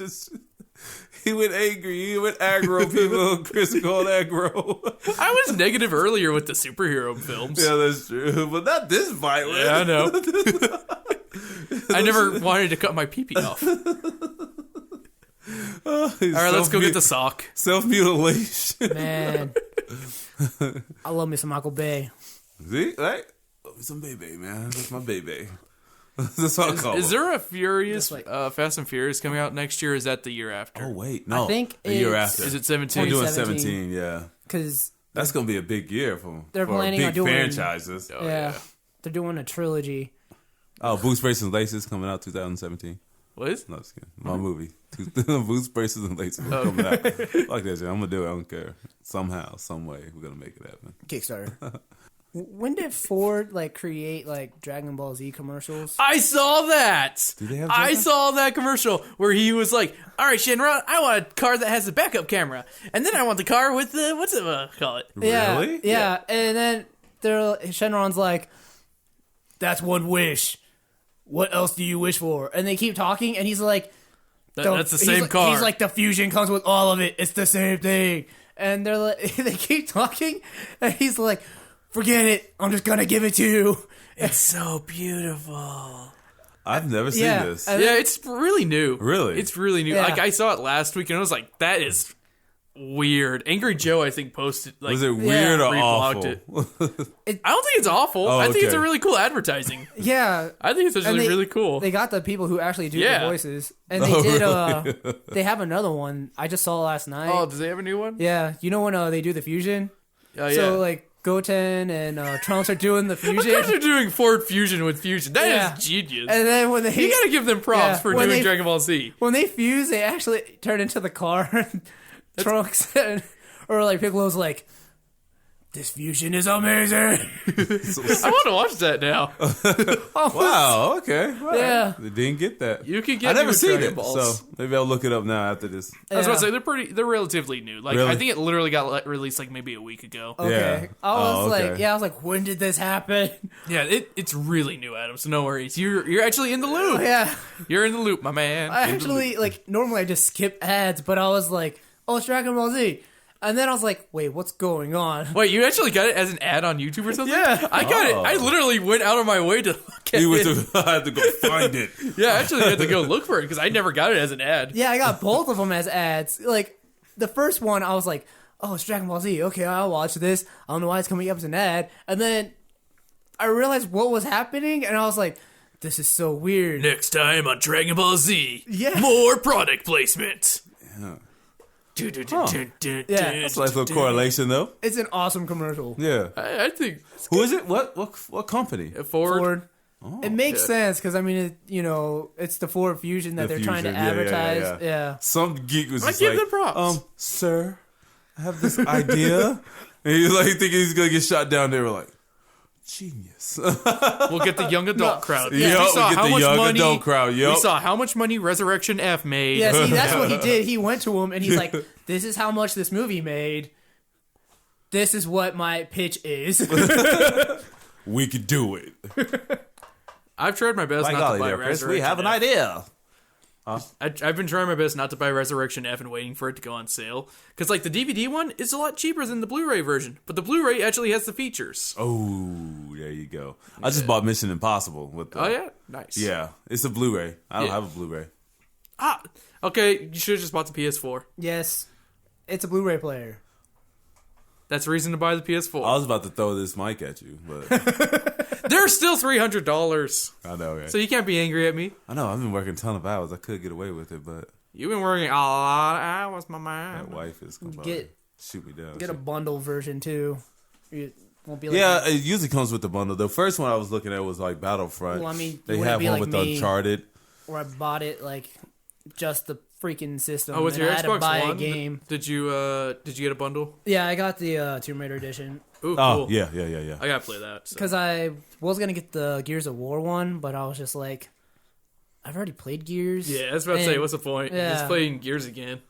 He went angry. He went aggro. People, Chris called aggro. I was negative earlier with the superhero films. Yeah, that's true. But not this violent. Yeah, I know. I never wanted to cut my pee-pee off. All right, let's go get the sock. Self-mutilation. Man. I love me some Michael Bay. See? Right? Love me some baby, man. That's my baby. That's what I call Is him. there a Furious Just like- Fast and Furious coming out next year? Or is that the year after? Oh, wait. No. I think the year it's- after. Is it 17? We're doing 2017. 17, yeah. Because, That's going to be a big year for They're planning big on doing- franchises. Oh, yeah, they're doing a trilogy. Oh, Boots, Braces, and Laces coming out 2017. What is? No, just kidding. My movie. Boots, Braces, and Laces coming out. Like that shit. I'm going to do it. I don't care. Somehow, some way, we're going to make it happen. Kickstarter. When did Ford create Dragon Ball Z commercials? I saw that. Do they have I something? saw that commercial where he was like, "All right, Shenron, I want a car that has a backup camera, and then I want the car with the what's it call it?" Yeah, Really? yeah. And then Shenron's like, "That's one wish. What else do you wish for?" And they keep talking, and he's like, That's the he's same like- car. He's like, "The fusion comes with all of it. It's the same thing." And they're like, they keep talking, and he's like, "Forget it. I'm just gonna give it to you." "It's so beautiful." I've never seen Yeah. this. And- Yeah, it's really new. Really? It's really new. Yeah. Like I saw it last week, and I was like, "That is weird. Angry Joe, I think, posted like. Was it weird or reblogged awful? it. I don't think it's awful. Oh, I think it's okay. a really cool advertising. Yeah. I think it's actually really cool. They got the people who actually do Yeah. the voices. And they did, they have another one. I just saw last night. Oh, do they have a new one? Yeah. You know when they do the fusion? Oh, yeah. So, like, Goten and Trunks are doing the Of course fusion. they're doing Ford Fusion with Fusion. That is genius. And then when they... You gotta give them props Yeah, for when doing they- Dragon Ball Z. When they fuse, they actually turn into the car. Trunks or like Piccolo's like, this fusion is amazing. I want to watch that now. Wow. Okay. All right. Yeah. They didn't get that. You can get I never new seen Dragon it, Balls. so maybe I'll look it up now after this. I was about to Yeah. say they're relatively new. Like Really? I think it literally got released like maybe a week ago. Okay. Yeah. I was Oh, okay. like, I was like, when did this happen? Yeah, it's really new, Adam. So no worries. You're actually in the loop. Yeah. You're in the loop, my man. I In the actually, loop. like, normally I just skip ads, but I was like, oh, it's Dragon Ball Z. And then I was like, wait, what's going on? Wait, you actually got it as an ad on YouTube or something? Yeah. I got it. Oh. I literally went out of my way to look at He went it. to, I had to go find it. Yeah, I actually had to go look for it because I never got it as an ad. Yeah, I got both of them as ads. Like, the first one, I was like, oh, it's Dragon Ball Z. Okay, I'll watch this. I don't know why it's coming up as an ad. And then I realized what was happening, and I was like, this is so weird. Next time on Dragon Ball Z, Yeah. more product placement. Yeah. Yeah. That's a nice little correlation, though. It's an awesome commercial. Yeah. I think Who is it? What company? Ford. It makes sense because I mean, it's the Ford Fusion that The they're trying to Fusion, yeah, advertise. yeah. Yeah. Some geek was I just give like, them props. Sir, I have this idea. And he's like thinking he's going to get shot down there. We're like, genius. We'll get the young adult crowd. Yeah, we saw we'll get how the much young money. adult crowd, yep. We saw how much money Resurrection F made. Yeah, see, that's what he did. He went to him and he's like, this is how much this movie made. This is what my pitch is. We could do it. I've tried my best not to buy Resurrection F. idea. I've been trying my best not to buy Resurrection F and waiting for it to go on sale. Because, like, the DVD one is a lot cheaper than the Blu-ray version. But the Blu-ray actually has the features. Oh, there you go. I just bought Mission Impossible. With the, Oh, yeah? Nice. Yeah, it's a Blu-ray. I don't Yeah. have a Blu-ray. Ah, okay, you should have just bought the PS4. Yes. It's a Blu-ray player. That's reason to buy the PS4. I was about to throw this mic at you, but They're still $300. I know, right? So you can't be angry at me. I know, I've been working a ton of hours. I could get away with it, but You've been working a lot of hours, my man. my wife is going to Get- shoot me down. Get a bundle version too. It won't be like Yeah, it usually comes with the bundle. The first one I was looking at was like Battlefront. Well, I mean, they it wouldn't have be one like with me. Uncharted. where I bought it like just the freaking system. Oh, with and your I had Xbox to buy One? a game. Did you get a bundle? Yeah, I got the Tomb Raider edition Ooh, Oh, cool. yeah. I gotta play that. So. because I was gonna get the Gears of War one, but I was just like, I've already played Gears. Yeah, I was about to say, And- what's the point? Yeah. Just playing Gears again.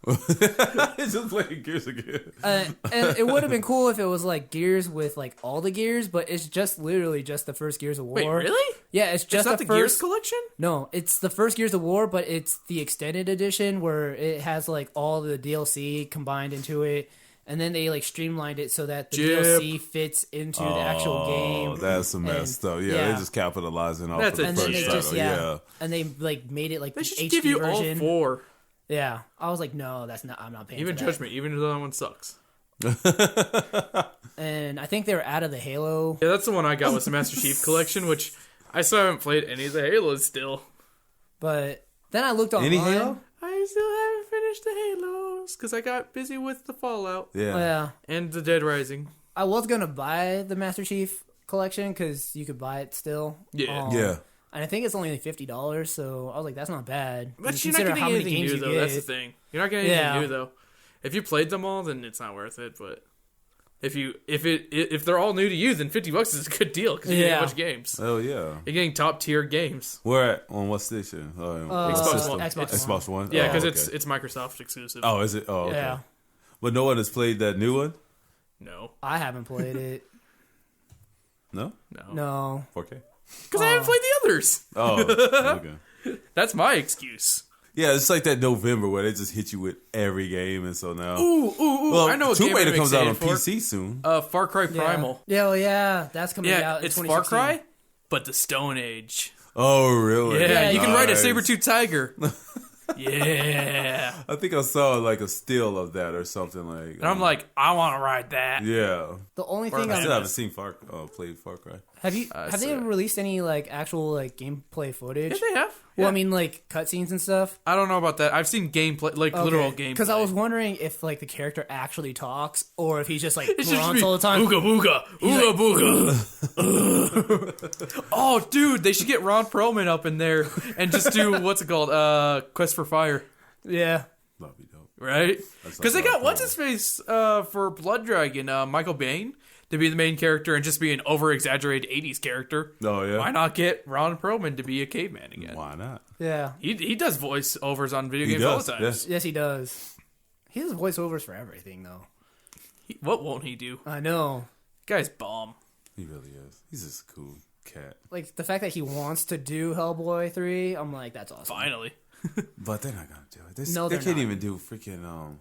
Just playing Gears again. And it would have been cool if it was like Gears with like all the Gears, but it's just literally just the first Gears of War. Wait, really? Yeah, it's just It's not the the Gears first. collection? No, it's the first Gears of War, but it's the extended edition where it has like all the DLC combined into it, and then they like streamlined it so that the Jip. DLC fits into the actual Oh, game. that's a mess, And- though. Yeah, yeah. they're just capitalizing off That's of a the And first then they title. just Yeah. and they like made it like They the should HD give you version. all 4. Yeah, I was like, no, that's not. I'm not paying. Even for that. Judgment, even though that one sucks. And I think they were out of the Halo. Yeah, that's the one I got was the Master Chief collection, which I still haven't played any of the Halos still. But then I looked online. Any Halo? I still haven't finished the Halos because I got busy with the Fallout Yeah. Yeah, and the Dead Rising. I was gonna buy the Master Chief collection because you could buy it still. Yeah. Yeah. And I think it's only $50, so I was like, that's not bad. But You you're not consider getting how many anything games new, you though. get. That's the thing. You're not getting anything Yeah. new, though. If you played them all, then it's not worth it. But if they're all new to you, then $50 is a good deal because you're getting a Yeah. bunch of games. Oh, yeah. You're getting top tier games. Where at? On what station? Xbox system? One. Xbox One? Yeah, Oh, because okay. it's Microsoft exclusive. Oh, is it? Oh, okay. Yeah, But no one has played that new one? No, I haven't played it. No? No. 4K? because I haven't played the others. Oh, okay. That's my excuse. Yeah, it's like that November where they just hit you with every game, and so now. Ooh! Well, I know what Tomb game Raider I'm comes out on excited for. PC soon. Far Cry Yeah. Primal. Yeah, well, yeah, that's coming Yeah, out in it's Far 2016. Cry, but the Stone Age. Oh, really? Yeah, you can ride a Nice. saber-tooth tiger. Yeah. I think I saw like a still of that or something like. And I'm like, I want to ride that. yeah. The only thing I I'm still haven't seen played Far Cry. have they ever released any like actual like gameplay footage? Yeah, they have. Well, Yeah. I mean like cutscenes and stuff. I don't know about that. I've seen gameplay, like literal gameplay. Because I was wondering if like the character actually talks or if he's just like It's just grunts me. all the time. Ooga booga, ooga booga. Oh, dude, they should get Ron Perlman up in there and just do what's it called? Quest for Fire, Yeah. That'd be dope. right? That's Because they like got Ron what's his face for Blood Dragon, Michael Biehn, to be the main character and just be an over exaggerated '80s character. Oh yeah. Why not get Ron Perlman to be a caveman again? Why not? Yeah. He does voiceovers on video He games all does. the time. Yes. Yes, he does. He has voiceovers for everything though. What won't he do? I know. Guy's bomb. He really is. He's just a cool cat. Like the fact that he wants to do Hellboy 3, I'm like, that's awesome. Finally. But they're not gonna do it. No, They they're can't not. even do freaking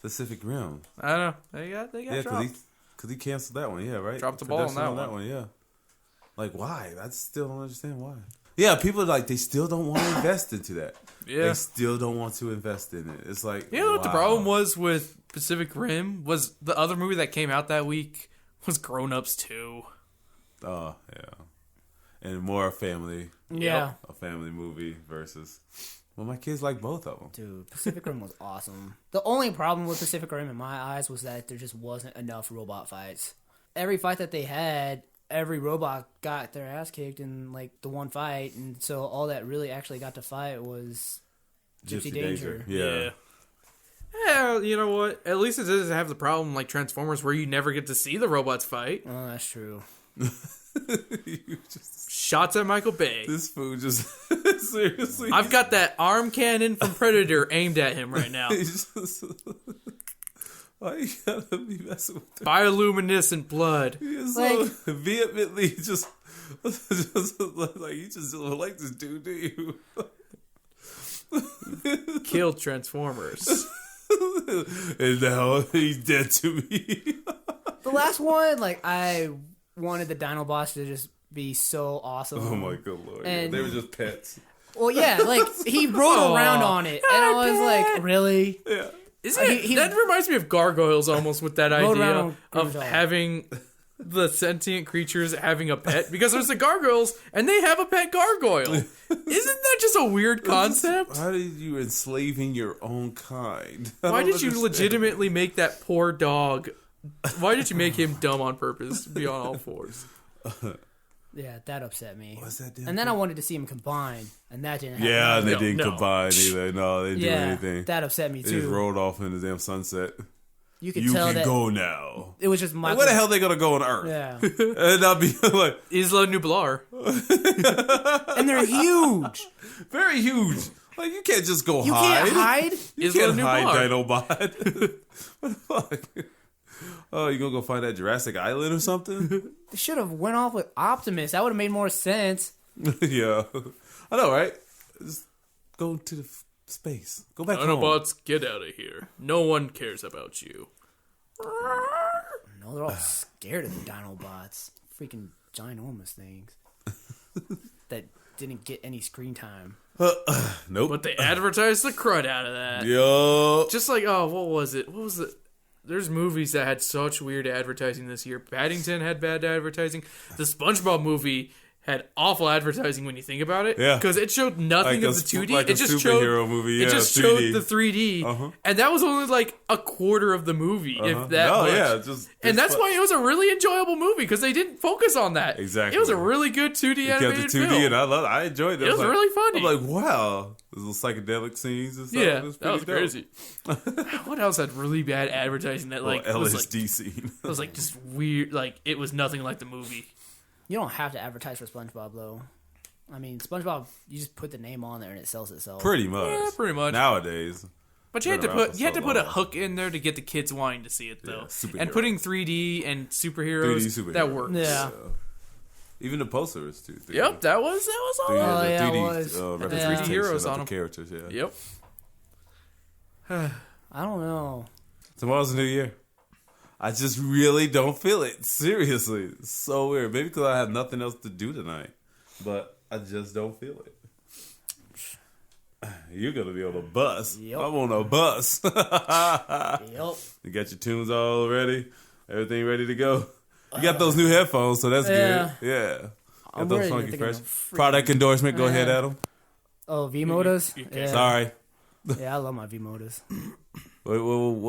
Pacific Rim. I don't know. They got Yeah, dropped. because he canceled that one. Yeah, right. Dropped the ball on Production that one. Yeah. Like why? I still don't understand why. Yeah, people like they still don't want to invest into that. Yeah. They still don't want to invest in it. It's like You know what the wow. problem was with Pacific Rim? Was the other movie that came out that week was Grown Ups 2. Oh yeah, and more family. Yeah. A family movie versus. Well, my kids like both of them. Dude, Pacific Rim was awesome. The only problem with Pacific Rim in my eyes was that there just wasn't enough robot fights. Every fight that they had, every robot got their ass kicked in like the one fight, and so all that really actually got to fight was Gypsy Danger. Yeah. Yeah, you know what? At least it doesn't have the problem like Transformers where you never get to see the robots fight. Oh, that's true. You just, Shots at Michael Bay. this food just seriously. I've got that arm cannon from Predator aimed at him right now. He's just, why you gotta be messing with that? Bioluminescent blood. He's Like- so vehemently just like you just don't like this dude, do you? Killed Transformers. And now he's dead to me. The last one, like, I wanted the Dinobots to just be so awesome. Oh my good lord! And- they were just pets. Well, yeah, like, he rode around on it, and I was like, really? Yeah. Isn't it, he- that reminds me of Gargoyles almost with that Rode idea around of Grimjaw. having the sentient creatures having a pet because there's the gargoyles and they have a pet gargoyle. Isn't that just a weird concept? How did you enslaving your own kind? I Why don't did you understand. legitimately make that poor dog? Why did you make him dumb on purpose to be on all fours? Yeah, that upset me. What's that damn And then I wanted to see them combine, and that didn't happen. Yeah, and they No, didn't no. combine either. No, they didn't do Yeah, anything. that upset me They just too. rolled off into the damn sunset. You could You tell can that go now. it was just my. Like, where the hell they gonna go on Earth? Yeah, And I'll be like, Isla Nublar. and they're huge. very huge. Like you can't just go You hide. can't hide. You Isla can't hide Nublar. Dinobot. What the fuck? Oh, you gonna go find that Jurassic Island or something? They should have went off with Optimus. That would have made more sense. Yeah, I know, right? Just go to the space. Go back home. Dinobots, get out of here. No one cares about you. No, they're all scared of the Dinobots. Freaking ginormous things that didn't get any screen time. Nope. But they advertised the crud out of that. Yo. Just like, oh, what was it? What was it? There's movies that had such weird advertising this year. Paddington had bad advertising. The SpongeBob movie had awful advertising when you think about it. Yeah. Because it showed nothing Like of a the 2D. like a it just superhero showed, movie, It yeah, just 3D. showed the 3D. Uh-huh. And that was only like a quarter of the movie, if that No, much. yeah, just And that's why it was a really enjoyable movie, because they didn't focus on that. Exactly. It was a really good 2D you kept the animated 2D, film. and I enjoyed it. It was like, really funny. I'm like, wow, those little psychedelic scenes and stuff. Yeah, It was that was pretty dope. crazy. What else had really bad advertising that like Little was LSD like scene. it was like just weird, like it was nothing like the movie. You don't have to advertise for SpongeBob though. I mean, SpongeBob, you just put the name on there and it sells itself. Pretty much. Yeah, pretty much. Nowadays. But you had Been to around put for you had so to put a long. hook in there to get the kids wanting to see it though. Yeah, superhero. And putting 3D and superheroes 3D superheroes. that works. Yeah. Even the posters too. 3D. Yep, that was all. 3D, Oh, the yeah, it 3D was. representation 3D heroes of on the 'em. characters. Yeah. Yep. I don't know. Tomorrow's a new year. I just really don't feel it. Seriously, it's so weird. Maybe because I have nothing else to do tonight, but I just don't feel it. You're gonna be on a bus. Yep. I'm on a bus. Yep. You got your tunes all ready? Everything ready to go? You got those new headphones, so that's Yeah. good. Yeah. I'm Got those ready to funky think fresh. of a freaking- Product endorsement. Go ahead, Adam. Oh, V-Modas? Yeah. Sorry. Yeah, I love my V-Modas. What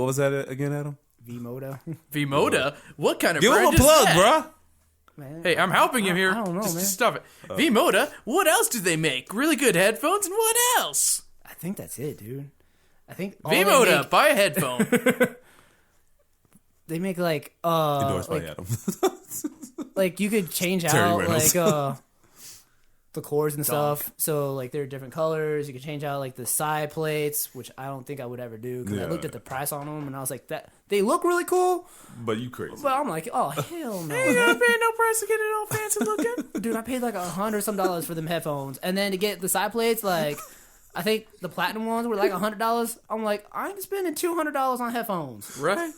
was that again, Adam? V-Moda. V-Moda? What kind of Give brand him a is plug, that? bruh. Man. Hey, I'm helping him here. I don't know, Just man. stop it. V-Moda? What else do they make? Really good headphones, and what else? I think that's it, dude. I think all V-Moda, buy a headphone. they make like Endorsed like, by Adam. like you could change Terry out Reynolds. like the cords and stuff. So like they're different colors. You can change out like the side plates, which I don't think I would ever do because I Yeah. looked at the price on them and I was like, that they look really cool, But you crazy. but I'm like, oh hell no. You don't pay no price to get it all fancy looking. Dude, I paid like $100 some for them headphones, and then to get the side plates, like I think the platinum ones were like $100. I'm like, I ain't spending $200 on headphones. Right?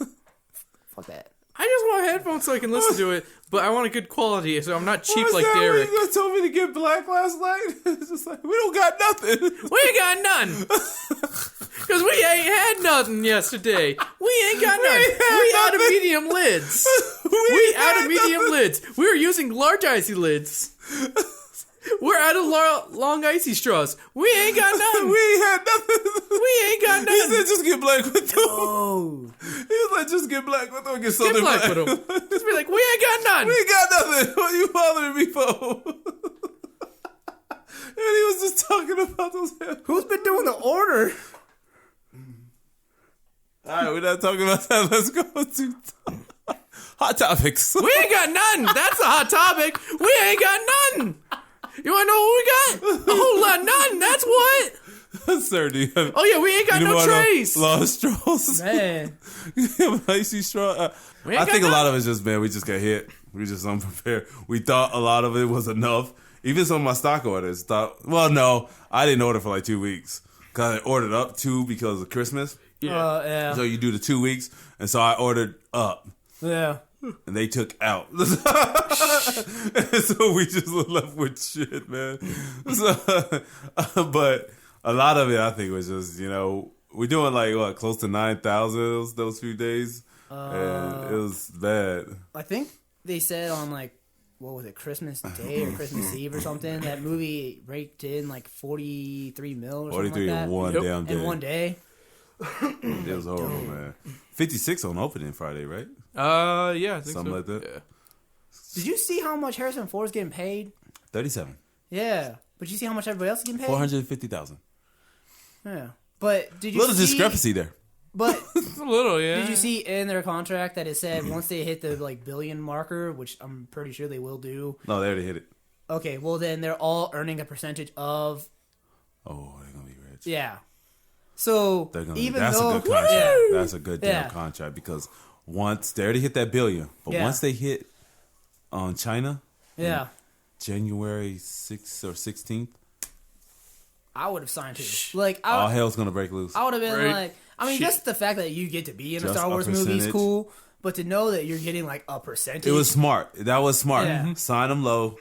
Fuck that. I just want headphones so I can listen to it, but I want a good quality, so I'm not cheap like What's that Derek. when you told me to get black last night? It's just like, we don't got nothing. We ain't got none. Because we ain't had nothing yesterday. We ain't got none. We out of medium lids. We out of medium lids. We're using large icy lids. We're out of long icy straws. We ain't got none. We ain't had nothing. We ain't got He none. said, just get black with them. Oh, He was like, just get black with them. Get Get something black with them. Just be like, we ain't got none. We ain't got nothing. What are you bothering me for? And he was just talking about those headphones. who's been doing the order? All right, we're not talking about that. Let's go to hot topics. We ain't got none. That's a hot topic. We ain't got none. You want to know what we got? A whole lot of none. That's what. Sir, do you have, Oh, yeah, we ain't got you no want trays. a lot of straws? Man, You have an icy straw? We ain't I got think a none. lot of it's just, man, we just got hit. We just unprepared. We thought a lot of it was enough. Even some of my stock orders thought, well, no, I didn't order for like 2 weeks. Because I ordered up 2 because of Christmas. yeah, So you do the 2 weeks. And so I ordered up. yeah. And they took out. And so we just left with shit, man. So, but a lot of it, I think, was just, we're doing like, what, close to 9,000 those few days. And it was bad. I think they said on like, what was it, Christmas Day or Christmas Eve or something, that movie raked in like 43 mil or something 43 like that. in one Yep. damn day. In one day. It was horrible, man. 56 on opening Friday, right? Yeah, I think Something so. like that. Yeah. Did you see how much Harrison Ford's getting paid? 37. Yeah. But you see how much everybody else is getting paid? 450,000. Yeah. But did you Little see... discrepancy there. But It's a little, yeah. did you see in their contract that it said once they hit the like billion marker, which I'm pretty sure they will do. No, they already hit it. Okay, well then they're all earning a percentage of Oh, they're going to be rich. yeah. So They're gonna, even that's though a good contract. yeah, That's a good damn Yeah. contract because once they already hit that billion, but Yeah. once they hit on China, yeah, January 6th or 16th, I would have signed too. Like all I, hell's gonna break loose. I would have been Right. like, I mean, Shit. just the fact that you get to be in a Just Star a Wars movie is percentage. cool, but to know that you're getting like a percentage, It was smart. That was smart. Yeah. Sign them low,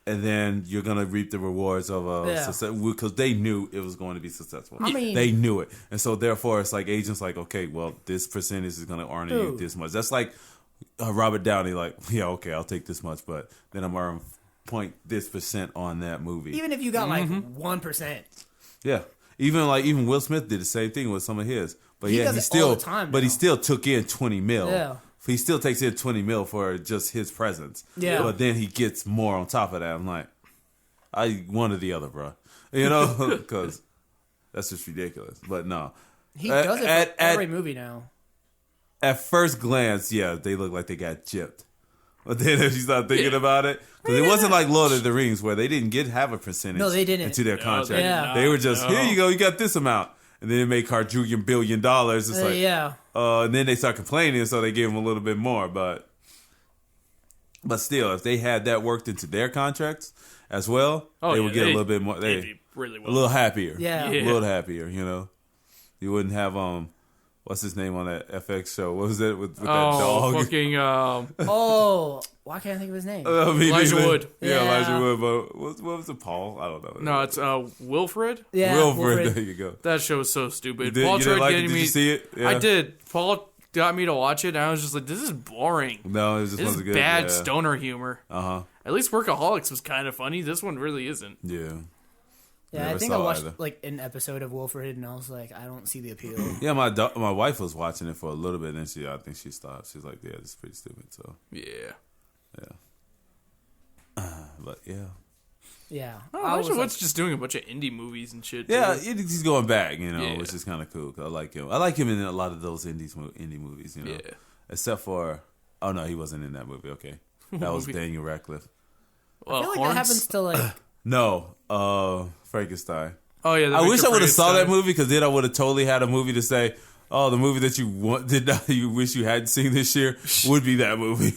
and then you're gonna reap the rewards of Yeah. success because they knew it was going to be successful. I mean- they knew it, and so therefore it's like agents like, okay, well, this percentage is gonna earn you Dude. this much. That's like Robert Downey, like, yeah, okay, I'll take this much, but then I'm earning this percent on that movie. even if you got like 1%. Yeah, even Will Smith did the same thing with some of his, but He yeah, does he it still, all the time but he now. still took in 20 mil. Yeah. He still takes in 20 mil for just his presence. Yeah. But then he gets more on top of that. I'm like, one or the other, bro. Because that's just ridiculous. But no. He does it for at- every movie now. At first glance, yeah, they look like they got gypped. But then if you start thinking about it, because it wasn't like Lord of the Rings where they didn't have a percentage No, they didn't. into their contract. they did Yeah. not. They were just, No. here you go, you got this amount. And then they make $1 billion. It's like, Yeah. and then they start complaining, so they gave them a little bit more. But still, if they had that worked into their contracts as well, Oh, they yeah, would get a little bit more. They'd be really a well. little happier. Yeah. A little happier. You wouldn't have what's his name on that FX show? What was it with that Oh, dog? fucking Why can't I think of his name? Elijah Wood. Yeah, Yeah. Elijah Wood. But what was it? Paul? I don't know. No, it's Wilfred. Yeah, Wilfred. There you go. That show is so stupid. You Paul didn't tried like it? getting Did me. you see it? Yeah. I did. Paul got me to watch it, and I was just like, "This is boring. No, it just This is wasn't good. bad yeah. stoner humor." At least Workaholics was kind of funny. This one really isn't. Yeah. Yeah, I Never think I saw watched either. like an episode of Wilfred, and I was like, I don't see the appeal. Yeah, my wife was watching it for a little bit, and then I think she stopped. She's like, "Yeah, this is pretty stupid." So Yeah. but yeah, Yeah, Elijah Wood's just doing a bunch of indie movies and shit. yeah, too. he's going back, Yeah. which is kind of cool. 'Cause I like him. I like him in a lot of those indie movies, Yeah. Except for, oh no, he wasn't in that movie. Okay, that was movie? Daniel Radcliffe. Well, I feel like Horns? that happens to like. No, Frankenstein. Oh yeah, the I wish Victor I would have saw that Frankenstein. movie because then I would have totally had a movie to say, "Oh, the movie that you wish you hadn't seen this year would be that movie."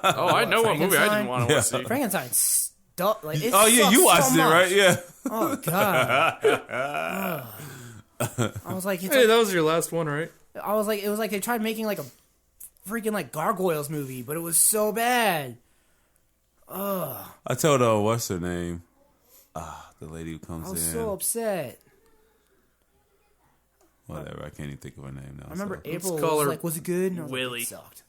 Oh, I know what movie I didn't want to Yeah. see. Frankenstein stuff like. It Oh yeah, sucks you so watched it, much. right? Yeah. Oh god. I was like, it's Hey, like, that was your last one, right? I was like, it was like they tried making like a freaking like Gargoyles movie, but it was so bad. I told what's her name? The lady who comes I was in. so upset. Whatever, I can't even think of her name now. I remember so. April call was her like, "Was it good?" And I was Willie. Like, it sucked.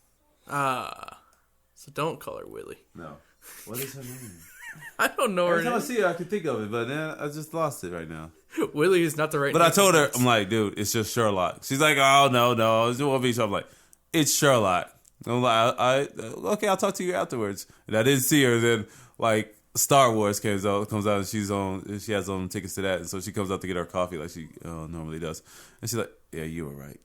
So don't call her Willie. No. What is her name? I don't know Every her time I name. see her, I can think of it, but then I just lost it right now. Willie is not the right But name. I told her, I'm like, dude, it's just Sherlock. She's like, oh, no, it won't be. So I'm like, it's Sherlock. I'm like, okay, I'll talk to you afterwards. And I didn't see her. Then, like, Star Wars comes out, and she has on tickets to that. And so she comes out to get her coffee like she normally does. And she's like, yeah, you were right.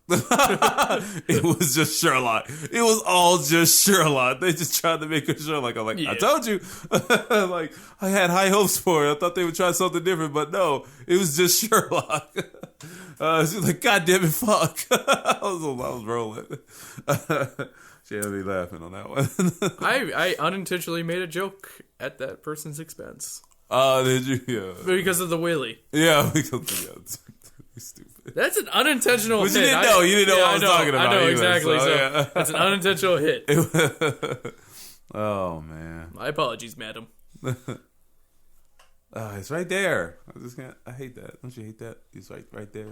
It was just Sherlock. It was all just Sherlock. They just tried to make her Sherlock. I'm like, Yeah. I told you. Like, I had high hopes for it. I thought they would try something different, but no, it was just Sherlock. She's like, God damn it, fuck. I was rolling. She had me laughing on that one. I unintentionally made a joke at that person's expense Oh, did you? Yeah. because of the Willie. Yeah, because stupid. That's an unintentional But hit. you didn't know. You didn't know what I was talking about. I know either, exactly. So yeah. that's an unintentional hit. Oh man, My apologies, madam. it's right there. I hate that. Don't you hate that? It's right there.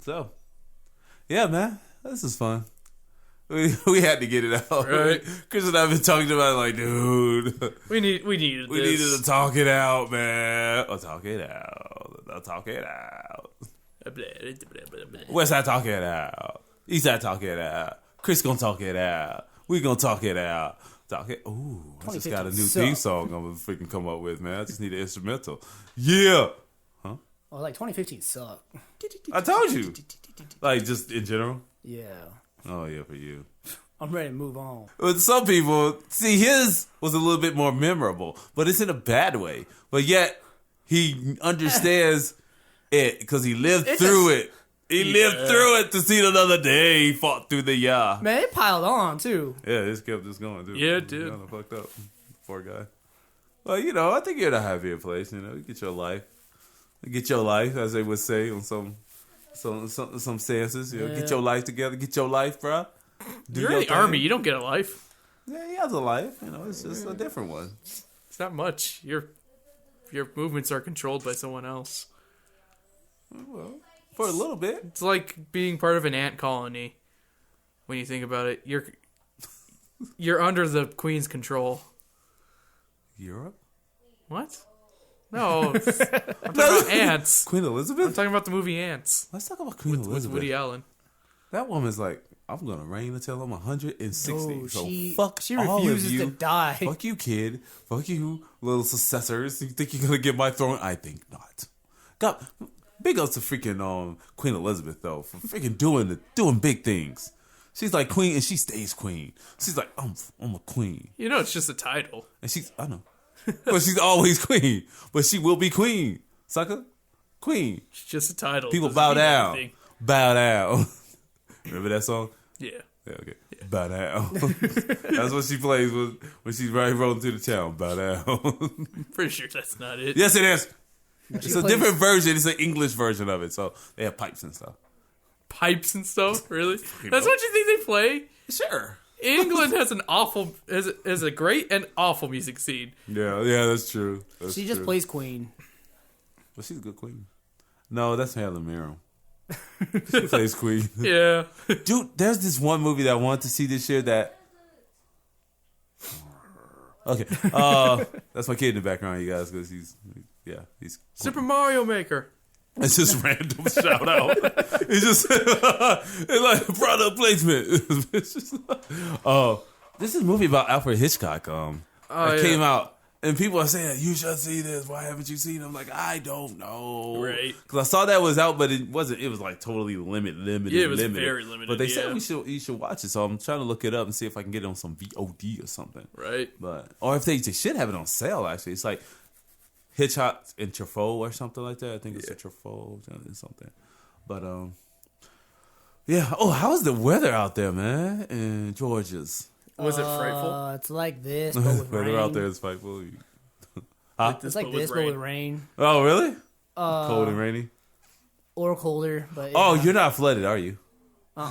So, yeah, man, this is fun. We had to get it out. Right. Chris and I have been talking about it like, dude, We needed we this. needed to talk it out, man. Talk it out. Talk it out. West Side talk it out. East Side talk it out. Chris gonna talk it out. We gonna talk it out. Talk it. Ooh, I just got a new 2015 theme song I'm gonna freaking come up with, man. I just need an instrumental. Yeah, Oh, like 2015 sucked. I told you. Like just in general. Yeah, Oh yeah, for you. I'm ready to move on. With some people, see, his was a little bit more memorable, but it's in a bad way. But yet he understands it because he lived through it. He lived through it to see another day. He fought through the Man, it piled on too. Yeah, it just kept just going, dude. Yeah, it did. Kind of fucked up. Poor guy. Well, I think you're in a happier place. You get your life. Get your life, as they would say on some stances. Get your life together. Get your life, bro. You're in the army. You don't get a life. Yeah, he has a life. It's just a different one. It's not much. Your movements are controlled by someone else. Well, for a little bit. It's like being part of an ant colony. When you think about it, you're under the queen's control. Europe? What? No, I'm talking about ants. Queen I'm Elizabeth? talking about the movie Ants Let's talk about Queen with Elizabeth. Woody Allen. That woman's like, I'm going to reign until I'm 160. No, so she- fuck she all refuses of you. to die. Fuck you, kid. Fuck you, little successors. You think you're going to get my throne? I think not. God, big ups to freaking Queen Elizabeth, though, for freaking doing big things. She's like queen, and she stays queen. She's like, I'm a queen. It's just a title. And I know. But she's always queen. But she will be queen. Sucker. Queen. It's just a title. People Doesn't bow mean down. anything. Bow down. Remember that song? Yeah. Yeah, okay. Bow down. That's what she plays when she's rolling through the town. Bow down. Pretty sure that's not it. Yes, it is. It's a plays- different version. It's an English version of it. So they have pipes and stuff. pipes and stuff. Really? That's what you think they play? Sure. England has a great and awful music scene. Yeah, that's true. She just plays Queen. Well, she's a good queen. No, that's Helen Mirren. She plays Queen. Yeah. Dude, there's this one movie that I want to see this year that... Okay. That's my kid in the background, you guys, because he's... Super Mario Maker. It's just random shout out. It's just it's like product placement. It's just, this is a movie about Alfred Hitchcock. That came out, and people are saying you should see this. Why haven't you seen it? I'm like, I don't know, right? Because I saw that was out, but it wasn't. It was like totally limited. Yeah, it was very limited. But they said you should watch it, so I'm trying to look it up and see if I can get it on some VOD or something. Right. Or if they should have it on sale. Actually, it's like Hitchcock in Truffaut or something like that. I think it's a Truffaut or something. But yeah. Oh, how's the weather out there, man? In Georgia's. Was it frightful? It's like this, but with weather rain. out there is frightful. It's like this, but with rain. Oh, really? Cold and rainy. Or colder, but oh, you're not flooded, are you?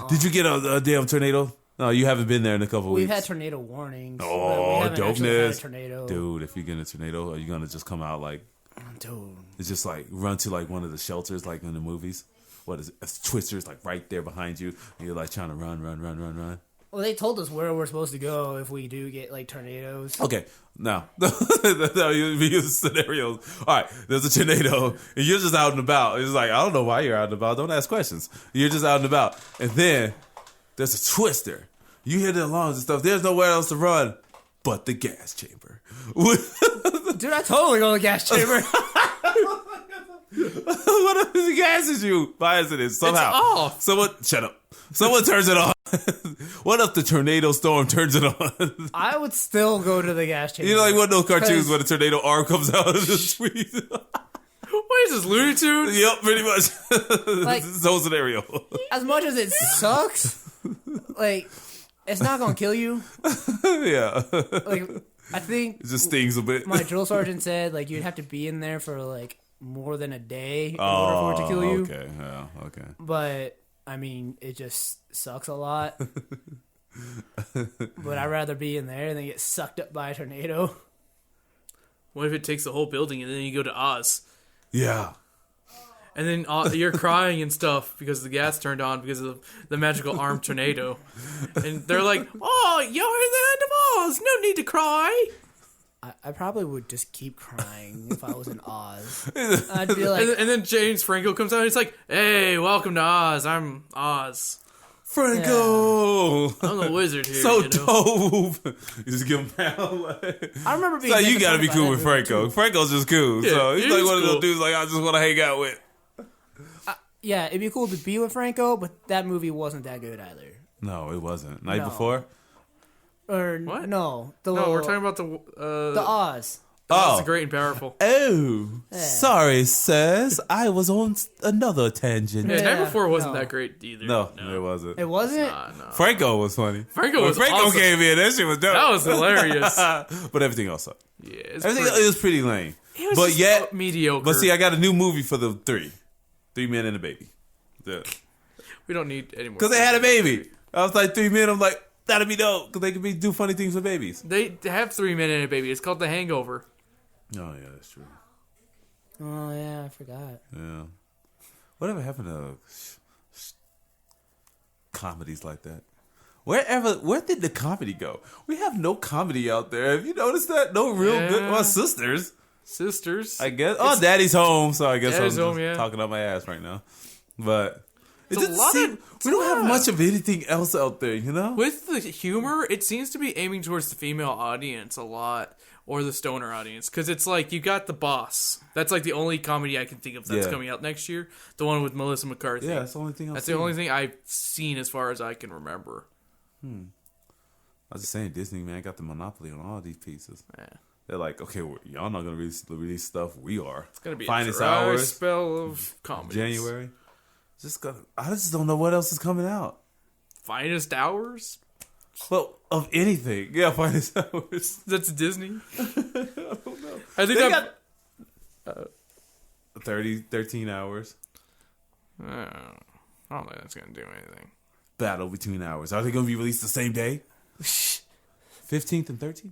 Did you get a damn tornado? No, you haven't been there in a couple weeks. We've had tornado warnings. Oh, but we haven't actually had a dopeness. tornado. Dude, if you get a tornado, are you gonna just come out like? Dude. It's just like run to like one of the shelters like in the movies. What is it? A Twister's like right there behind you, and you're like trying to run. Well, they told us where we're supposed to go if we do get like tornadoes. Okay, now that's how you use scenarios. All right, there's a tornado, and you're just out and about. It's like I don't know why you're out and about. Don't ask questions. You're just out and about, and then there's a twister. You hear the alarms and stuff. There's nowhere else to run but the gas chamber. Dude, I totally go to the gas chamber. What if the gas is you by accident somehow? It's off. Shut up. Someone turns it on. What if the tornado storm turns it on? I would still go to the gas chamber. You know, like one of those cartoons where the tornado arm comes out of the street. What is this, Looney Tunes? Yep, pretty much. Like, This is the whole scenario. as much as it sucks, like, it's not going to kill you. Yeah. Like, I think It just stings a bit. my drill sergeant said, like, you'd have to be in there for, like, more than a day in order for it to kill you. Okay, yeah, okay. But, I mean, it just sucks a lot. But I'd rather be in there than get sucked up by a tornado. What if it takes the whole building and then you go to Oz? Yeah. And then you're crying and stuff because the gas turned on because of the magical armed tornado. And they're like, oh, you're in the end of Oz. No need to cry. I probably would just keep crying if I was in Oz. I'd be like... And then James Franco comes out and he's like, hey, welcome to Oz. I'm Oz. Franco! I'm the wizard here. So you know? dope. You just give him pound. I remember being... So you making gotta fun be about cool that with movie, Franco. too. Franco's just cool. Yeah, So he's like he's one of cool. those dudes like I just want to hang out with. Yeah, it'd be cool to be with Franco, but that movie wasn't that good either. No, it wasn't. Night No. Before? Or What? No, No, we're talking about the Oz. Oz the Great and Powerful. Oh. Sorry, sirs. I was on another tangent. Yeah, Yeah, Night Before wasn't no. that great either. No, it wasn't. It wasn't. No. Franco was funny. Franco When was Franco awesome. came in, that shit was dope. That was hilarious. But everything else sucked. Yeah, it's Everything pretty, it was pretty lame. it was But just yet, mediocre. but see, I got a new movie for the 3 men and a baby. We don't need any more. Because they had a baby. I was like 3 men. I'm like, that'd be dope. Because they could do funny things with babies. They have 3 men and a baby. It's called The Hangover. Oh yeah, that's true. Oh yeah, I forgot. Yeah. Whatever happened to comedies like that? Where did the comedy go? We have no comedy out there. Have you noticed that? No real Yeah. good. Well, sisters, Sisters. I guess. Oh, Daddy's home, so I guess Daddy's I'm home, just yeah. talking out my ass right now. But it It's a doesn't lot seem, of- we don't have much of anything else out there, you know? With the humor, it seems to be aiming towards the female audience a lot. Or the stoner audience. Because it's like, you got The Boss. That's like the only comedy I can think of that's Yeah. coming out next year. The one with Melissa McCarthy. Yeah, that's the only thing I've That's seen. the only thing I've seen as far as I can remember. I was just saying, Disney, man, got the monopoly on all these pieces. Yeah. They're like, okay, y'all not going to release stuff. We are. It's going to be Finest a dry Hours, spell of comedy. January. I just don't know what else is coming out. Finest Hours? Well, of anything. Yeah, Finest Hours. That's Disney. I don't know. I think They that. got 13 hours. I I don't think that's gonna do anything. Battle between hours. Are they going to be released the same day? 15th and 13th?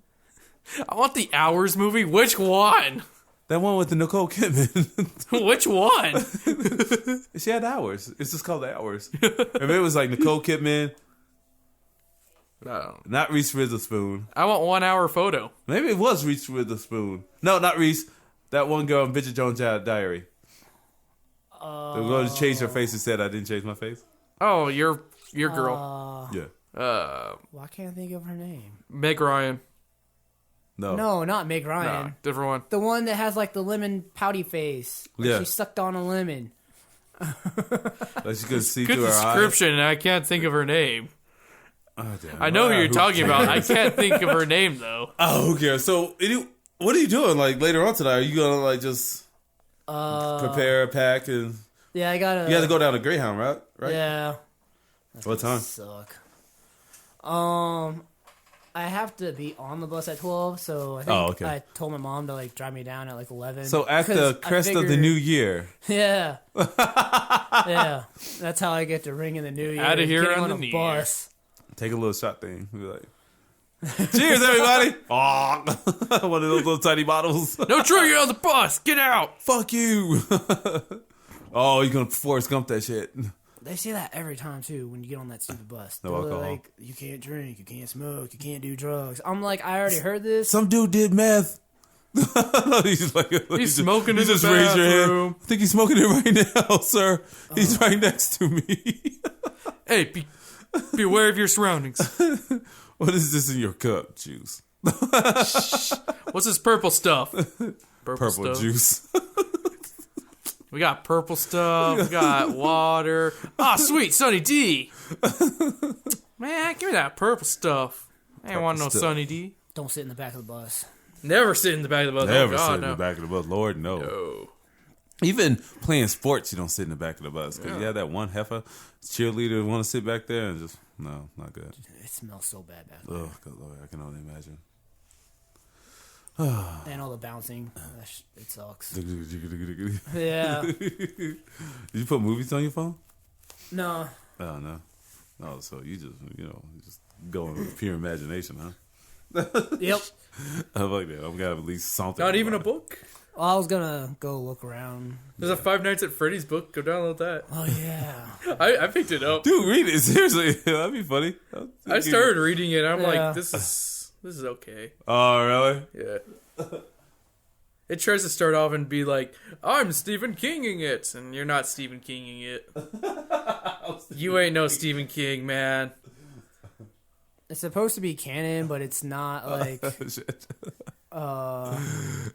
I want the Hours movie. Which one? That one with the Nicole Kidman. Which one? She had Hours. It's just called Hours. If it was like Nicole Kidman, No. not Reese Witherspoon. I want 1 hour photo. Maybe it was Reese Witherspoon. No, not Reese. That one girl in Bridget Jones' Diary. They were going to change her face and said, I didn't change my face. Oh, your girl. Yeah. Why can't I think of her name? Meg Ryan. No. No, not Meg Ryan. Nah, different one. The one that has like the lemon pouty face. Yeah. She sucked on a lemon. Like she could see Good through her eyes. description, and I can't think of her name. Oh, damn. I know who you're Who talking about. I cares? can't think of her name, though. Oh, who cares? So, what are you doing like later on tonight? Are you going to like just prepare, pack, and Yeah, I gotta. you have to go down to Greyhound, right? Yeah. What time? Suck. I have to be on the bus at 12, so I think okay. I told my mom to like drive me down at like 11. So at 'Cause the I crest of the figured- new year. Yeah. Yeah. That's how I get to ring in the new year. Outta here getting on on the a new bus. Take a little shot thing. Be like, cheers, everybody! Aw. One of those little tiny bottles. No drinking on the bus. Get out. Fuck you! Oh, you're gonna Forrest Gump that shit. They say that every time too when you get on that stupid bus. No They're alcohol. like, you can't drink, you can't smoke, you can't do drugs. I'm like, I already heard this. Some dude did meth. He's like, He's smoking in the just raise your hand. bathroom. I think he's smoking it right now, sir. He's right next to me. Hey, be aware of your surroundings. What is this in your cup? Juice. What's this purple stuff? Purple stuff. juice. We got purple stuff. We got water. Ah, sweet, Sunny D. Man, give me that purple stuff. I ain't want no stuff. Sunny D. Don't sit in the back of the bus. Never sit in the back of the bus. Never oh, God, sit in no. the back of the bus. Lord, no. No. Even playing sports, you don't sit in the back of the bus. Because you have that one heifer cheerleader want to sit back there and just, no, not good. It smells so bad back there. Oh, good Lord. I can only imagine. And all the bouncing. It sucks. Did Yeah. you put movies on your phone? No. Oh, no. Oh, so you just going with pure imagination, huh? Yep. I like that. I'm gonna have at least something. Not even a about it. book? Well, I was gonna go look around. There's a Five Nights at Freddy's book. Go download that. Oh yeah. I picked it up. Dude, read it. Seriously. That'd be funny. I started reading it. I'm Yeah. like, this is okay. Oh, really? Yeah. It tries to start off and be like, I'm Stephen Kinging it, and you're not Stephen Kinging it. You ain't no Stephen King, man. It's supposed to be canon, but it's not like. Shit.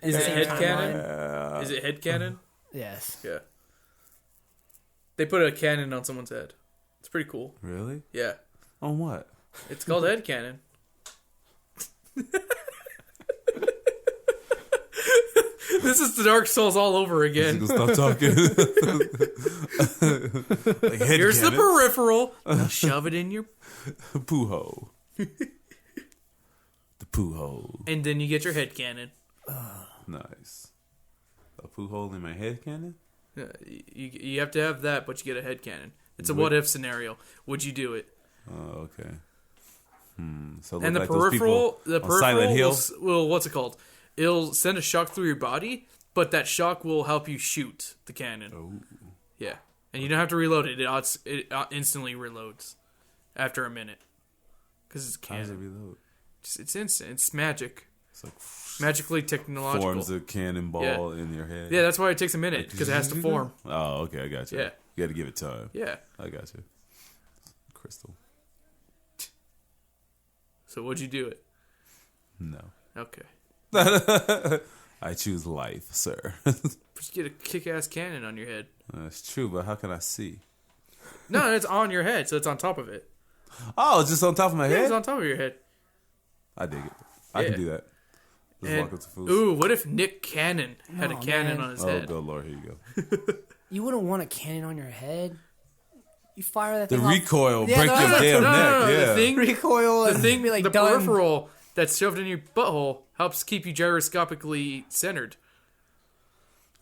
Is it same head timeline. canon? Is it head canon? Yes. Yeah. They put a cannon on someone's head. It's pretty cool. Really? Yeah. On what? It's called head canon. This is the Dark Souls all over again. Stop talking. Like head Here's the cannon. peripheral. Now shove it in your... poo hole. The poo hole. And then you get your head cannon. Nice. A poo hole in my head cannon? You have to have that, but you get a head cannon. It's a Would- what-if scenario. Would you do it? Oh, okay. So And the like those peripheral, people the on peripheral Silent Hill. will what's it called? It'll send a shock through your body, but that shock will help you shoot the cannon. Oh. Yeah, and you don't have to reload it. It instantly reloads after a minute because it's a How does it cannon. reload? It's instant. It's magic. It's like Magically technological. forms a cannonball in your head. Yeah, that's why it takes a minute because it has to form. Oh, okay, I got you. Yeah. You got to give it time. Yeah. I got you. Crystal. So would you do it? No. Okay. I choose life, sir. Just get a kick-ass cannon on your head. That's true, but how can I see? No, it's on your head, so it's on top of it. Oh, it's just on top of my Yeah, head? it's on top of your head. I dig it. I Yeah. can do that. Just And- walk up to fools. Ooh, what if Nick Cannon had a Oh, cannon man. on his Oh, head? good Lord, here you go. You wouldn't want a cannon on your head. You fire that The thing off- recoil Yeah, break no, your no, damn no, neck. no, no, Yeah. the thing, recoil. the and thing, be like the done. peripheral that's shoved in your butthole helps keep you gyroscopically centered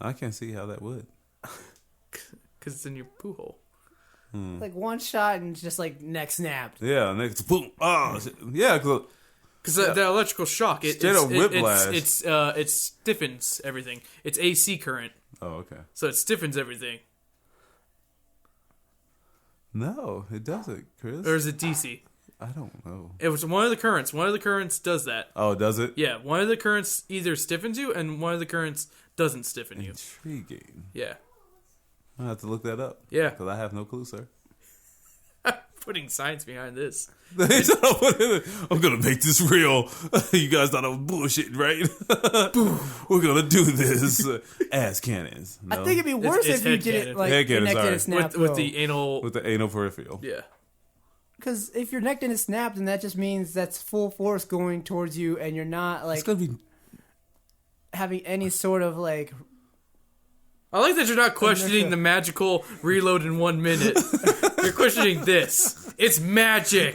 I can't see how that would. because it's in your poo hole. Like one shot and just like neck snapped. Yeah, next boom. Oh, yeah, because that electrical shock, whiplash. it stiffens everything. It's AC current. Oh, okay. So it stiffens everything. No, it doesn't, Chris. Or is it DC? I don't know. It was one of the currents. One of the currents does that. Oh, does it? Yeah, one of the currents either stiffens you, and one of the currents doesn't stiffen you. Intriguing. Yeah. I have to look that up. Yeah. Because I have no clue, sir. Putting science behind this. I'm gonna make this real. You guys thought I was bullshitting, right? We're gonna do this. Ass cannons. No? I think it'd be worse It's if you head did it cannon. like Head your cannon, neck didn't sorry. snap. With the anal. With the anal peripheral. Yeah. Because if your neck didn't snap, then that just means that's full force going towards you, and you're not like It's gonna be. having any sort of like. I like that you're not questioning the magical reload in 1 minute. You're questioning this. It's magic.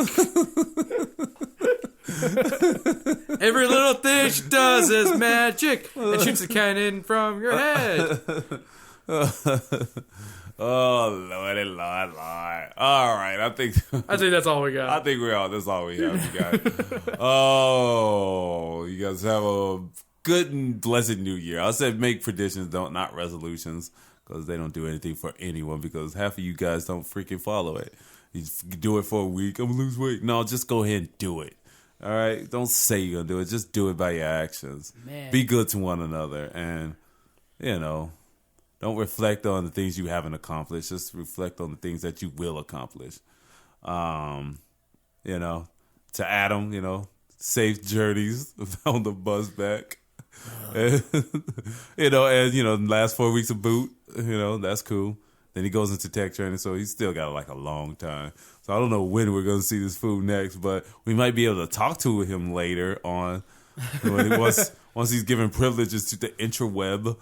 Every little thing she does is magic. And shoots a cannon from your head. Oh lordy, lord. All right, I think that's all we got. I think that's all we have, you guys. Oh, you guys have a good and blessed new year. I said make predictions, not resolutions, because they don't do anything for anyone, because half of you guys don't freaking follow it. You do it for a week, I'm gonna lose weight. No, just go ahead and do it. All right? Don't say you're gonna do it. Just do it by your actions. Man. Be good to one another, and, don't reflect on the things you haven't accomplished. Just reflect on the things that you will accomplish. To Adam, safe journeys on the bus back. Last 4 weeks of boot, that's cool. Then he goes into tech training, so he's still got like a long time. So I don't know when we're going to see this fool next, but we might be able to talk to him later on. Once he's given privileges to the intraweb,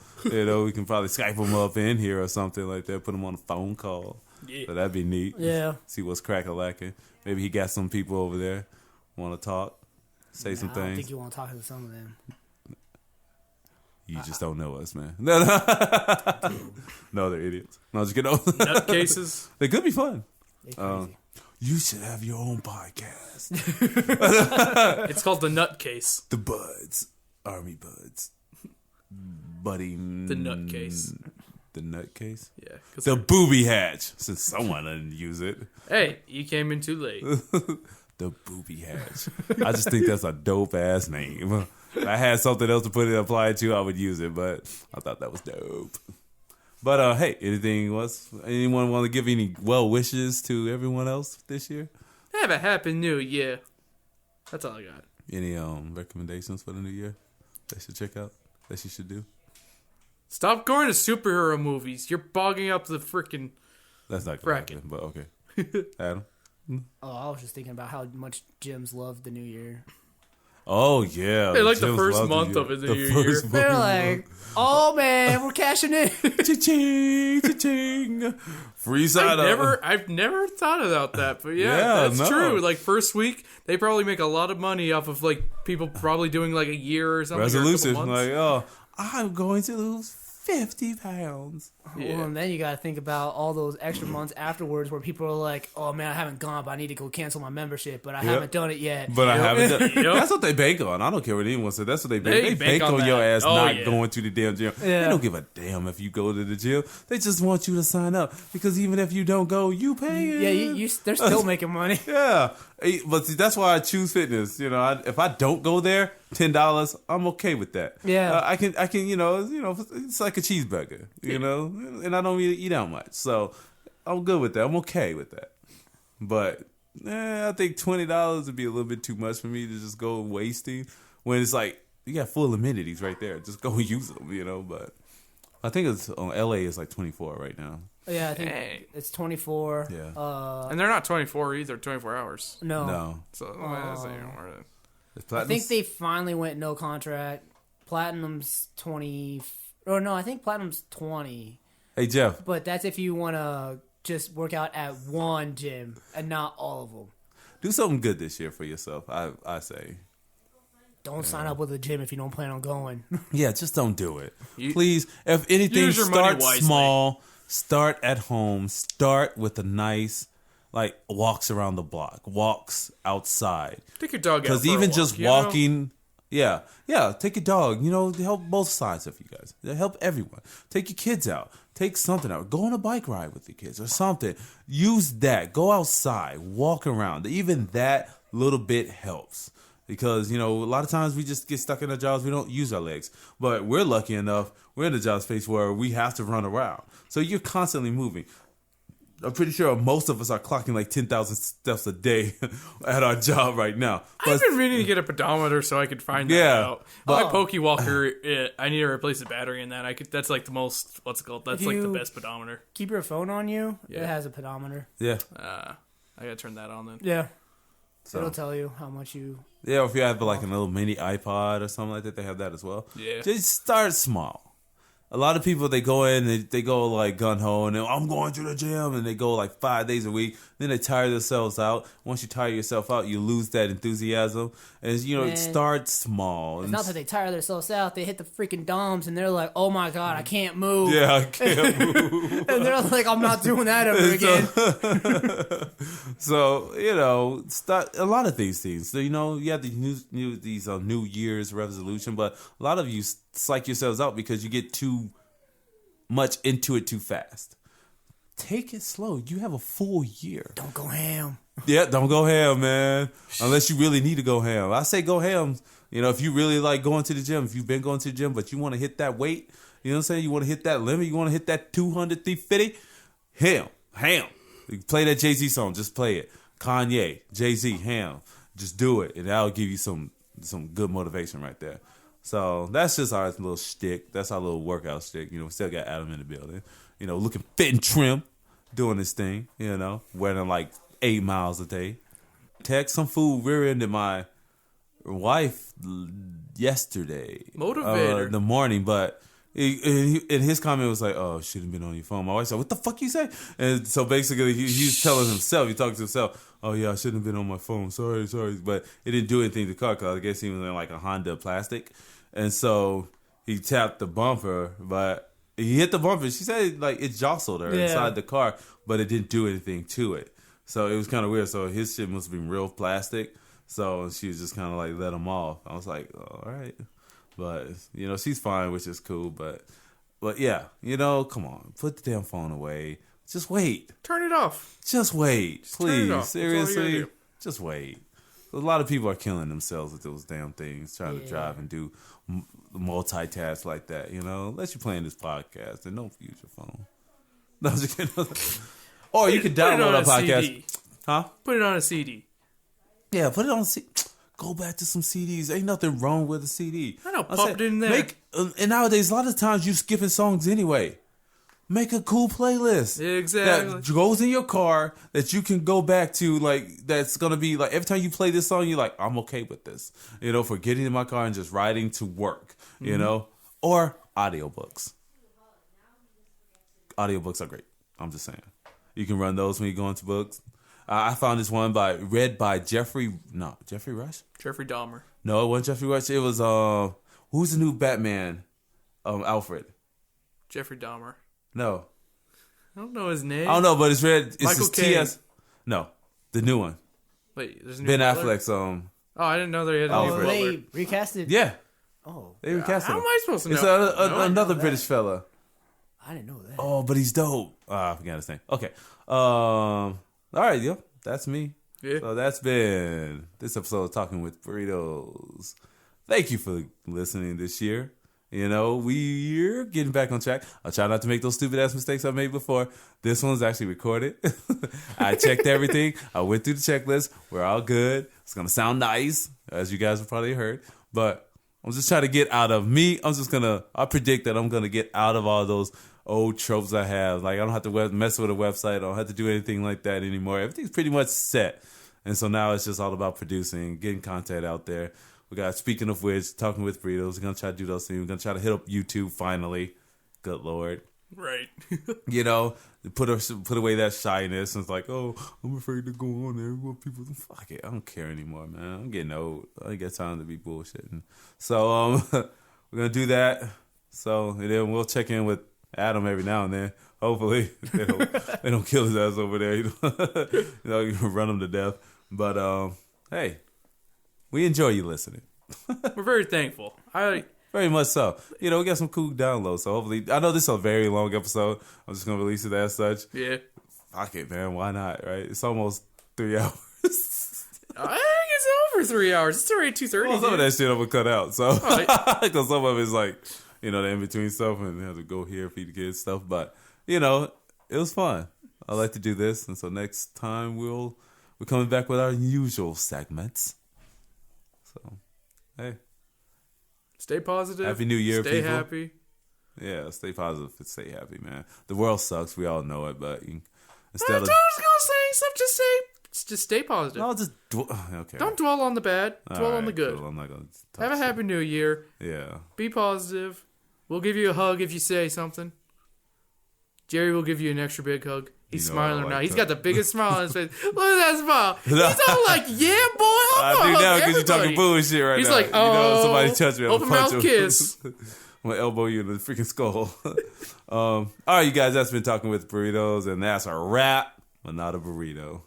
we can probably Skype him up in here or something like that, put him on a phone call. Yeah. So that'd be neat. Yeah. See what's crack-a-lacking. Maybe he got some people over there want to talk, say some I things. don't think you want to talk to some of them. You just don't know us, man. No, they're idiots. No, just kidding. Nutcases. They could be fun. They're crazy. You should have your own podcast. It's called the Nutcase. The Buds. Army Buds. Buddy. The Nutcase. The Nutcase? Yeah. 'Cause The Booby Hatch, since someone didn't use it. hey, you came in too late. The Booby Hatch. I just think that's a dope-ass name. If I had something else to put it applied to, I would use it, but I thought that was dope. But, hey, anyone want to give any well wishes to everyone else this year? Have a happy new year. That's all I got. Any recommendations for the new year they should check out, that you should do? Stop going to superhero movies. You're bogging up the freaking. That's not going to Bracket. happen, but okay. Adam? Oh, I was just thinking about how much gyms love the new year. Oh, yeah. Hey, like the Gyms first love month of it, the new year. first month. They're like, oh man, we're cashing in. Cha-ching, cha-ching. Free side up. I've never thought about that, but yeah, Yeah, that's no. true. Like first week, they probably make a lot of money off of like people probably doing like a year or something. Resolution. Or a couple months. Like, oh, I'm going to lose 50 pounds. Yeah. Well, and then you got to think about all those extra months afterwards where people are like, oh man, I haven't gone, but I need to go cancel my membership, but I haven't done it yet. But I haven't done Yep. That's what they bank on. I don't care what anyone says. That's what they bank. They They bank bank on on that. your ass Oh, not yeah. going to the damn gym. Yeah. They don't give a damn if you go to the gym. They just want you to sign up, because even if you don't go, you pay it. Yeah, they're still making money. Yeah, but see, that's why I choose fitness. If I don't go there, $10, I'm okay with that. Yeah. I can, it's like a cheeseburger, and I don't really eat out much, so I'm good with that. I'm okay with that. But I think $20 would be a little bit too much for me to just go wasting when it's like you got full amenities right there. Just go use them, But I think it's on LA. It's like 24 right now. Yeah, I think Dang. it's 24. Yeah. And they're not 24 either, 24 hours. No, So that's not even worth it. It's I think Platinum's- they finally went no contract. Platinum's 20. Or no, I think Platinum's 20. Hey Jeff, But that's if you want to just work out at one gym and not all of them. do something good this year for yourself. I say. Don't sign up with a gym if you don't plan on going. Yeah, just don't do it. You- Please, if anything, use your money start wisely. small. start at home. Start with a nice, like, walks around the block, walks outside. Take your dog out. Because for a even walk, just you know? walking, yeah, take your dog. You know, help both sides of you guys. Help everyone. Take your kids out. Take something out. Go on a bike ride with your kids or something. Use that. Go outside. Walk around. Even that little bit helps. Because, you know, a lot of times we just get stuck in our jobs. We don't use our legs. But we're lucky enough. We're in a job space where we have to run around. So you're constantly moving. I'm pretty sure most of us are clocking like 10,000 steps a day at our job right now. I've been meaning to get a pedometer so I could find that out. but- My Poke Walker, I need to replace the battery in that. That's like the most, what's it called? That's like the best pedometer. Keep your phone on you. Yeah. It has a pedometer. Yeah. I gotta turn that on then. Yeah. So It'll tell you how much you... Yeah, or if you have like a little mini iPod or something like that, they have that as well. Yeah. Just start small. A lot of people, they go in and they go like gun ho and I'm going to the gym and they go like 5 days a week. Then they tire themselves out. Once you tire yourself out, you lose that enthusiasm. And you know, Man, start small. It's not that they tire themselves out. They hit the freaking DOMs and they're like, oh my God, I can't move. Yeah, I can't move. And they're like, I'm not doing that ever again. So, you know, start a lot of these things. So, you know, you have these New Year's resolution, but a lot of you psych yourselves out because you get too much into it too fast. Take it slow. You have a full year. Don't go ham. Yeah, don't go ham, man. Unless you really need to go ham. I say go ham. You know, if you really like going to the gym, if you've been going to the gym, but you want to hit that weight, you know what I'm saying? You want to hit that limit, you want to hit that 200, 350, ham. You play that Jay-Z song, just play it. Kanye, Jay-Z, ham. Just do it, and that'll give you some good motivation right there. So that's just our little shtick. That's our little workout shtick. You know, we still got Adam in the building. You know, looking fit and trim, doing this thing. You know, wearing like 8 miles a day. Text some food rear-ended my wife yesterday. Motivator. In the morning, but and his comment was like, "Oh, shouldn't have been on your phone." My wife said, "What the fuck you say?" And so basically, he's telling himself, he talking to himself, "Oh yeah, I shouldn't have been on my phone. Sorry." But it didn't do anything to the car because I guess he was in like a Honda plastic, and so he tapped the bumper, but he hit the bumper. She said like it jostled her inside the car, but it didn't do anything to it. So it was kind of weird. So his shit must have been real plastic. So she was just kind of like let him off. I was like, all right. But, you know, she's fine, which is cool. But yeah, you know, come on. Put the damn phone away. Just wait. Turn it off. Just wait. Just Please. turn it off. Seriously. Just wait. A lot of people are killing themselves with those damn things, trying to drive and do multitask like that, you know. Unless you're playing this podcast, then don't use your phone. No, just kidding. Or you can download our podcast. CD. Huh? Put it on a CD. Yeah, put it on CD. Go back to some CDs. Ain't nothing wrong with a CD. I know, pop it in there. And nowadays, a lot of times you skipping songs anyway. Make a cool playlist. Exactly. That goes in your car that you can go back to, like, that's going to be, like, every time you play this song, you're like, I'm okay with this. You know, for getting in my car and just riding to work, you know? Or audiobooks. Audiobooks are great. I'm just saying. You can run those when you go into books. I found this one read by Jeffrey Rush? Jeffrey Dahmer. No, it wasn't Jeffrey Rush. It was, who's the new Batman? Alfred. Jeffrey Dahmer. No. I don't know his name. I don't know, but it's read. It's Michael just Caine. TS. No, the new one. Wait, there's a new Ben Riddler? Affleck's. Oh, I didn't know they had a new Alfred. Riddler. They recasted. Yeah, Oh, they recast How him. am I supposed to know? It's No, another British fella. I didn't know that. Oh, but he's dope. I forgot his name. Okay. All right, yo, that's me. Yeah. So that's been this episode of Talking with Burritos. Thank you for listening this year. You know, we're getting back on track. I'll try not to make those stupid ass mistakes I made before. This one's actually recorded. I checked everything. I went through the checklist. We're all good. It's going to sound nice, as you guys have probably heard. But I'm just trying to get out of me. I predict that I'm going to get out of all those old tropes I have. Like, I don't have to mess with a website. I don't have to do anything like that anymore. Everything's pretty much set. And so now it's just all about producing, getting content out there. We got, speaking of which, Talking with Burritos. We're going to try to do those things. We're going to try to hit up YouTube finally. Good Lord. Right. You know, put away that shyness. And it's like, oh, I'm afraid to go on there. What people, fuck it. I don't care anymore, man. I'm getting old. I ain't got time to be bullshitting. So, we're going to do that. So, and then we'll check in with Adam every now and then. Hopefully they don't kill his ass over there. You can run him to death. But hey, we enjoy you listening. We're very thankful. Very much so. We got some cool downloads. So hopefully, I know this is a very long episode. I'm just gonna release it as such. Yeah. Fuck it, man. Why not? Right? It's almost 3 hours. I think it's over 3 hours. It's already 2:30. Well, some of that shit I'm gonna cut out. So right. because some of it's like, the in between stuff and have to go here feed the kids stuff. But it was fun. I like to do this, and so next time we're coming back with our usual segments. So hey, stay positive. Happy New Year, stay people. Happy. Yeah, stay positive and stay happy, man. The world sucks. We all know it, but instead of saying stuff, just stay positive. No, just okay. Don't dwell on the bad. Dwell on the good. Cool. I'm not gonna have a happy New Year. Yeah. Be positive. We'll give you a hug if you say something. Jerry will give you an extra big hug. He's smiling now. He's got the biggest smile on his face. Look at that smile. He's all like, "Yeah, boy, I do now because you're talking bullshit right now. He's like, "Oh, somebody touch me. Open mouth kiss." I'm gonna elbow you in the freaking skull. All right, you guys. That's been Talking with Burritos, and that's a wrap, but not a burrito.